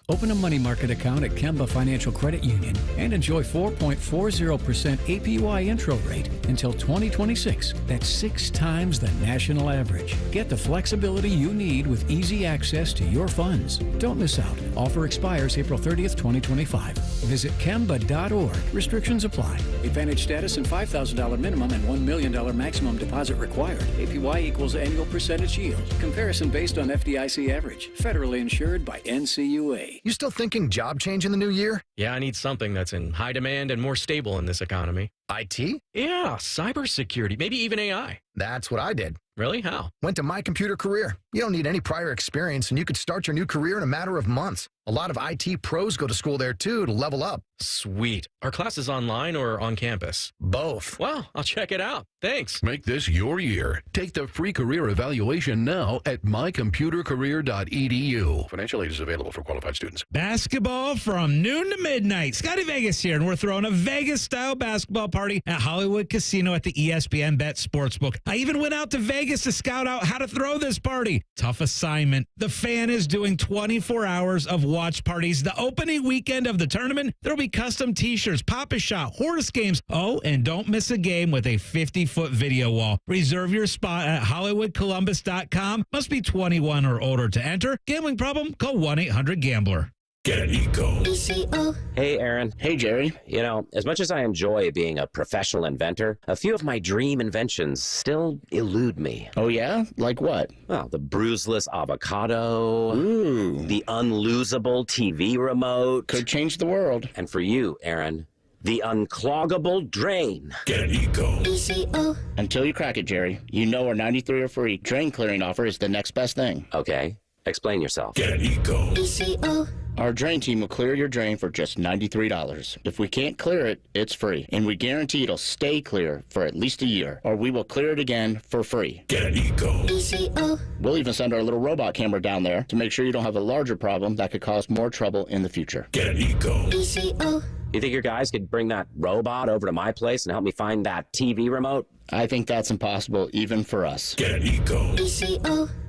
Open a money market account at Kemba Financial Credit Union and enjoy 4.40% APY intro rate until 2026. That's 6 times the national average. Get the flexibility you need with easy access to your funds. Don't miss out. Offer expires April 30th, 2025. Visit Kemba.org. Restrictions apply. Advantage status and $5,000 minimum and $1 million maximum deposit required. APY equals annual percentage yield. Comparison based on FDIC average. Federally insured by NCUA. You still thinking job change in the new year? Yeah, I need something that's in high demand and more stable in this economy. IT? Yeah, cybersecurity, maybe even AI. That's what I did. Really? How? Went to My Computer Career. You don't need any prior experience, and you could start your new career in a matter of months. A lot of IT pros go to school there, too, to level up. Sweet. Are classes online or on campus? Both. Well, I'll check it out. Thanks. Make this your year. Take the free career evaluation now at mycomputercareer.edu. Financial aid is available for qualified students. Basketball from noon to midnight. Scotty Vegas here, and we're throwing a Vegas-style basketball party at Hollywood Casino at the ESPN Bet Sportsbook. I even went out to Vegas to scout out how to throw this party. Tough assignment. The Fan is doing 24 hours of watch parties. The opening weekend of the tournament, there'll be custom t-shirts, Pop-A-Shot, horse games. Oh, and don't miss a game with a 50-foot video wall. Reserve your spot at HollywoodColumbus.com. Must be 21 or older to enter. Gambling problem? Call 1-800-GAMBLER. Get Eco. Hey, Aaron. Hey, Jerry. You know, as much as I enjoy being a professional inventor, a few of my dream inventions still elude me. Oh, yeah? Like what? Well, the bruiseless avocado. Ooh. The unlosable TV remote. Could change the world. And for you, Aaron, the uncloggable drain. Get Eco. Until you crack it, Jerry. You know our 93 or free drain clearing offer is the next best thing. Okay. Explain yourself. Get Eco. Our drain team will clear your drain for just $93. If we can't clear it, it's free. And we guarantee it'll stay clear for at least a year, or we will clear it again for free. Get Eco. We'll even send our little robot camera down there to make sure you don't have a larger problem that could cause more trouble in the future. Get Eco. You think your guys could bring that robot over to my place and help me find that TV remote? I think that's impossible even for us. Get Eco.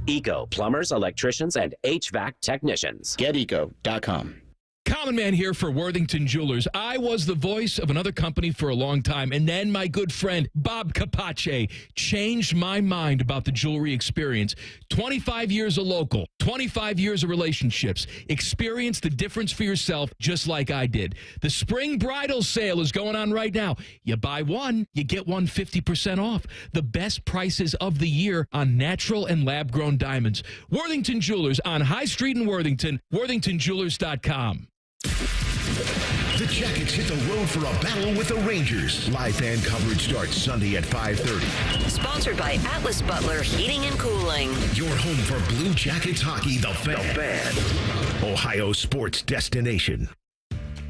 Eco, plumbers, electricians, and HVAC technicians. GetEco.com. Common Man here for Worthington Jewelers. I was the voice of another company for a long time, and then my good friend Bob Capace changed my mind about the jewelry experience. 25 years of local, 25 years of relationships. Experience the difference for yourself just like I did. The spring bridal sale is going on right now. You buy one, you get one 50% off. The best prices of the year on natural and lab-grown diamonds. Worthington Jewelers on High Street in Worthington, worthingtonjewelers.com. The Jackets hit the road for a battle with the Rangers. Live fan coverage starts Sunday at 5:30. Sponsored by Atlas Butler Heating and Cooling. Your home for Blue Jackets hockey, The Fan. Ohio sports destination.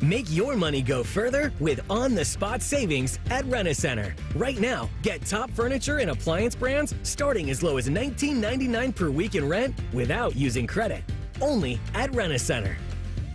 Make your money go further with on-the-spot savings at Rent-A-Center. Right now, get top furniture and appliance brands starting as low as $19.99 per week in rent without using credit. Only at Rent-A-Center.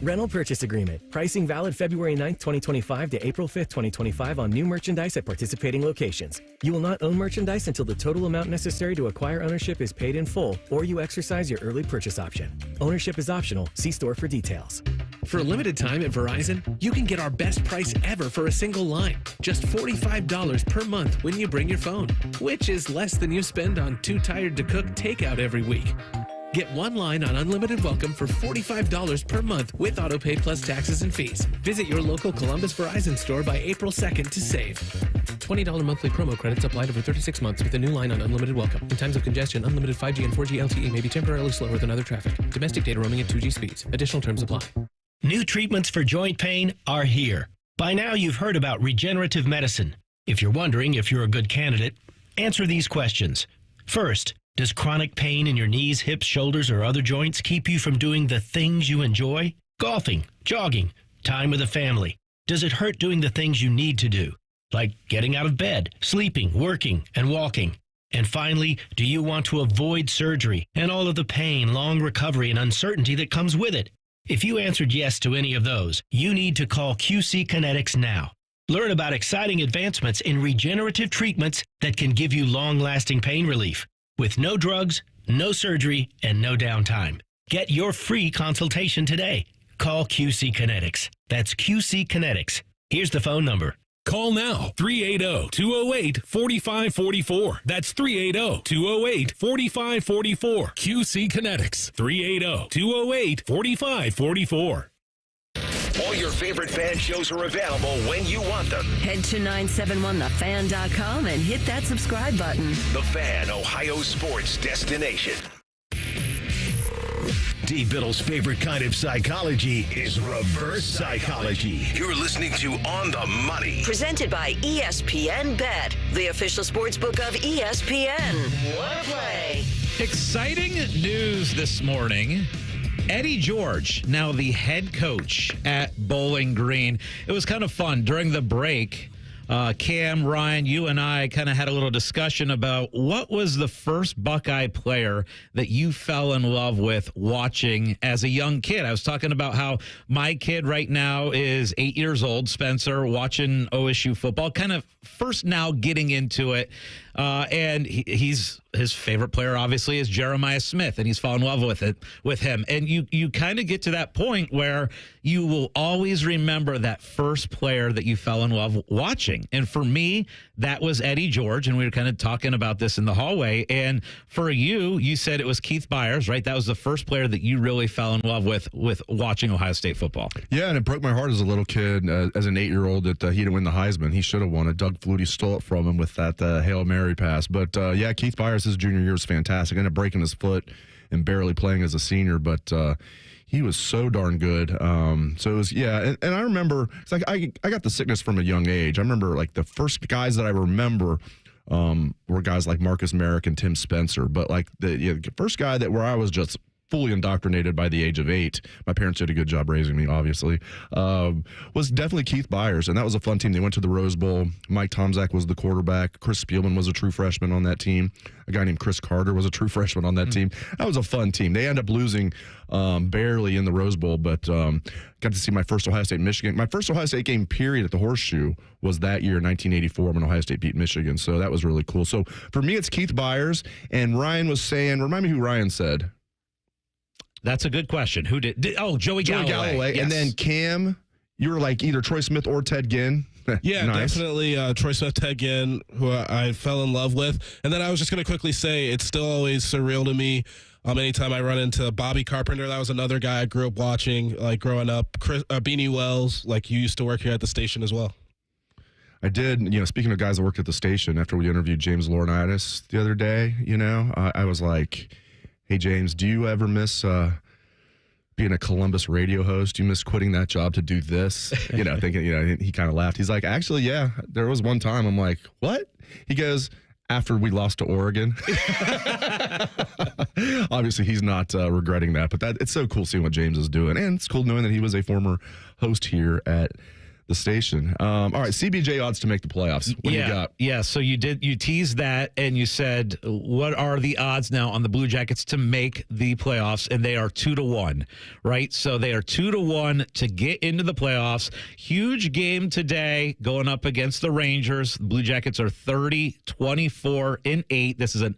Rental purchase agreement. Pricing valid February 9th, 2025 to April 5th, 2025 on new merchandise at participating locations. You will not own merchandise until the total amount necessary to acquire ownership is paid in full or you exercise your early purchase option. Ownership is optional. See store for details. For a limited time at Verizon, you can get our best price ever for a single line. Just $45 per month when you bring your phone, which is less than you spend on Too Tired to Cook takeout every week. Get one line on Unlimited Welcome for $45 per month with autopay plus taxes and fees. Visit your local Columbus Verizon store by April 2nd to save. $20 monthly promo credits applied over 36 months with a new line on Unlimited Welcome. In times of congestion, unlimited 5G and 4G LTE may be temporarily slower than other traffic. Domestic data roaming at 2G speeds. Additional terms apply. New treatments for joint pain are here. By now, you've heard about regenerative medicine. If you're wondering if you're a good candidate, answer these questions. First, does chronic pain in your knees, hips, shoulders, or other joints keep you from doing the things you enjoy? Golfing, jogging, time with the family. Does it hurt doing the things you need to do, like getting out of bed, sleeping, working, and walking? And finally, do you want to avoid surgery and all of the pain, long recovery, and uncertainty that comes with it? If you answered yes to any of those, you need to call QC Kinetics now. Learn about exciting advancements in regenerative treatments that can give you long-lasting pain relief with no drugs, no surgery, and no downtime. Get your free consultation today. Call QC Kinetics. That's QC Kinetics. Here's the phone number. Call now, 380-208-4544. That's 380-208-4544. QC Kinetics, 380-208-4544. All your favorite fan shows are available when you want them. Head to 971thefan.com and hit that subscribe button. The Fan, Ohio sports destination. D. Biddle's favorite kind of psychology is reverse psychology. You're listening to On the Money. Presented by ESPN Bet, the official sportsbook of ESPN. What a play. Exciting news this morning. Eddie George, now the head coach at Bowling Green. It was kind of fun. During the break, Cam, Ryan, you and I kind of had a little discussion about what was the first Buckeye player that you fell in love with watching as a young kid. I was talking about how my kid right now is 8 years old, Spencer, watching OSU football, kind of first now getting into it. And his favorite player, obviously, is Jeremiah Smith, and he's fallen in love with him. And you kind of get to that point where you will always remember that first player that you fell in love watching. And for me, that was Eddie George, and we were kind of talking about this in the hallway. And for you said it was Keith Byers, right? That was the first player that you really fell in love with watching Ohio State football. Yeah, and it broke my heart as a little kid, as an 8-year-old, that he didn't win the Heisman. He should have won it. Doug Flutie stole it from him with that Hail Mary pass. But, yeah, Keith Byers, his junior year was fantastic. Ended up breaking his foot and barely playing as a senior, but he was so darn good. So it was, yeah, and I remember, it's like I got the sickness from a young age. I remember, like, the first guys that I remember were guys like Marcus Merrick and Tim Spencer. But, like, the first guy where I was just fully indoctrinated by the age of 8. My parents did a good job raising me, obviously. Was definitely Keith Byers, and that was a fun team. They went to the Rose Bowl. Mike Tomczak was the quarterback. Chris Spielman was a true freshman on that team. A guy named Chris Carter was a true freshman on that team. That was a fun team. They ended up losing barely in the Rose Bowl, but got to see my first Ohio State-Michigan. My first Ohio State game, period, at the Horseshoe was that year, 1984, when Ohio State beat Michigan. So that was really cool. So for me, it's Keith Byers, and Ryan was saying, remind me who Ryan said. That's a good question. Who did Joey Galloway. Yes. And then Cam, you were like either Troy Smith or Ted Ginn. Yeah, nice. Definitely Troy Smith, Ted Ginn, who I fell in love with. And then I was just going to quickly say, it's still always surreal to me anytime I run into Bobby Carpenter. That was another guy I grew up watching, like growing up. Beanie Wells, like you used to work here at the station as well. I did. Speaking of guys that worked at the station, after we interviewed James Laurinaitis the other day, I was like, hey, James, do you ever miss being a Columbus radio host? Do you miss quitting that job to do this? Thinking, he kind of laughed. He's like, actually, yeah, there was one time. I'm like, what? He goes, after we lost to Oregon. Obviously, he's not regretting that, but it's so cool seeing what James is doing. And it's cool knowing that he was a former host here at the station. All right, CBJ odds to make the playoffs. What do you got? Yeah, so you teased that, and you said, what are the odds now on the Blue Jackets to make the playoffs? And they are 2-1, right? So they are 2-1 to get into the playoffs. Huge game today going up against the Rangers. The Blue Jackets are 30-24-8. This is a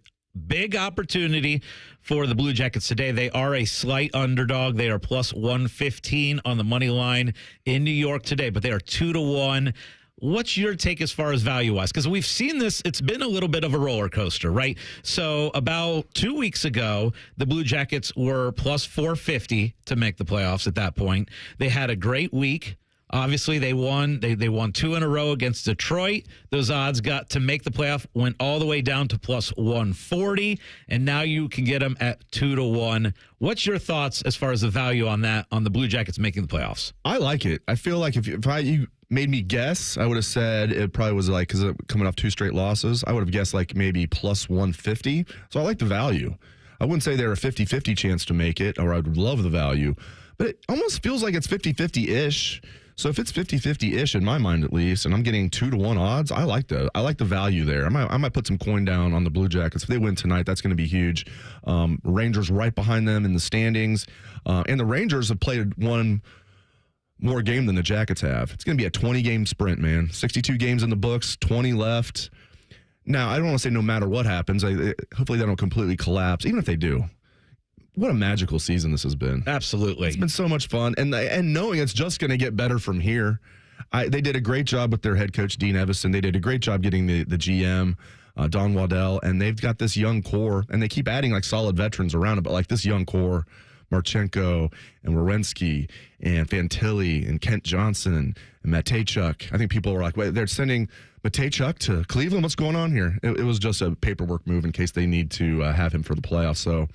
big opportunity for the Blue Jackets today. They are a slight underdog. They are plus 115 on the money line in New York today, but they are 2-1. What's your take as far as value-wise? Because we've seen this, it's been a little bit of a roller coaster, right? So about 2 weeks ago, the Blue Jackets were plus 450 to make the playoffs at that point. They had a great week. Obviously, they won. They won 2 in a row against Detroit. Those odds got to make the playoff, went all the way down to plus 140, and now you can get them at 2-1. What's your thoughts as far as the value on that, on the Blue Jackets making the playoffs? I like it. I feel like if you made me guess, I would have said it probably was like, because coming off 2 straight losses, I would have guessed like maybe plus 150. So I like the value. I wouldn't say they're a 50-50 chance to make it, or I would love the value. But it almost feels like it's 50-50-ish. So if it's 50-50-ish in my mind at least, and I'm getting 2-1 odds, I like the value there. I might put some coin down on the Blue Jackets. If they win tonight, that's going to be huge. Rangers right behind them in the standings. And the Rangers have played one more game than the Jackets have. It's going to be a 20-game sprint, man. 62 games in the books, 20 left. Now, I don't want to say no matter what happens. Hopefully they don't completely collapse. Even if they do, what a magical season this has been. Absolutely. It's been so much fun. And knowing it's just going to get better from here. They did a great job with their head coach, Dean Evison. They did a great job getting the GM, Don Waddell. And they've got this young core. And they keep adding like solid veterans around it. But like this young core, Marchenko and Werenski and Fantilli and Kent Johnson and Matejchuk. I think people were like, wait, they're sending Matejchuk to Cleveland? What's going on here? It was just a paperwork move in case they need to have him for the playoffs. So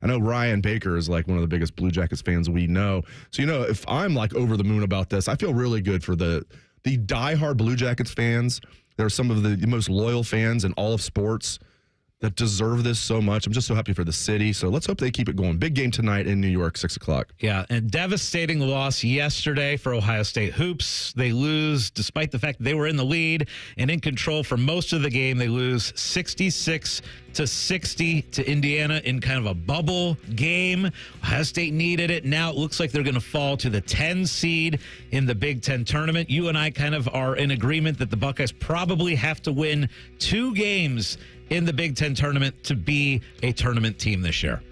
I know Ryan Baker is like one of the biggest Blue Jackets fans we know. So, if I'm like over the moon about this, I feel really good for the diehard Blue Jackets fans. They're some of the most loyal fans in all of sports that deserve this so much. I'm just so happy for the city. So let's hope they keep it going. Big game tonight in New York, 6 o'clock. Yeah, and devastating loss yesterday for Ohio State Hoops. They lose despite the fact that they were in the lead and in control for most of the game. They lose 66-60 to Indiana in kind of a bubble game. Ohio State needed it. Now it looks like they're going to fall to the 10 seed in the Big Ten tournament. You and I kind of are in agreement that the Buckeyes probably have to win 2 games in the Big Ten tournament to be a tournament team this year.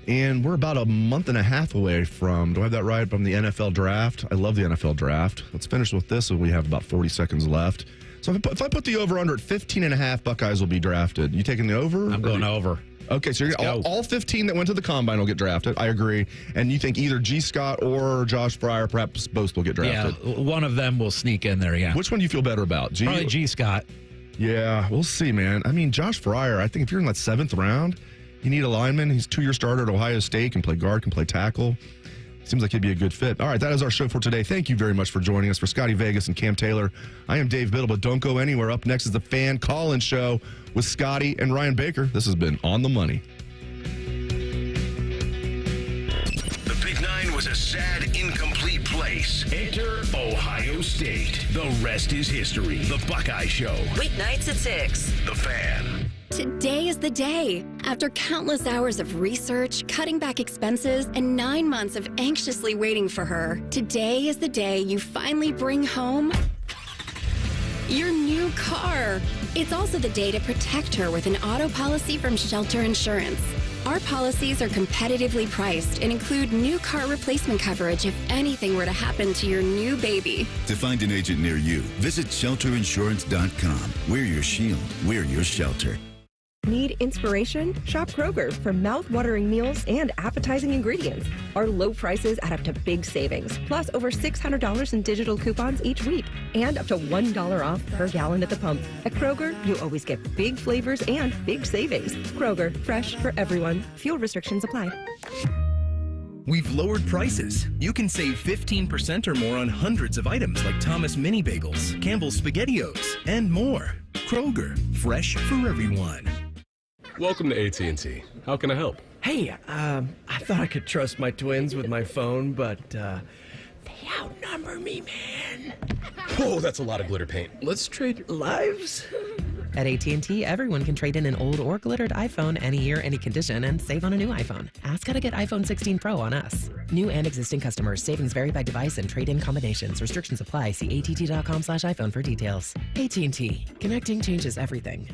And we're about a month and a half away from, do I have that right, from the NFL draft? I love the NFL draft. Let's finish with this, so we have about 40 seconds left. So if I put the over-under at 15.5, Buckeyes will be drafted. You taking the over? I'm going over. Okay, so all 15 that went to the Combine will get drafted. I agree. And you think either G. Scott or Josh Fryer, perhaps both will get drafted? Yeah, one of them will sneak in there, yeah. Which one do you feel better about? Probably G. Scott. Yeah, we'll see, man. I mean, Josh Fryer, I think if you're in that 7th round, you need a lineman. He's a 2-year starter at Ohio State, can play guard, can play tackle. Seems like he'd be a good fit. All right, that is our show for today. Thank you very much for joining us. For Scotty Vegas and Cam Taylor, I am Dave Biddle, but don't go anywhere. Up next is the Fan Call-In Show with Scotty and Ryan Baker. This has been On the Money. The Big Nine was a sad, incomplete place. Enter Ohio State. The rest is history. The Buckeye Show. Weeknights at 6. The Fan. Today is the day. After countless hours of research, cutting back expenses, and 9 months of anxiously waiting for her, today is the day you finally bring home your new car. It's also the day to protect her with an auto policy from Shelter Insurance. Our policies are competitively priced and include new car replacement coverage if anything were to happen to your new baby. To find an agent near you, visit shelterinsurance.com. We're your shield. We're your shelter. Need inspiration? Shop Kroger for mouth-watering meals and appetizing ingredients. Our low prices add up to big savings, plus over $600 in digital coupons each week, and up to $1 off per gallon at the pump. At Kroger, you always get big flavors and big savings. Kroger, fresh for everyone. Fuel restrictions apply. We've lowered prices. You can save 15% or more on hundreds of items like Thomas Mini Bagels, Campbell's SpaghettiOs, and more. Kroger, fresh for everyone. Welcome to AT&T. How can I help? Hey, I thought I could trust my twins with my phone, but they outnumber me, man. Whoa, that's a lot of glitter paint. Let's trade lives. At AT&T, everyone can trade in an old or glittered iPhone any year, any condition, and save on a new iPhone. Ask how to get iPhone 16 Pro on us. New and existing customers. Savings vary by device and trade-in combinations. Restrictions apply. See att.com/iPhone for details. AT&T. Connecting changes everything.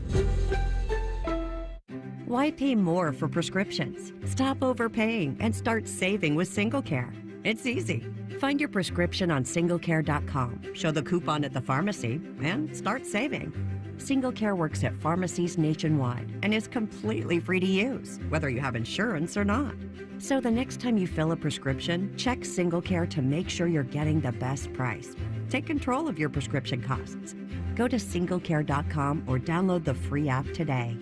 Why pay more for prescriptions? Stop overpaying and start saving with SingleCare. It's easy. Find your prescription on singlecare.com, show the coupon at the pharmacy, and start saving. SingleCare works at pharmacies nationwide and is completely free to use, whether you have insurance or not. So the next time you fill a prescription, check SingleCare to make sure you're getting the best price. Take control of your prescription costs. Go to singlecare.com or download the free app today.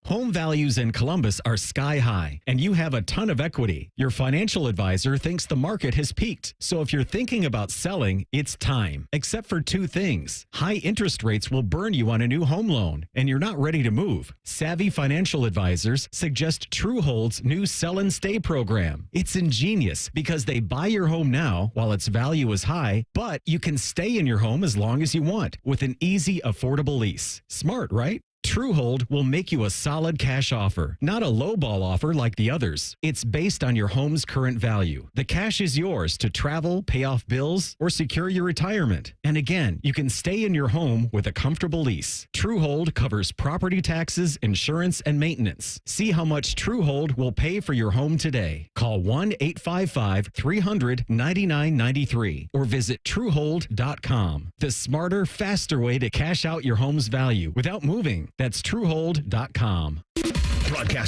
Home values in Columbus are sky high, and you have a ton of equity. Your financial advisor thinks the market has peaked. So if you're thinking about selling, it's time. Except for two things. High interest rates will burn you on a new home loan, and you're not ready to move. Savvy financial advisors suggest Truehold's new Sell and Stay program. It's ingenious because they buy your home now while its value is high, but you can stay in your home as long as you want with an easy, affordable lease. Smart, right? Truehold will make you a solid cash offer, not a lowball offer like the others. It's based on your home's current value. The cash is yours to travel, pay off bills, or secure your retirement. And again, you can stay in your home with a comfortable lease. Truehold covers property taxes, insurance, and maintenance. See how much Truehold will pay for your home today. Call 1-855-300-9993 or visit Truehold.com. The smarter, faster way to cash out your home's value without moving. That's Truehold.com. Broadcast